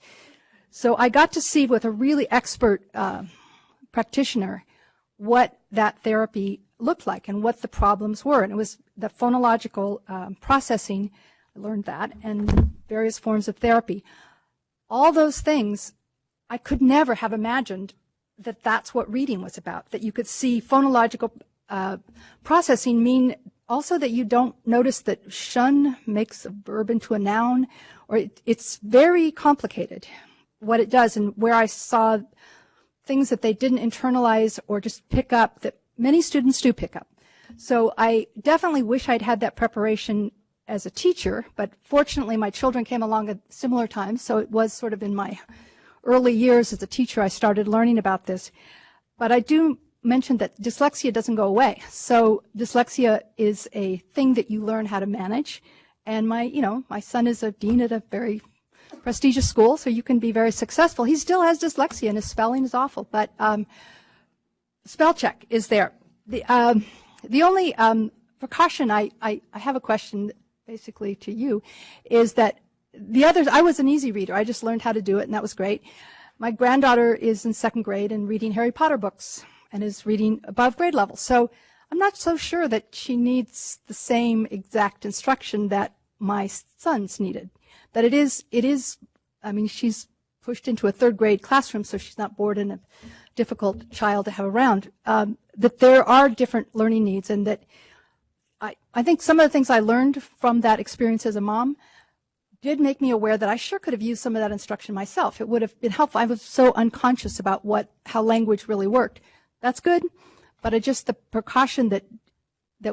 So I got to see with a really expert practitioner what that therapy looked like and what the problems were. And it was the phonological processing, I learned that, and various forms of therapy. All those things, I could never have imagined that that's what reading was about, that you could see phonological processing mean also that you don't notice that shun makes a verb into a noun, or it's very complicated what it does, and where I saw things that they didn't internalize or just pick up that many students do pick up. So I definitely wish I'd had that preparation as a teacher, but fortunately my children came along at similar times, so it was sort of in my early years as a teacher I started learning about this. But I do mention that dyslexia doesn't go away. So dyslexia is a thing that you learn how to manage, and my son is a dean at a very prestigious school, so you can be very successful. He still has dyslexia and his spelling is awful, but spell check is there. The only precaution, I have a question basically to you, is that the others, I was an easy reader. I just learned how to do it, and that was great. My granddaughter is in 2nd grade and reading Harry Potter books and is reading above grade level. So I'm not so sure that she needs the same exact instruction that my sons needed. That it is, I mean, she's pushed into a 3rd grade classroom, so she's not bored and a difficult child to have around. That there are different learning needs, and that I think some of the things I learned from that experience as a mom did make me aware that I sure could have used some of that instruction myself. It would have been helpful. I was so unconscious about how language really worked. That's good, but the precaution that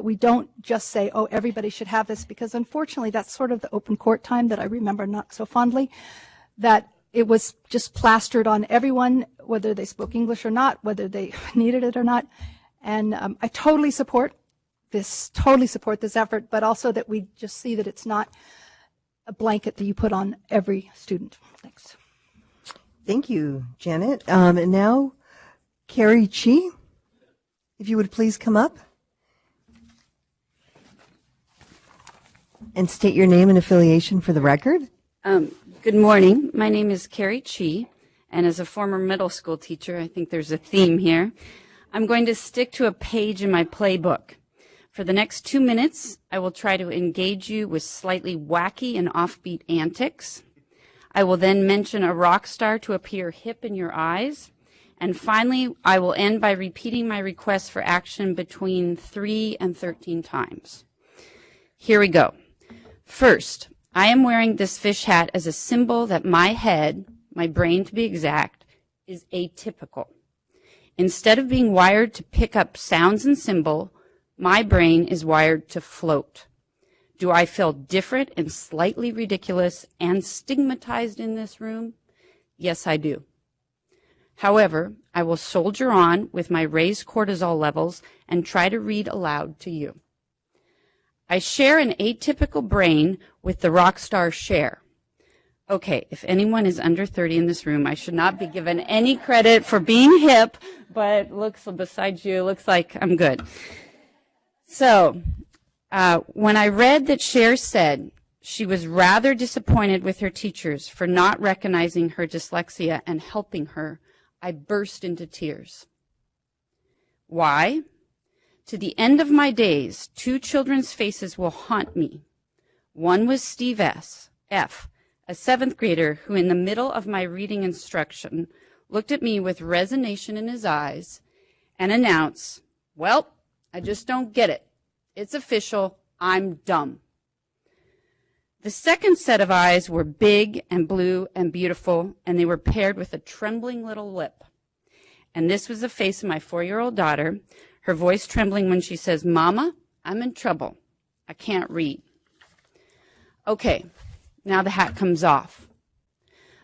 we don't just say, oh, everybody should have this, because unfortunately that's sort of the open court time that I remember not so fondly, that it was just plastered on everyone, whether they spoke English or not, whether they needed it or not. And I totally support this effort, but also that we just see that it's not a blanket that you put on every student. Thanks. Thank you, Janet. And now, Carrie Chi, if you would please come up and state your name and affiliation for the record. Good morning. My name is Carrie Chi, and as a former middle school teacher, I think there's a theme here. I'm going to stick to a page in my playbook. For the next 2 minutes, I will try to engage you with slightly wacky and offbeat antics. I will then mention a rock star to appear hip in your eyes. And finally, I will end by repeating my request for action between 3 and 13 times. Here we go. First, I am wearing this fish hat as a symbol that my head, my brain to be exact, is atypical. Instead of being wired to pick up sounds and symbol, my brain is wired to float. Do I feel different and slightly ridiculous and stigmatized in this room? Yes, I do. However, I will soldier on with my raised cortisol levels and try to read aloud to you. I share an atypical brain with the rock star Cher. Okay, if anyone is under 30 in this room, I should not be given any credit for being hip, but besides you, looks like I'm good. So, when I read that Cher said she was rather disappointed with her teachers for not recognizing her dyslexia and helping her, I burst into tears. Why? To the end of my days, 2 children's faces will haunt me. One was Steve F., a 7th grader who in the middle of my reading instruction looked at me with resignation in his eyes and announced, "Well, I just don't get it. It's official. I'm dumb." The second set of eyes were big and blue and beautiful, and they were paired with a trembling little lip. And this was the face of my 4-year-old daughter, her voice trembling when she says, "Mama, I'm in trouble. I can't read." Okay, now the hat comes off.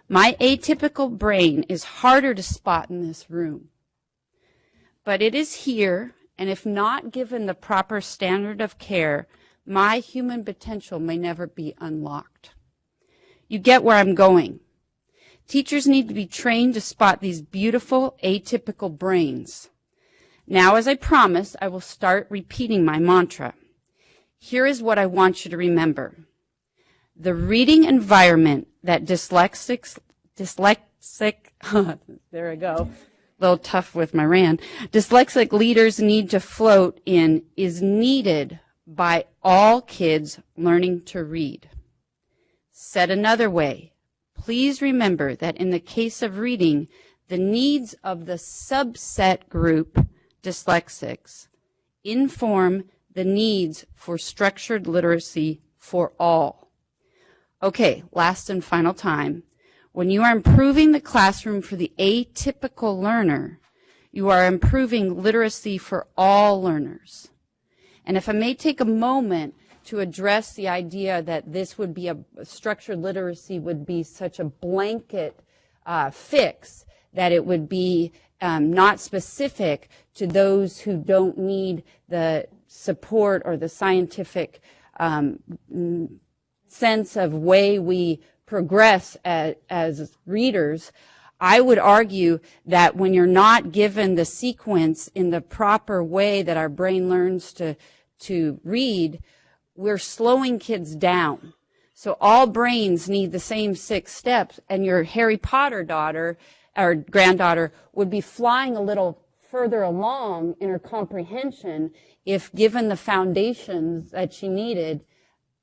My atypical brain is harder to spot in this room. But it is here, and if not given the proper standard of care, my human potential may never be unlocked. You get where I'm going. Teachers need to be trained to spot these beautiful atypical brains. Now, as I promised, I will start repeating my mantra. Here is what I want you to remember. The reading environment that dyslexic, there I go, a little tough with my RAN, dyslexic leaders need to float in is needed by all kids learning to read. Said another way, please remember that in the case of reading, the needs of the subset group, dyslexics, inform the needs for structured literacy for all. Okay, last and final time. When you are improving the classroom for the atypical learner, you are improving literacy for all learners. And if I may take a moment to address the idea that this would be a structured literacy would be such a blanket fix that it would be not specific to those who don't need the support or the scientific sense of way we progress as readers, I would argue that when you're not given the sequence in the proper way that our brain learns to read, we're slowing kids down. So all brains need the same 6 steps, and your Harry Potter daughter or granddaughter would be flying a little further along in her comprehension if given the foundations that she needed.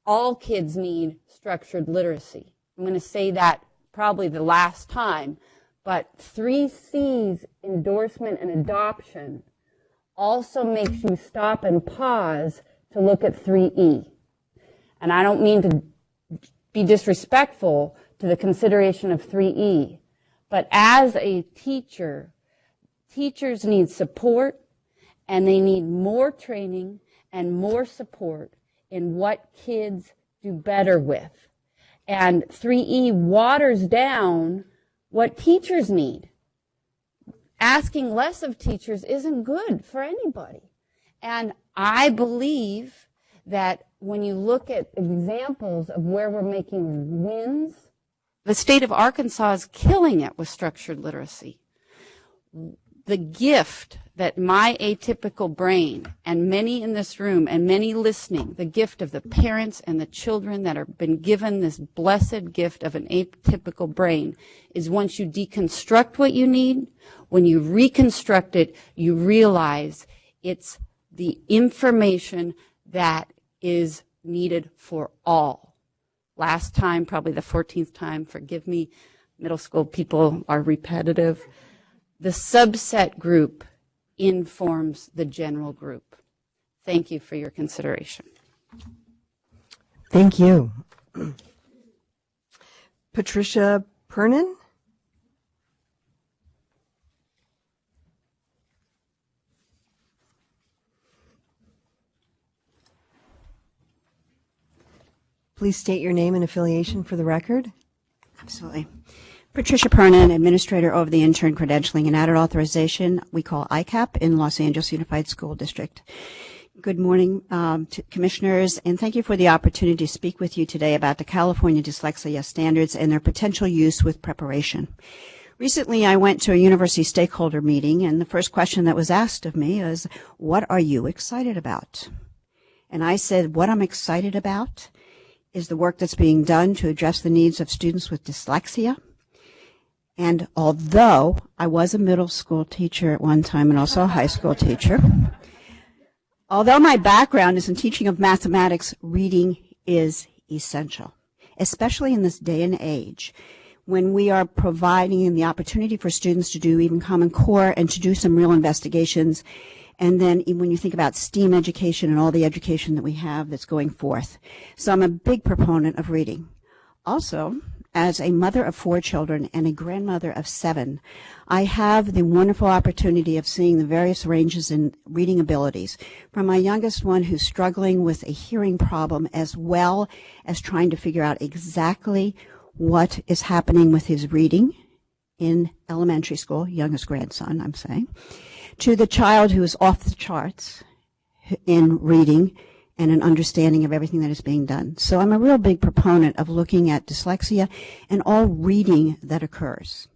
All kids need structured literacy. I'm going to say that probably the last time, but 3 C's, endorsement and adoption, also makes you stop and pause to look at 3E. And I don't mean to be disrespectful to the consideration of 3E, but as a teacher, teachers need support, and they need more training and more support in what kids do better with. And 3E waters down what teachers need. Asking less of teachers isn't good for anybody. And I believe that when you look at examples of where we're making wins, the state of Arkansas is killing it with structured literacy. The gift that my atypical brain and many in this room and many listening, the gift of the parents and the children that have been given this blessed gift of an atypical brain is once you deconstruct what you need, when you reconstruct it, you realize it's the information that is needed for all. last time, probably the 14th time. Forgive me, middle school people are repetitive. The subset group informs the general group. Thank you for your consideration. Thank you. Patricia Pernin? Please state your name and affiliation for the record. Absolutely. Patricia Pernin, Administrator over the Intern Credentialing and Added Authorization, we call ICAP in Los Angeles Unified School District. Good morning to Commissioners, and thank you for the opportunity to speak with you today about the California Dyslexia standards and their potential use with preparation. Recently, I went to a university stakeholder meeting, and the first question that was asked of me is, what are you excited about? And I said, what I'm excited about is the work that's being done to address the needs of students with dyslexia. And although I was a middle school teacher at one time and also a high school teacher, although my background is in teaching of mathematics, reading is essential, especially in this day and age when we are providing the opportunity for students to do even Common Core and to do some real investigations. And then when you think about STEAM education and all the education that we have that's going forth. So I'm a big proponent of reading. Also, as a mother of 4 children and a grandmother of 7, I have the wonderful opportunity of seeing the various ranges in reading abilities, from my youngest one who's struggling with a hearing problem as well as trying to figure out exactly what is happening with his reading in elementary school, youngest grandson, I'm saying, to the child who is off the charts in reading and an understanding of everything that is being done. So I'm a real big proponent of looking at dyslexia and all reading that occurs.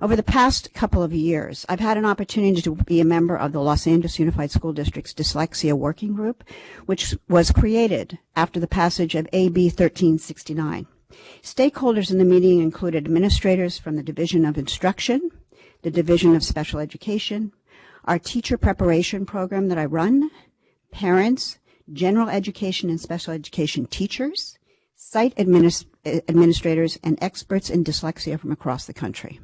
Over the past couple of years, I've had an opportunity to be a member of the Los Angeles Unified School District's Dyslexia Working Group, which was created after the passage of AB 1369. Stakeholders in the meeting included administrators from the Division of Instruction, the Division of Special Education, our teacher preparation program that I run, parents, general education and special education teachers, site administrators, and experts in dyslexia from across the country.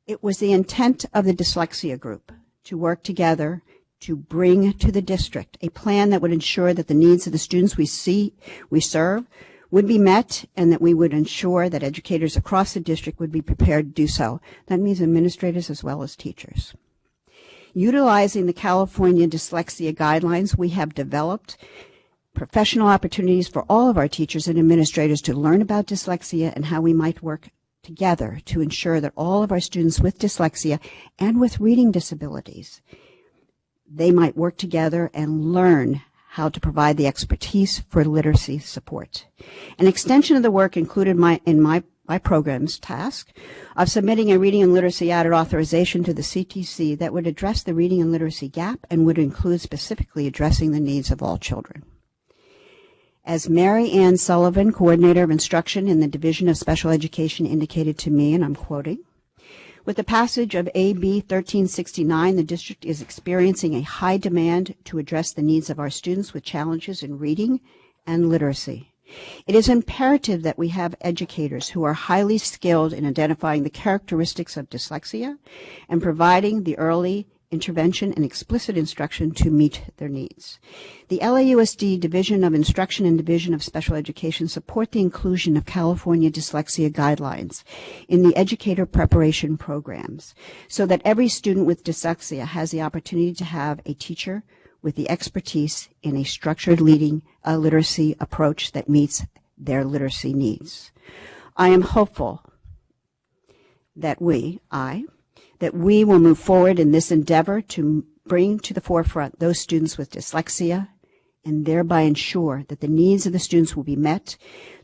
It was the intent of the dyslexia group to work together to bring to the district a plan that would ensure that the needs of the students we serve would be met, and that we would ensure that educators across the district would be prepared to do so. That means administrators as well as teachers. Utilizing the California Dyslexia Guidelines, we have developed professional opportunities for all of our teachers and administrators to learn about dyslexia and how we might work together to ensure that all of our students with dyslexia and with reading disabilities, they might work together and learn how to provide the expertise for literacy support. An extension of the work included in my program's task of submitting a reading and literacy added authorization to the CTC that would address the reading and literacy gap and would include specifically addressing the needs of all children. As Mary Ann Sullivan, Coordinator of Instruction in the Division of Special Education, indicated to me, and I'm quoting, with the passage of AB 1369, the district is experiencing a high demand to address the needs of our students with challenges in reading and literacy. It is imperative that we have educators who are highly skilled in identifying the characteristics of dyslexia and providing the early intervention and explicit instruction to meet their needs. The LAUSD Division of Instruction and Division of Special Education support the inclusion of California Dyslexia Guidelines in the educator preparation programs so that every student with dyslexia has the opportunity to have a teacher with the expertise in a structured literacy approach that meets their literacy needs. I am hopeful that we will move forward in this endeavor to bring to the forefront those students with dyslexia and thereby ensure that the needs of the students will be met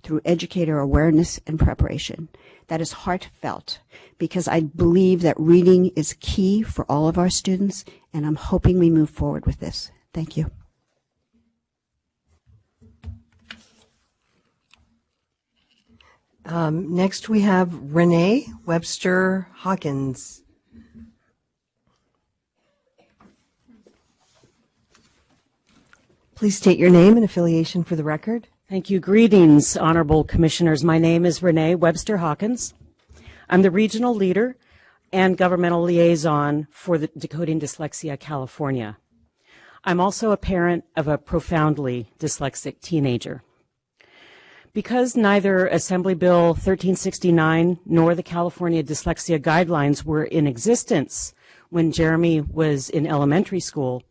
through educator awareness and preparation. That is heartfelt because I believe that reading is key for all of our students, and I'm hoping we move forward with this. Thank you. Next we have Renee Webster Hawkins. Please state your name and affiliation for the record. Thank you. Greetings, honorable commissioners. My name is Renee Webster Hawkins. I'm the regional leader and governmental liaison for the Decoding Dyslexia California. I'm also a parent of a profoundly dyslexic teenager. Because neither Assembly Bill 1369 nor the California Dyslexia Guidelines were in existence when Jeremy was in elementary school,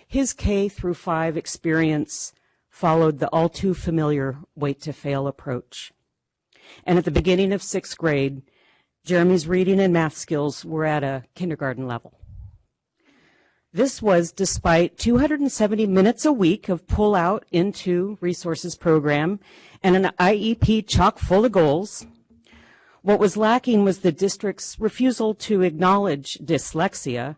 his K through 5 experience followed the all too familiar wait to fail approach. And at the beginning of 6th grade, Jeremy's reading and math skills were at a kindergarten level. This was despite 270 minutes a week of pull out into resources program and an IEP chock full of goals. What was lacking was the district's refusal to acknowledge dyslexia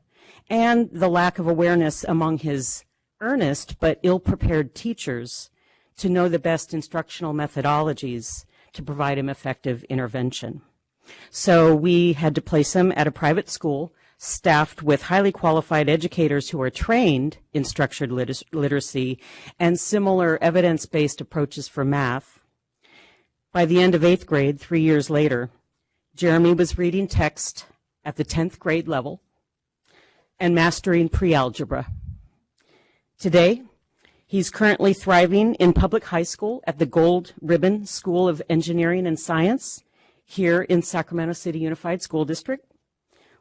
and the lack of awareness among his earnest but ill-prepared teachers to know the best instructional methodologies to provide him effective intervention. So we had to place him at a private school staffed with highly qualified educators who are trained in structured literacy and similar evidence-based approaches for math. By the end of 8th grade, 3 years later, Jeremy was reading text at the 10th grade level and mastering pre-algebra. Today, he's currently thriving in public high school at the Gold Ribbon School of Engineering and Science here in Sacramento City Unified School District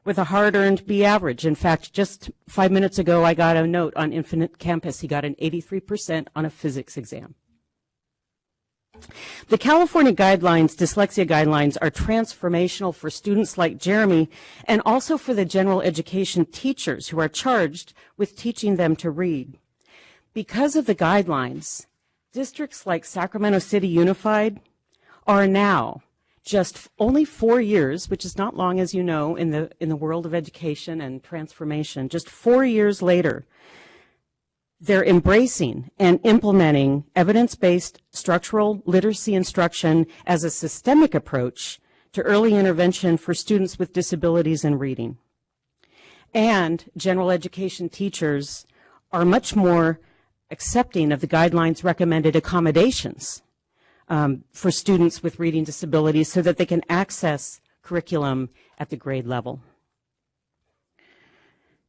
with a hard-earned B average. In fact, just 5 minutes ago, I got a note on Infinite Campus. He got an 83% on a physics exam. The California guidelines, dyslexia guidelines, are transformational for students like Jeremy and also for the general education teachers who are charged with teaching them to read. Because of the guidelines, districts like Sacramento City Unified are now just only 4 years, which is not long, as you know, in the world of education and transformation. Just 4 years later, they're embracing and implementing evidence-based structural literacy instruction as a systemic approach to early intervention for students with disabilities in reading. And general education teachers are much more accepting of the guidelines' recommended accommodations for students with reading disabilities so that they can access curriculum at the grade level.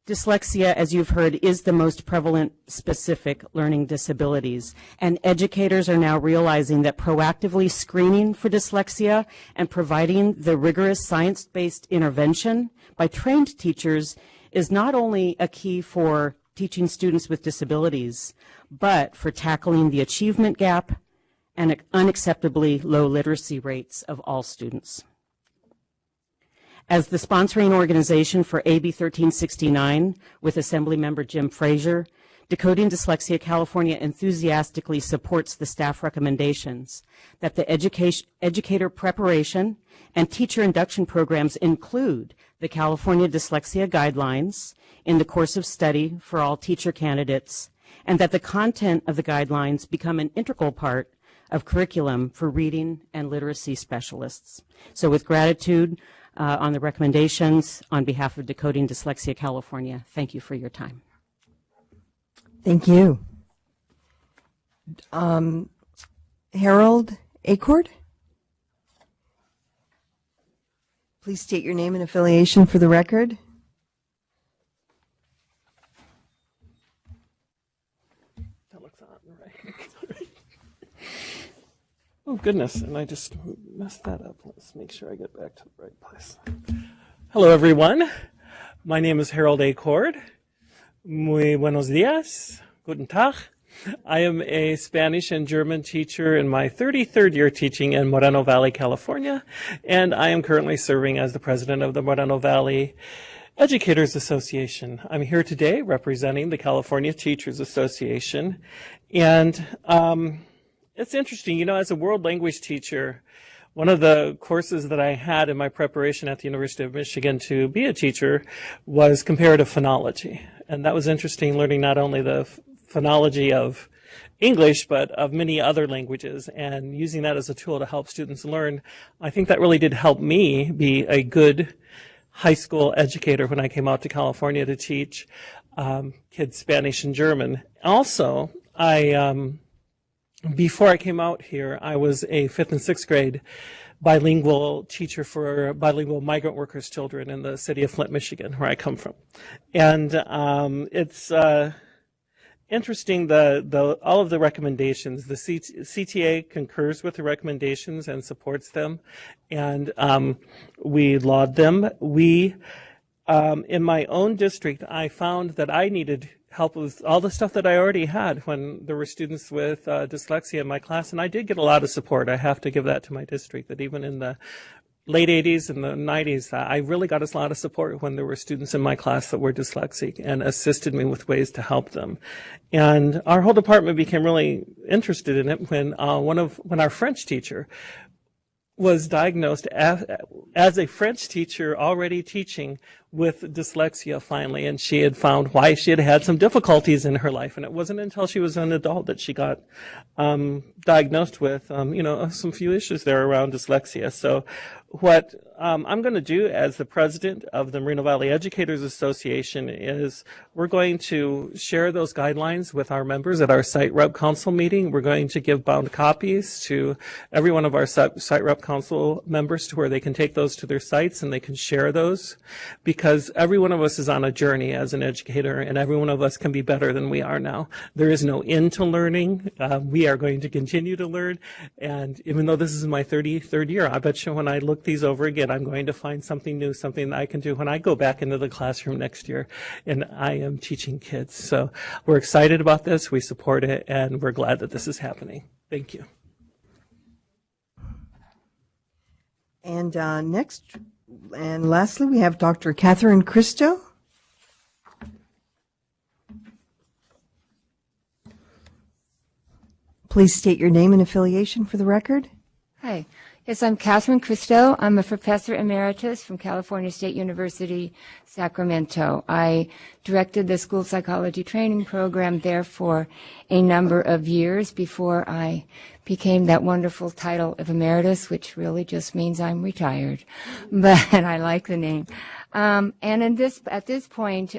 Dyslexia, as you've heard, is the most prevalent specific learning disabilities, and educators are now realizing that proactively screening for dyslexia and providing the rigorous science-based intervention by trained teachers is not only a key for teaching students with disabilities, but for tackling the achievement gap and unacceptably low literacy rates of all students. As the sponsoring organization for AB 1369 with Assemblymember Jim Frazier, Decoding Dyslexia California enthusiastically supports the staff recommendations that the educator preparation and teacher induction programs include the California Dyslexia Guidelines in the course of study for all teacher candidates, and that the content of the guidelines become an integral part of curriculum for reading and literacy specialists. So with gratitude on the recommendations on behalf of Decoding Dyslexia California, thank you for your time. Thank you. Harold Acord? Please state your name and affiliation for the record. That looks odd, right? Oh, goodness, and I just messed that up. Let's make sure I get back to the right place. Hello, everyone. My name is Harold Acord. Muy buenos días. Guten Tag. I am a Spanish and German teacher in my 33rd year teaching in Moreno Valley, California, and I am currently serving as the president of the Moreno Valley Educators Association. I'm here today representing the California Teachers Association, and it's interesting, you know, as a world language teacher, one of the courses that I had in my preparation at the University of Michigan to be a teacher was comparative phonology. And that was interesting, learning not only the phonology of English, but of many other languages, and using that as a tool to help students learn. I think that really did help me be a good high school educator when I came out to California to teach kids Spanish and German. Also, I before I came out here, I was a 5th and 6th grade bilingual teacher for bilingual migrant workers' children in the city of Flint, Michigan, where I come from. And it's interesting, all of the recommendations. The CTA concurs with the recommendations and supports them, and we laud them. We, in my own district, I found that I needed help with all the stuff that I already had when there were students with dyslexia in my class, and I did get a lot of support. I have to give that to my district, that even in the late 80s and the 90s, I really got a lot of support when there were students in my class that were dyslexic and assisted me with ways to help them. And our whole department became really interested in it when our French teacher was diagnosed as a French teacher already teaching with dyslexia finally, and she had found why she had had some difficulties in her life, and it wasn't until she was an adult that she got diagnosed with some few issues there around dyslexia. So what I'm going to do as the president of the Moreno Valley Educators Association is we're going to share those guidelines with our members at our site rep council meeting. We're going to give bound copies to every one of our site rep council members to where they can take those to their sites and they can share those, because every one of us is on a journey as an educator, and every one of us can be better than we are now. There is no end to learning. We are going to continue to learn, and even though this is my 33rd year, I bet you when I look these over again, I'm going to find something new, something that I can do when I go back into the classroom next year and I am teaching kids. So we're excited about this, we support it, and we're glad that this is happening. Thank you. And next and lastly, we have Dr. Catherine Christo. Please state your name and affiliation for the record. Hi. Yes, I'm Catherine Christo. I'm a professor emeritus from California State University, Sacramento. I directed the school psychology training program there for a number of years before I became that wonderful title of emeritus, which really just means I'm retired, but I like the name. And at this point,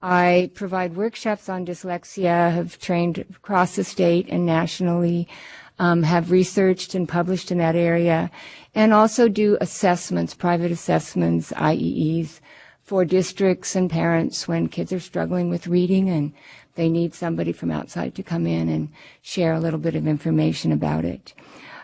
I provide workshops on dyslexia, have trained across the state and nationally, have researched and published in that area, and also do assessments, private assessments, IEEs, for districts and parents when kids are struggling with reading and they need somebody from outside to come in and share a little bit of information about it.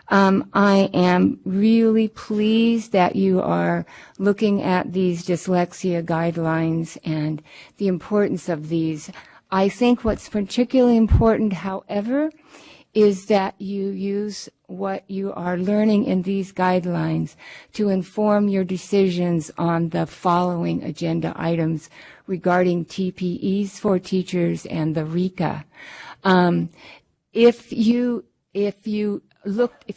I am really pleased that you are looking at these dyslexia guidelines and the importance of these. I think what's particularly important, however, is that you use what you are learning in these guidelines to inform your decisions on the following agenda items regarding TPEs for teachers and the RECA. If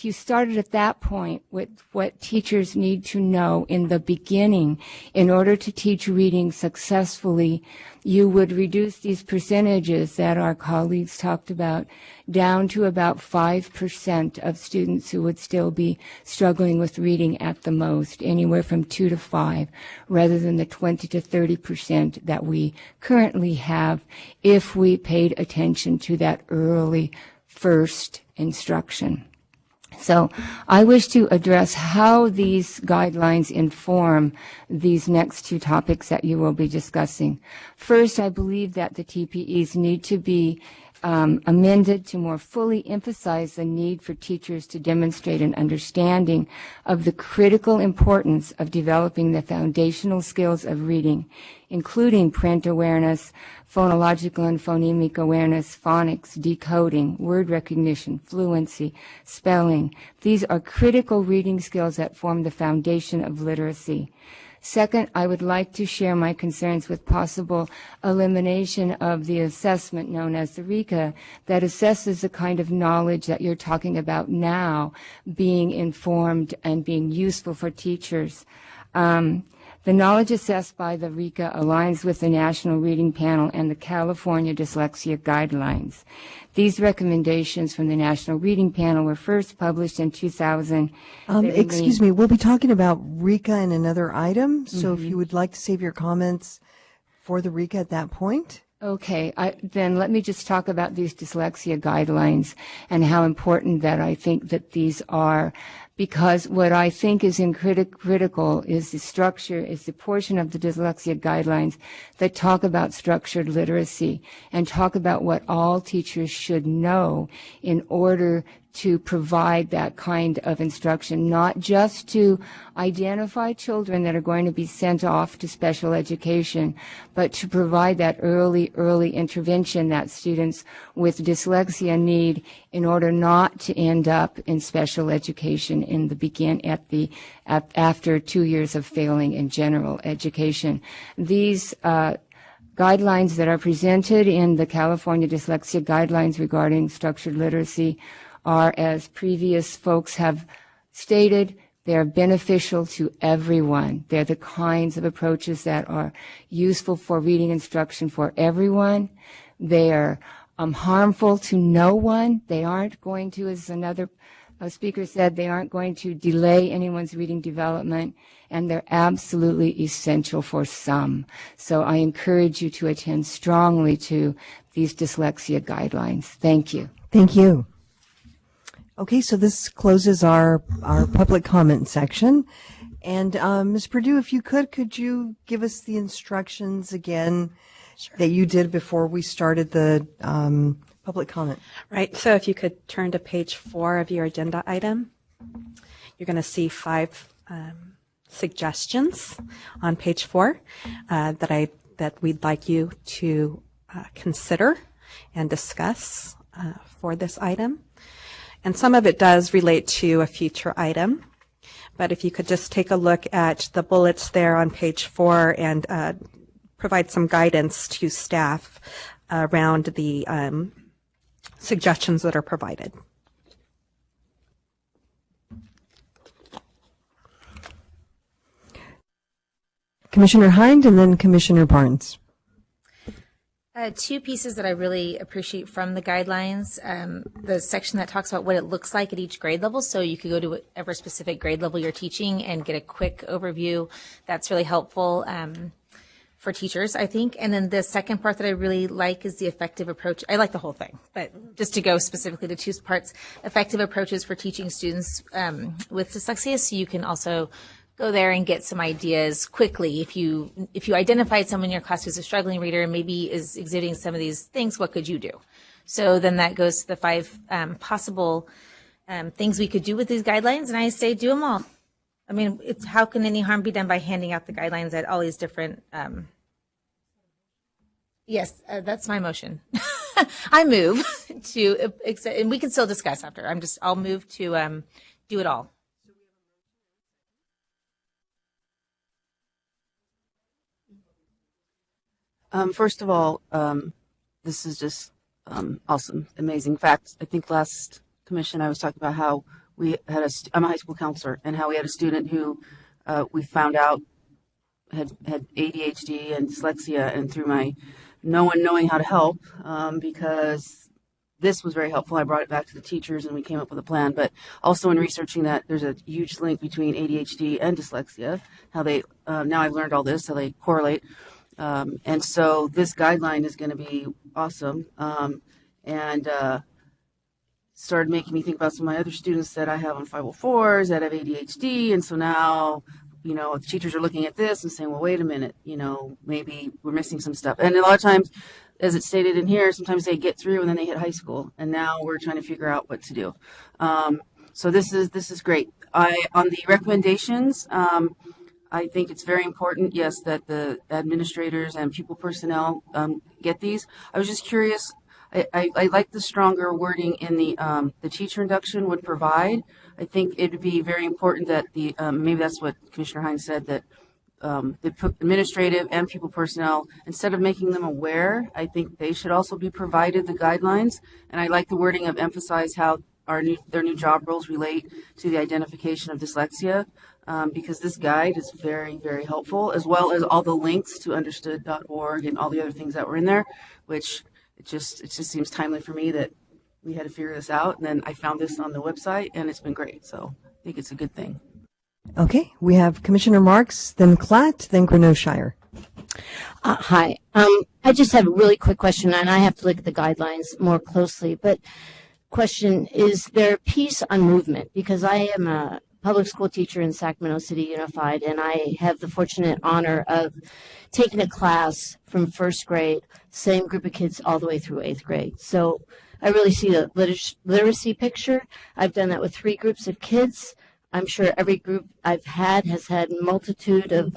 you started at that point with what teachers need to know in the beginning in order to teach reading successfully, you would reduce these percentages that our colleagues talked about down to about 5% of students who would still be struggling with reading at the most, anywhere from 2 to 5, rather than the 20 to 30% that we currently have if we paid attention to that early first instruction. So I wish to address how these guidelines inform these next two topics that you will be discussing. First, I believe that the TPEs need to be amended to more fully emphasize the need for teachers to demonstrate an understanding of the critical importance of developing the foundational skills of reading, including print awareness, phonological and phonemic awareness, phonics, decoding, word recognition, fluency, spelling. These are critical reading skills that form the foundation of literacy. Second, I would like to share my concerns with possible elimination of the assessment known as the RECA that assesses the kind of knowledge that you're talking about now being informed and being useful for teachers. The knowledge assessed by the RECA aligns with the National Reading Panel and the California Dyslexia Guidelines. These recommendations from the National Reading Panel were first published in 2000. Excuse me, we'll be talking about RECA in another item, so if you would like to save your comments for the RECA at that point. Okay, then let me just talk about these dyslexia guidelines and how important that I think that these are, because what I think is critical is the structure, is the portion of the dyslexia guidelines that talk about structured literacy and talk about what all teachers should know in order to provide that kind of instruction, not just to identify children that are going to be sent off to special education, but to provide that early intervention that students with dyslexia need in order not to end up in special education after 2 years of failing in general education. These guidelines that are presented in the California Dyslexia Guidelines regarding structured literacy are, as previous folks have stated, they're beneficial to everyone. They're the kinds of approaches that are useful for reading instruction for everyone. They're harmful to no one. They aren't going to, as another speaker said, they aren't going to delay anyone's reading development, and they're absolutely essential for some. So I encourage you to attend strongly to these dyslexia guidelines. Thank you. Thank you. Okay, so this closes our public comment section. And Ms. Perdue, if you could you give us the instructions again that you did before we started the public comment? Right, so if you could turn to page 4 of your agenda item, you're going to see 5 suggestions on page 4 that we'd like you to consider and discuss for this item. And some of it does relate to a future item, but if you could just take a look at the bullets there on page 4 and provide some guidance to staff around the suggestions that are provided. Commissioner Hind and then Commissioner Barnes. 2 pieces that I really appreciate from the guidelines. The section that talks about what it looks like at each grade level, so you could go to whatever specific grade level you're teaching and get a quick overview. That's really helpful for teachers, I think. And then the second part that I really like is the effective approach. I like the whole thing, but just to go specifically to 2 parts, effective approaches for teaching students with dyslexia, so you can also go there and get some ideas quickly. If you identified someone in your class who's a struggling reader and maybe is exhibiting some of these things, what could you do? So then that goes to the 5 possible things we could do with these guidelines, and I say do them all. I mean, how can any harm be done by handing out the guidelines at all these different yes, that's my motion. I move to, and we can still discuss after. I'll move to do it all. First of all, this is just awesome, amazing facts. I think last commission I was talking about how we had I'm a high school counselor, and how we had a student who we found out had ADHD and dyslexia, and through my no one knowing how to help, because this was very helpful, I brought it back to the teachers and we came up with a plan. But also in researching that, there's a huge link between ADHD and dyslexia, how they, now I've learned all this, how they correlate. And so this guideline is going to be awesome, and started making me think about some of my other students that I have on 504s that have ADHD. And so now, you know, the teachers are looking at this and saying, well, wait a minute, you know, maybe we're missing some stuff. And a lot of times, as it's stated in here, sometimes they get through and then they hit high school, and now we're trying to figure out what to do. So this is great. On the recommendations, I think it's very important, yes, that the administrators and pupil personnel get these. I was just curious. I like the stronger wording in the teacher induction would provide. I think it would be very important that the maybe that's what Commissioner Hines said, that the administrative and pupil personnel, instead of making them aware, I think they should also be provided the guidelines. And I like the wording of emphasize how their new job roles relate to the identification of dyslexia, because this guide is very, very helpful, as well as all the links to understood.org and all the other things that were in there, which it just seems timely for me that we had to figure this out. And then I found this on the website, and it's been great. So I think it's a good thing. Okay, we have Commissioner Marks, then Klatt, then Greenough-Shire. Hi. I just have a really quick question, and I have to look at the guidelines more closely. But question, is there a piece on movement? Because I am a public school teacher in Sacramento City Unified, and I have the fortunate honor of taking a class from first grade, same group of kids all the way through 8th grade. So I really see the literacy picture. I've done that with 3 groups of kids. I'm sure every group I've had has had multitude of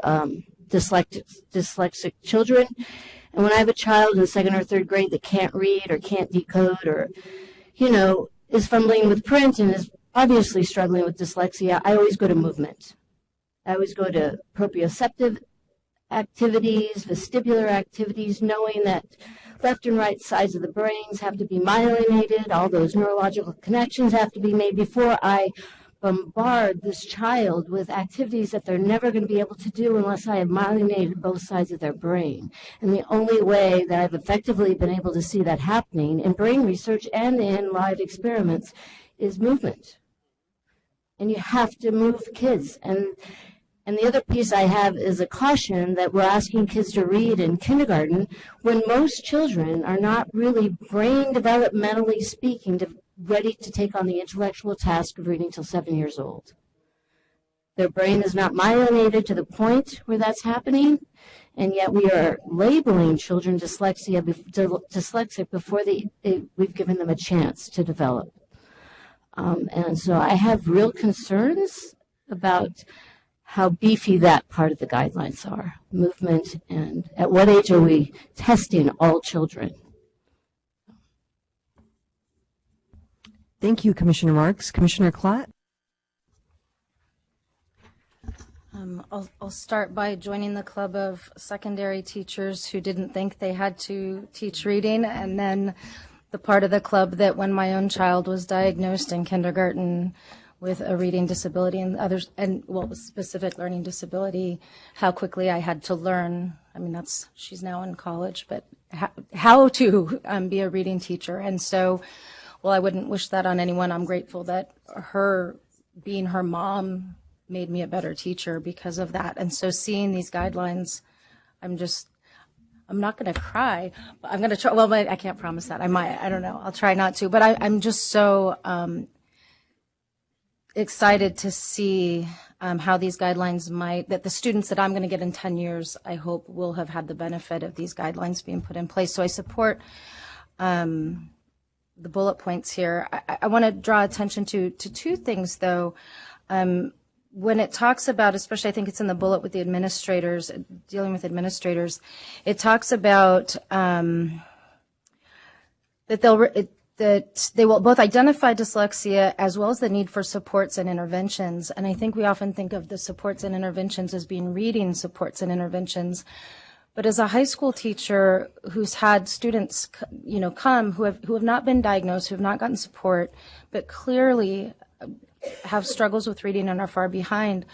dyslexic children. And when I have a child in 2nd or 3rd grade that can't read or can't decode or, is fumbling with print and is obviously struggling with dyslexia, I always go to movement. I always go to proprioceptive activities, vestibular activities, knowing that left and right sides of the brains have to be myelinated, all those neurological connections have to be made before I bombard this child with activities that they're never going to be able to do unless I have myelinated both sides of their brain. And the only way that I've effectively been able to see that happening in brain research and in live experiments is movement. And you have to move kids. And the other piece I have is a caution that we're asking kids to read in kindergarten when most children are not really brain developmentally speaking ready to take on the intellectual task of reading till 7 years old. Their brain is not myelinated to the point where that's happening, and yet we are labeling children dyslexic before we've given them a chance to develop. And so I have real concerns about how beefy that part of the guidelines are, movement, and at what age are we testing all children? Thank you, Commissioner Marks. Commissioner Klatt? I'll start by joining the club of secondary teachers who didn't think they had to teach reading, and then the part of the club that when my own child was diagnosed in kindergarten with a reading disability and others, and specific learning disability, how quickly I had to learn. I mean, she's now in college, but how to be a reading teacher. And so, well, I wouldn't wish that on anyone. I'm grateful that her being her mom made me a better teacher because of that. And so seeing these guidelines, I'm not going to cry, but I'm going to try. Well, I can't promise that. I don't know. I'll try not to. But I'm just so excited to see how these guidelines that the students that I'm going to get in 10 years, I hope will have had the benefit of these guidelines being put in place. So I support the bullet points here. I want to draw attention to 2 things, though. When it talks about, especially I think it's in the bullet with the administrators, dealing with administrators, it talks about that they will both identify dyslexia as well as the need for supports and interventions. And I think we often think of the supports and interventions as being reading supports and interventions. But as a high school teacher who's had students, come who have not been diagnosed, who have not gotten support, but clearly have struggles with reading and are far behind,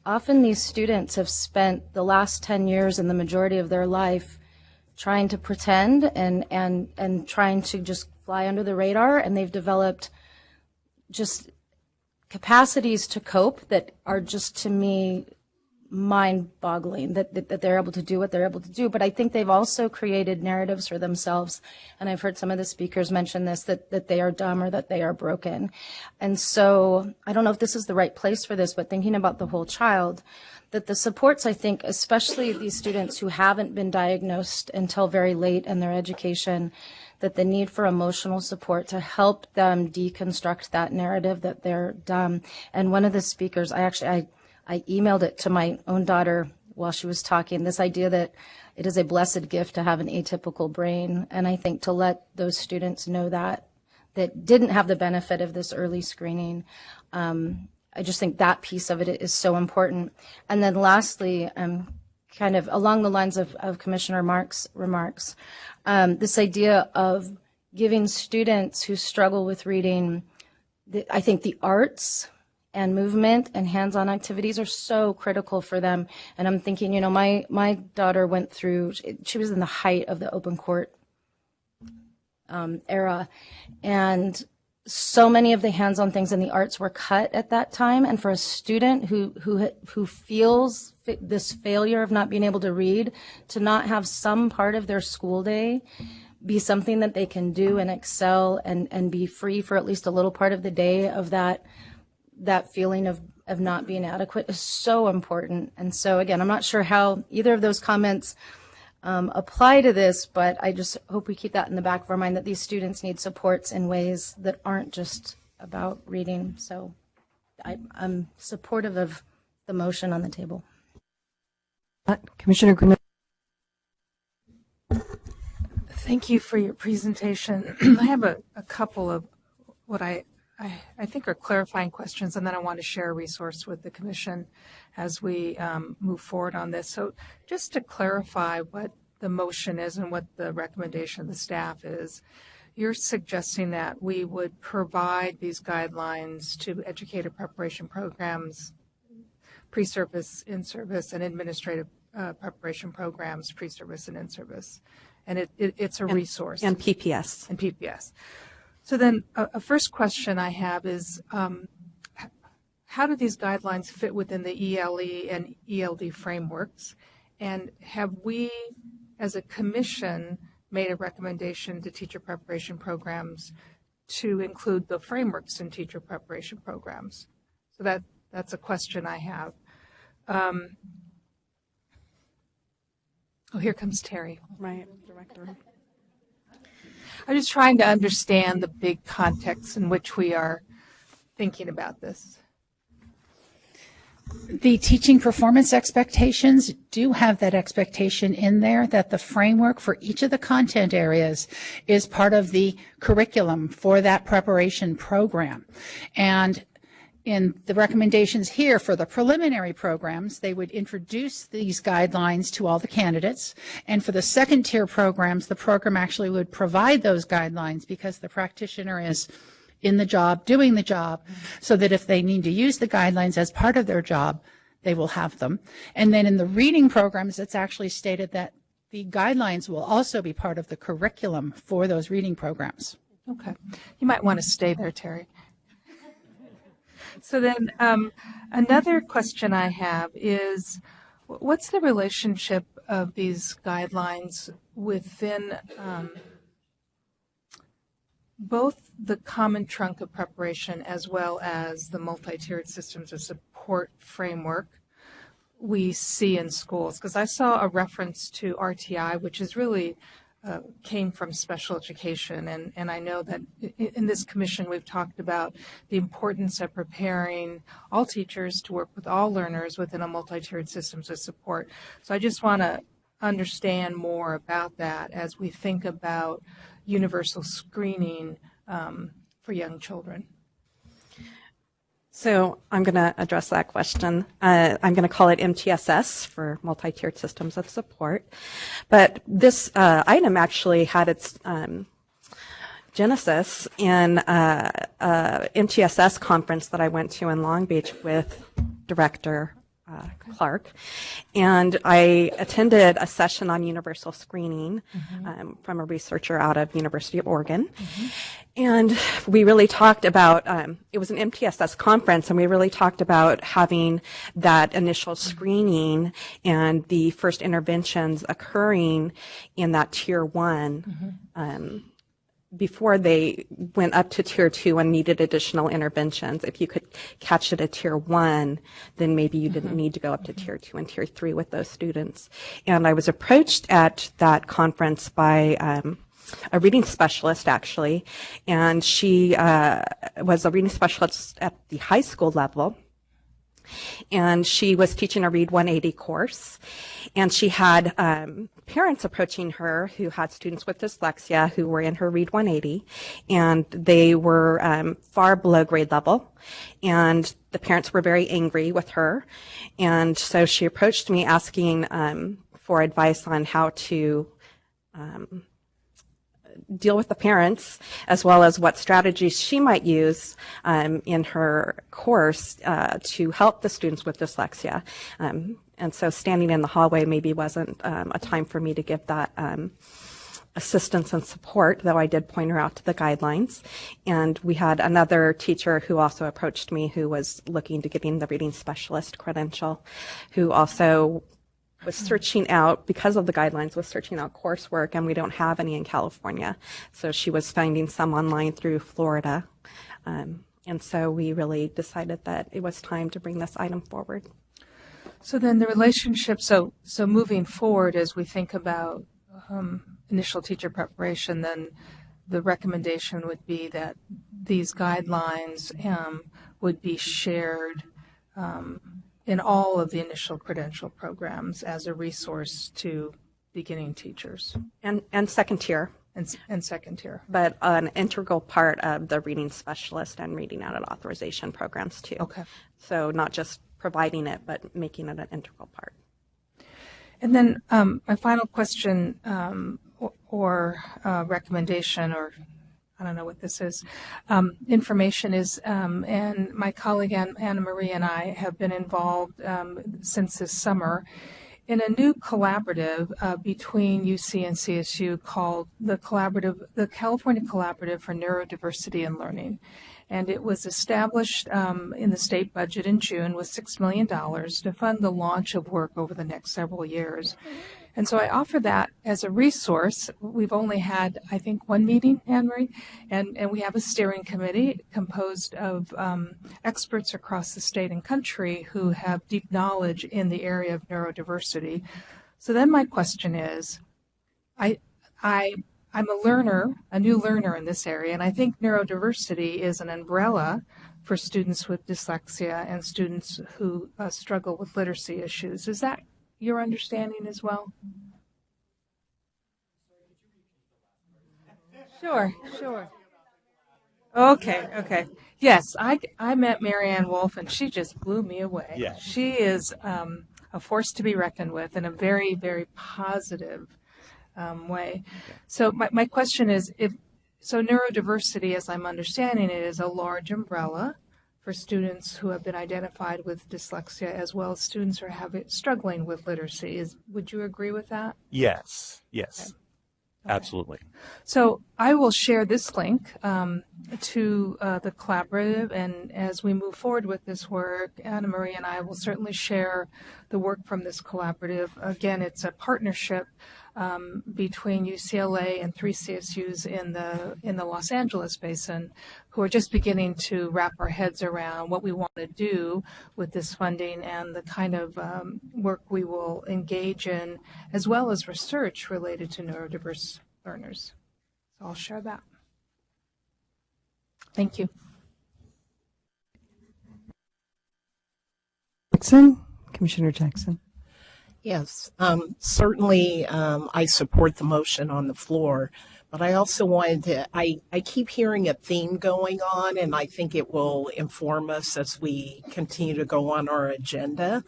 often these students have spent the last 10 years and the majority of their life trying to pretend and trying to just fly under the radar, and they've developed just capacities to cope that are just, to me, mind-boggling, that they're able to do what they're able to do. But I think they've also created narratives for themselves, and I've heard some of the speakers mention this, that they are dumb or that they are broken. And so I don't know if this is the right place for this, but thinking about the whole child, that the supports, I think, especially these students who haven't been diagnosed until very late in their education, that the need for emotional support to help them deconstruct that narrative that they're dumb. And one of the speakers, I emailed it to my own daughter while she was talking, this idea that it is a blessed gift to have an atypical brain. And I think to let those students know that didn't have the benefit of this early screening, I just think that piece of it is so important. And then lastly, kind of along the lines of Commissioner Marks' remarks, this idea of giving students who struggle with reading, I think the arts and movement and hands-on activities are so critical for them. And I'm thinking, my daughter went through, she was in the height of the open court era, and so many of the hands-on things in the arts were cut at that time, and for a student who feels this failure of not being able to read, to not have some part of their school day be something that they can do and excel and be free for at least a little part of the day of that feeling of not being adequate is so important. And so again, I'm not sure how either of those comments apply to this, but I just hope we keep that in the back of our mind, that these students need supports in ways that aren't just about reading. So I'm supportive of the motion on the table. Commissioner Grinnell. Thank you for your presentation. I have a couple of what I think are clarifying questions, and then I want to share a resource with the Commission as we move forward on this. So just to clarify what the motion is and what the recommendation of the staff is, you're suggesting that we would provide these guidelines to educator preparation programs, pre-service, in-service, and administrative preparation programs, pre-service and in-service. And it's a resource. And PPS. And PPS. So then a first question I have is, how do these guidelines fit within the ELE and ELD frameworks? And have we, as a commission, made a recommendation to teacher preparation programs to include the frameworks in teacher preparation programs? So that's a question I have. Oh, here comes Terry. Right, Director. I'm just trying to understand the big context in which we are thinking about this. The teaching performance expectations do have that expectation in there that the framework for each of the content areas is part of the curriculum for that preparation program. And in the recommendations here for the preliminary programs, they would introduce these guidelines to all the candidates. And for the second tier programs, the program actually would provide those guidelines because the practitioner is in the job, doing the job, so that if they need to use the guidelines as part of their job, they will have them. And then in the reading programs, it's actually stated that the guidelines will also be part of the curriculum for those reading programs. Okay. You might want to stay there, Terry. So then another question I have is, what's the relationship of these guidelines within both the common trunk of preparation as well as the multi-tiered systems of support framework we see in schools? Because I saw a reference to RTI, which is really came from special education, and I know that in this commission we've talked about the importance of preparing all teachers to work with all learners within a multi-tiered systems of support. So I just want to understand more about that as we think about universal screening for young children. So I'm going to address that question. I'm going to call it MTSS for multi-tiered systems of support. But this item actually had its genesis in a MTSS conference that I went to in Long Beach with Director Clark. And I attended a session on universal screening from a researcher out of University of Oregon. And we really talked about, it was an MTSS conference, and we really talked about having that initial screening and the first interventions occurring in that tier 1 before they went up to tier 2 and needed additional interventions. If you could catch it at tier 1, then maybe you didn't need to go up to tier 2 and tier 3 with those students. And I was approached at that conference by a reading specialist, actually, and she was a reading specialist at the high school level, and she was teaching a Read 180 course, and she had parents approaching her who had students with dyslexia who were in her Read 180, and they were far below grade level, and the parents were very angry with her, and so she approached me asking for advice on how to deal with the parents, as well as what strategies she might use in her course to help the students with dyslexia. And so standing in the hallway maybe wasn't a time for me to give that assistance and support, though I did point her out to the guidelines. And we had another teacher who also approached me who was looking to getting the reading specialist credential, who also was searching out, because of the guidelines, was searching out coursework, and we don't have any in California. So she was finding some online through Florida. And so we really decided that it was time to bring this item forward. So then the relationship, so moving forward as we think about initial teacher preparation, then the recommendation would be that these guidelines would be shared in all of the initial credential programs as a resource to beginning teachers. And second tier. And second tier. But an integral part of the reading specialist and reading out at authorization programs too. Okay. So not just providing it, but making it an integral part. And then my final question or recommendation, or I don't know what this is, information is, and my colleague Anna Marie and I have been involved since this summer in a new collaborative between UC and CSU called the California Collaborative for Neurodiversity and Learning. And it was established in the state budget in June with $6 million to fund the launch of work over the next several years. And so I offer that as a resource. We've only had, I think, one meeting, Anne-Marie, and we have a steering committee composed of experts across the state and country who have deep knowledge in the area of neurodiversity. So then my question is, I'm a learner, a new learner in this area, and I think neurodiversity is an umbrella for students with dyslexia and students who struggle with literacy issues. Is that your understanding as well? Sure. Okay. Yes, I met Marianne Wolf, and she just blew me away. Yeah. She is a force to be reckoned with in a very, very positive way. So my question is, so neurodiversity, as I'm understanding it, is a large umbrella for students who have been identified with dyslexia, as well as students who are struggling with literacy. Would you agree with that? Yes. Okay. Absolutely. So I will share this link to the collaborative, and as we move forward with this work, Anna Marie and I will certainly share the work from this collaborative. Again, it's a partnership between UCLA and 3 CSUs in the Los Angeles basin, who are just beginning to wrap our heads around what we want to do with this funding and the kind of work we will engage in, as well as research related to neurodiverse learners. So I'll share that. Thank you. Commissioner Jackson. Yes, certainly I support the motion on the floor, but I also wanted to, I keep hearing a theme going on, and I think it will inform us as we continue to go on our agenda.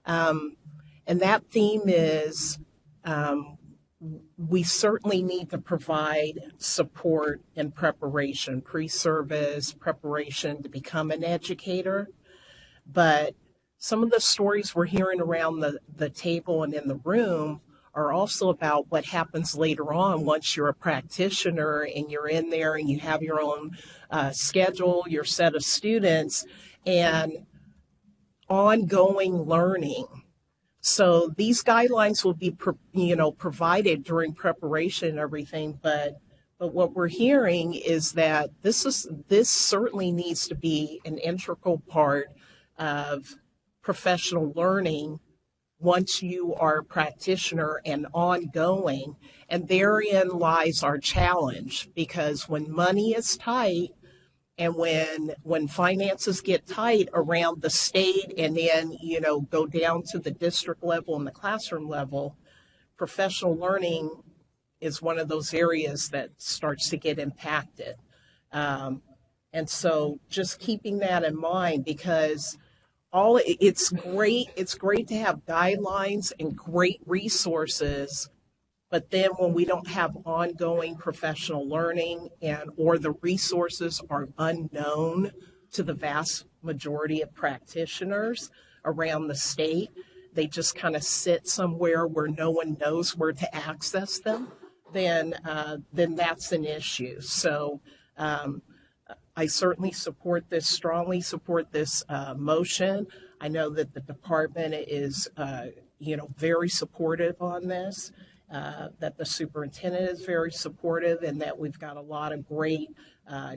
And that theme is we certainly need to provide support and preparation, pre-service preparation to become an educator, but some of the stories we're hearing around the table and in the room are also about what happens later on once you're a practitioner and you're in there and you have your own schedule, your set of students, and ongoing learning. So these guidelines will be, provided during preparation and everything, but what we're hearing is that this certainly needs to be an integral part of professional learning once you are a practitioner and ongoing. And therein lies our challenge, because when money is tight and when finances get tight around the state and then, go down to the district level and the classroom level, professional learning is one of those areas that starts to get impacted. And so just keeping that in mind, because it's great to have guidelines and great resources, but then when we don't have ongoing professional learning or the resources are unknown to the vast majority of practitioners around the state, they just kind of sit somewhere where no one knows where to access them. then that's an issue. So I certainly strongly support this motion. I know that the department is, very supportive on this, that the superintendent is very supportive, and that we've got a lot of great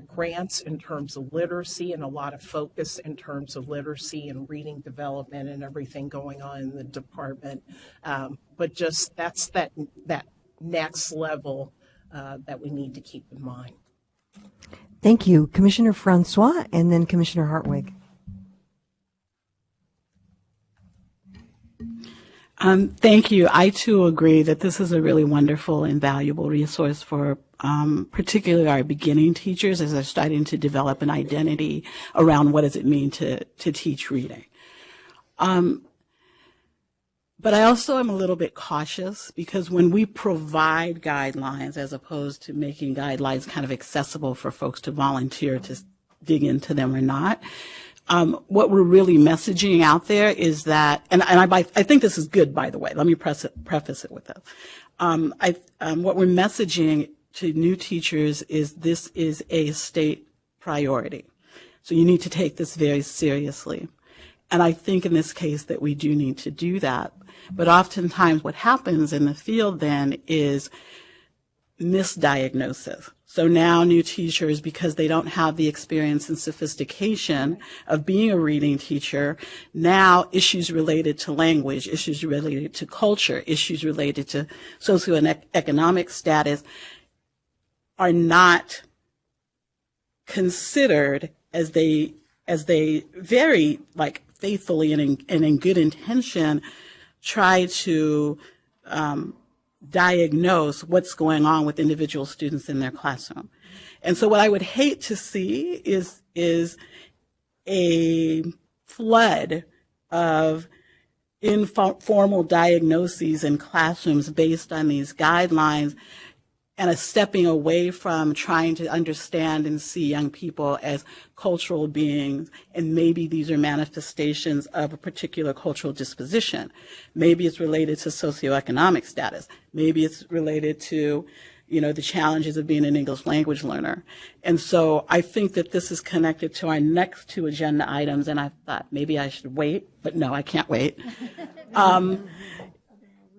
grants in terms of literacy and a lot of focus in terms of literacy and reading development and everything going on in the department. But just that's that next level that we need to keep in mind. Thank you. Commissioner Francois and then Commissioner Hartwig. Thank you. I too agree that this is a really wonderful and valuable resource for particularly our beginning teachers as they're starting to develop an identity around what does it mean to teach reading. But I also am a little bit cautious because when we provide guidelines as opposed to making guidelines kind of accessible for folks to volunteer to dig into them or not, what we're really messaging out there is that, and I think this is good, by the way. Let me preface it with this. What we're messaging to new teachers is this is a state priority. So you need to take this very seriously. And I think in this case that we do need to do that. But oftentimes what happens in the field then is misdiagnosis. So now new teachers, because they don't have the experience and sophistication of being a reading teacher, now issues related to language, issues related to culture, issues related to socioeconomic status are not considered as they very faithfully and in good intention try to diagnose what's going on with individual students in their classroom. And so what I would hate to see is a flood of informal diagnoses in classrooms based on these guidelines and a stepping away from trying to understand and see young people as cultural beings, and maybe these are manifestations of a particular cultural disposition. Maybe it's related to socioeconomic status. Maybe it's related to, the challenges of being an English language learner. And so I think that this is connected to our next two agenda items, and I thought maybe I should wait, but no, I can't wait.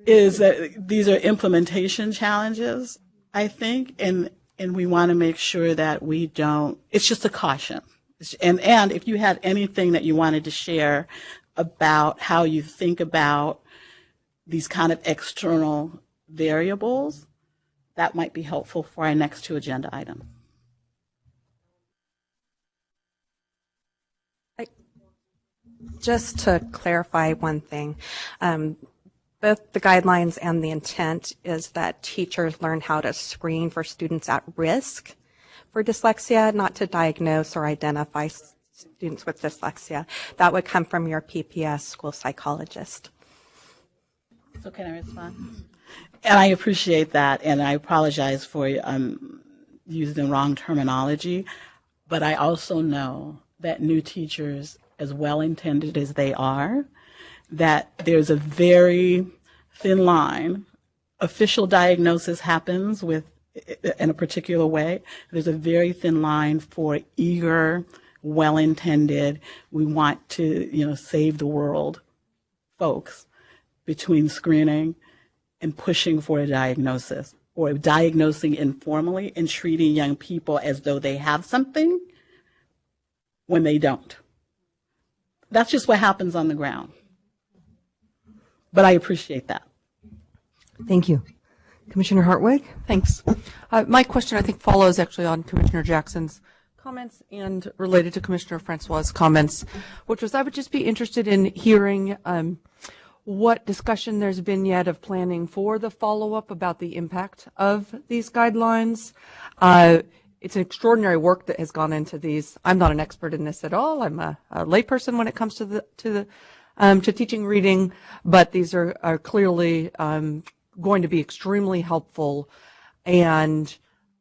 Is that these are implementation challenges, I think, and we want to make sure that we don't, it's just a caution. And if you had anything that you wanted to share about how you think about these kind of external variables, that might be helpful for our next two agenda items. Just to clarify one thing, both the guidelines and the intent is that teachers learn how to screen for students at risk for dyslexia, not to diagnose or identify students with dyslexia. That would come from your PPS school psychologist. So can I respond? And I appreciate that, and I apologize for using the wrong terminology, but I also know that new teachers, as well-intended as they are, that there's a very thin line. Official diagnosis happens in a particular way. There's a very thin line for eager, well-intended, we want to, save the world folks between screening and pushing for a diagnosis, or diagnosing informally and treating young people as though they have something when they don't. That's just what happens on the ground. But I appreciate that. Thank you. Commissioner Hartwig? Thanks. My question, I think, follows actually on Commissioner Jackson's comments and related to Commissioner Francois' comments, which was I would just be interested in hearing what discussion there's been yet of planning for the follow-up about the impact of these guidelines. It's an extraordinary work that has gone into these. I'm not an expert in this at all. I'm a layperson when it comes to teaching reading, but these are clearly going to be extremely helpful. And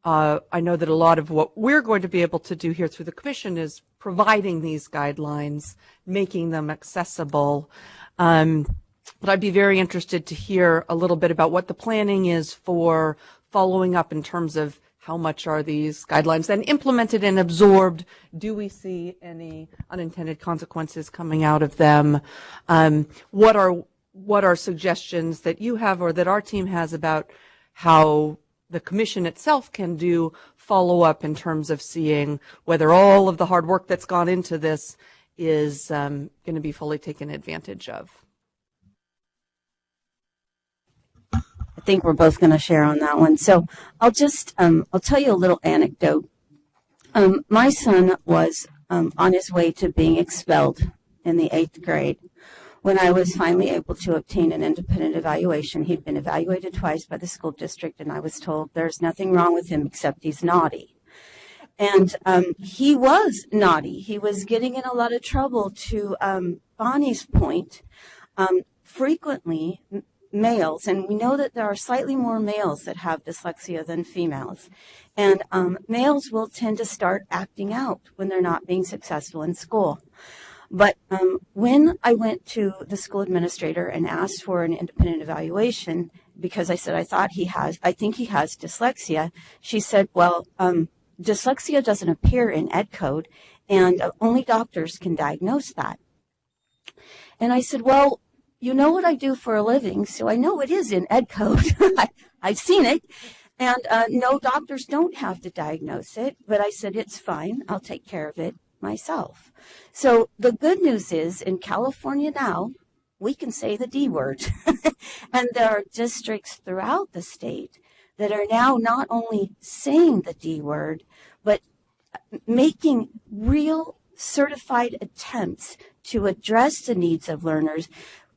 I know that a lot of what we're going to be able to do here through the Commission is providing these guidelines, making them accessible. But I'd be very interested to hear a little bit about what the planning is for following up in terms of how much are these guidelines then implemented and absorbed? Do we see any unintended consequences coming out of them? What are suggestions that you have or that our team has about how the commission itself can do follow-up in terms of seeing whether all of the hard work that's gone into this is going to be fully taken advantage of? I think we're both going to share on that one. So I'll just, I'll tell you a little anecdote. My son was on his way to being expelled in the 8th grade when I was finally able to obtain an independent evaluation. He'd been evaluated twice by the school district, and I was told there's nothing wrong with him except he's naughty. And he was naughty. He was getting in a lot of trouble. To Bonnie's point, frequently males, and we know that there are slightly more males that have dyslexia than females, and males will tend to start acting out when they're not being successful in school. But when I went to the school administrator and asked for an independent evaluation, because I said I think he has dyslexia, she said, well, dyslexia doesn't appear in Ed Code, and only doctors can diagnose that. And I said, well, you know what I do for a living, so I know it is in Ed Code. I've seen it. And no, doctors don't have to diagnose it. But I said, it's fine. I'll take care of it myself. So the good news is, in California now, we can say the D word. And there are districts throughout the state that are now not only saying the D word, but making real certified attempts to address the needs of learners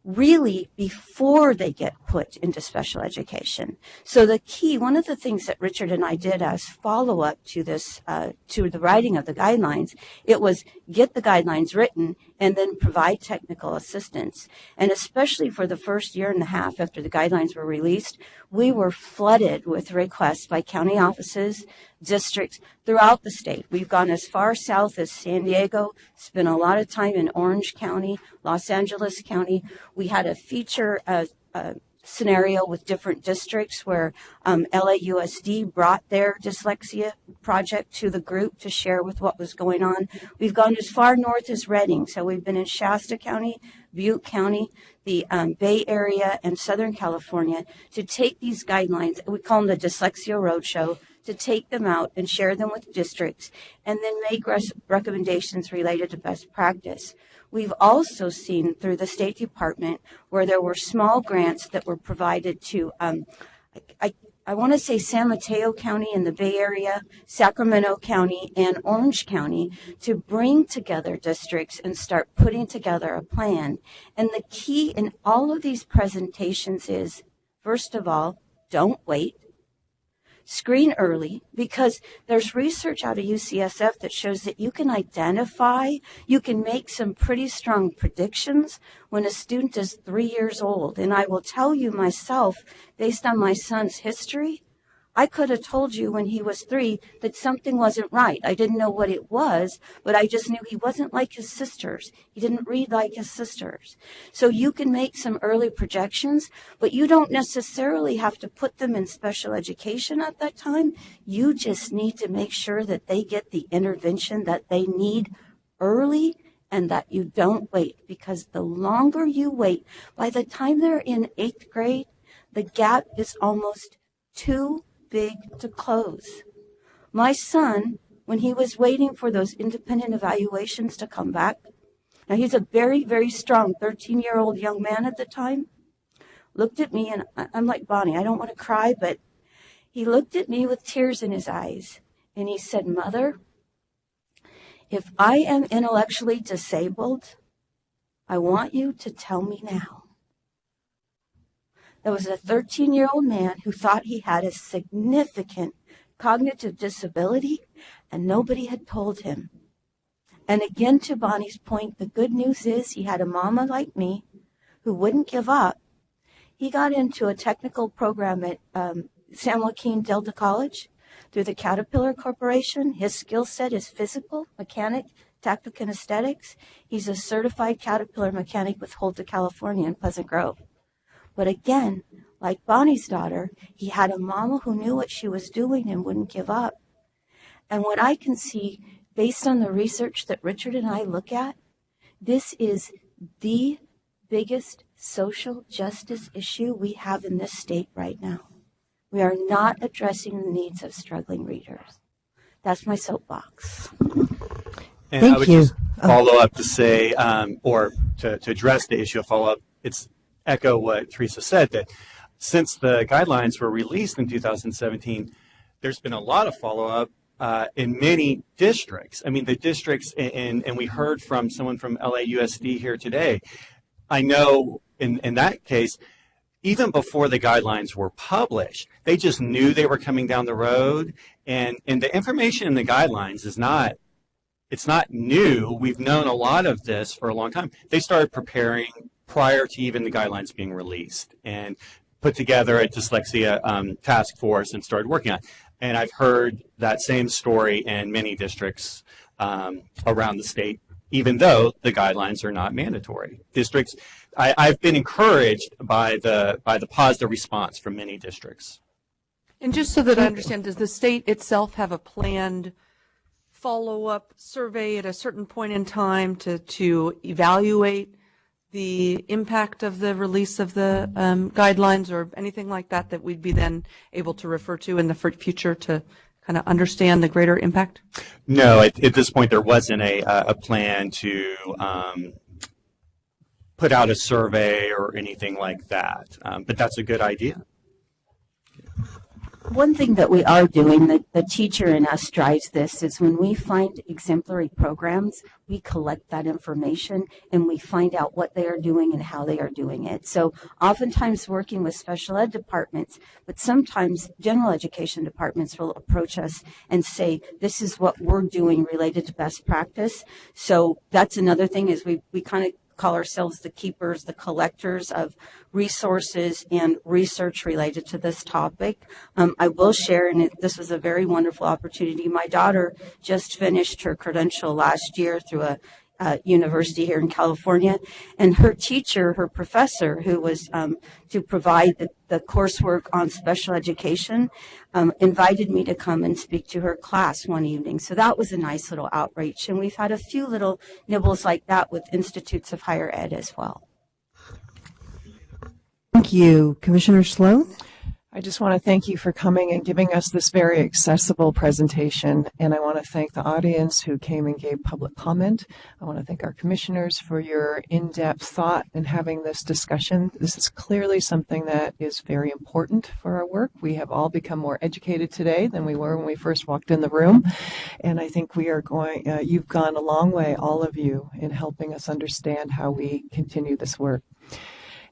really before they get put into special education. So the key, one of the things that Richard and I did as follow-up to this, to the writing of the guidelines, it was get the guidelines written and then provide technical assistance. And especially for the first year and a half after the guidelines were released, we were flooded with requests by county offices, districts throughout the state. We've gone as far south as San Diego, spent a lot of time in Orange County, Los Angeles County. We had a feature scenario with different districts where LAUSD brought their dyslexia project to the group to share with what was going on. We've gone as far north as Redding, so we've been in Shasta County, Butte County, the Bay Area, and Southern California to take these guidelines, we call them the Dyslexia Roadshow, to take them out and share them with districts and then make recommendations related to best practice. We've also seen through the State Department where there were small grants that were provided to, I want to say San Mateo County in the Bay Area, Sacramento County, and Orange County to bring together districts and start putting together a plan. And the key in all of these presentations is, first of all, don't wait. Screen early, because there's research out of UCSF that shows that you can identify, you can make some pretty strong predictions when a student is 3 years old. And I will tell you myself, based on my son's history, I could have told you when he was 3 that something wasn't right. I didn't know what it was, but I just knew he wasn't like his sisters. He didn't read like his sisters. So you can make some early projections, but you don't necessarily have to put them in special education at that time. You just need to make sure that they get the intervention that they need early and that you don't wait, because the longer you wait, by the time they're in 8th grade, the gap is almost too big to close. My son, when he was waiting for those independent evaluations to come back, now he's a very, very strong 13-year-old young man at the time, looked at me, and I'm like Bonnie, I don't want to cry, but he looked at me with tears in his eyes, and he said, "Mother, if I am intellectually disabled, I want you to tell me now." There was a 13-year-old man who thought he had a significant cognitive disability, and nobody had told him. And again, to Bonnie's point, the good news is he had a mama like me who wouldn't give up. He got into a technical program at San Joaquin Delta College through the Caterpillar Corporation. His skill set is physical, mechanic, tactical kinesthetics. He's a certified Caterpillar mechanic with Holta, California in Pleasant Grove. But again, like Bonnie's daughter, he had a mama who knew what she was doing and wouldn't give up. And what I can see, based on the research that Richard and I look at, this is the biggest social justice issue we have in this state right now. We are not addressing the needs of struggling readers. That's my soapbox. And Thank I would you. just follow up to say, or to address the issue of follow-up, it's echo what Teresa said, that since the guidelines were released in 2017, there's been a lot of follow-up in many districts. I mean, the districts, and we heard from someone from LAUSD here today. I know in that case, even before the guidelines were published, they just knew they were coming down the road, and the information in the guidelines is not, it's not new. We've known a lot of this for a long time. They started preparing prior to even the guidelines being released and put together a dyslexia task force and started working on it. And I've heard that same story in many districts around the state, even though the guidelines are not mandatory. Districts, I've been encouraged by the positive response from many districts. And just so that I understand, does the state itself have a planned follow-up survey at a certain point in time to evaluate the impact of the release of the guidelines or anything like that that we'd be then able to refer to in the future to kind of understand the greater impact? No, at this point there wasn't a plan to put out a survey or anything like that, but that's a good idea. One thing that we are doing, the teacher in us drives this, is when we find exemplary programs, we collect that information and we find out what they are doing and how they are doing it. So oftentimes working with special ed departments, but sometimes general education departments will approach us and say, this is what we're doing related to best practice. So that's another thing, is we kind of call ourselves the keepers, the collectors of resources and research related to this topic. I will share, and this was a very wonderful opportunity. My daughter just finished her credential last year through a university here in California, and her teacher, her professor, who was to provide the coursework on special education, invited me to come and speak to her class one evening. So that was a nice little outreach, and we've had a few little nibbles like that with institutes of higher ed as well. Thank you. Commissioner Sloan? I just want to thank you for coming and giving us this very accessible presentation, and I want to thank the audience who came and gave public comment. I want to thank our commissioners for your in-depth thought in having this discussion. This is clearly something that is very important for our work. We have all become more educated today than we were when we first walked in the room, and I think we are going, you've gone a long way, all of you, in helping us understand how we continue this work.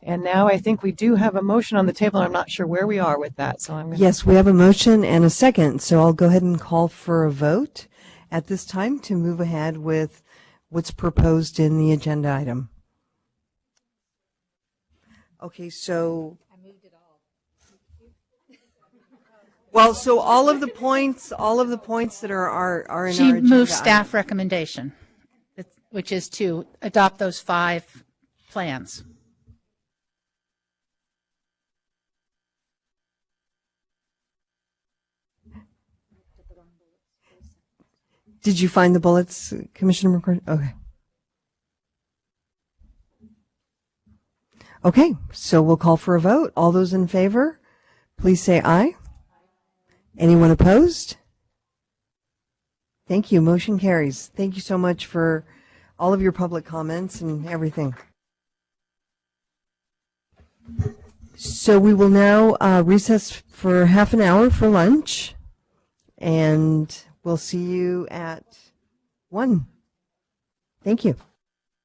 And now I think we do have a motion on the table. I'm not sure where we are with that, so I'm going to... Yes, we have a motion and a second, so I'll go ahead and call for a vote at this time to move ahead with what's proposed in the agenda item. Okay, so... I moved it all. Well, so all of the points that are in our agenda. She moved staff recommendation, which is to adopt those 5 plans. Did you find the bullets, Commissioner McCord? Okay. Okay, so we'll call for a vote. All those in favor, please say aye. Anyone opposed? Thank you. Motion carries. Thank you so much for all of your public comments and everything. So we will now recess for half an hour for lunch, and we'll see you at 1. Thank you.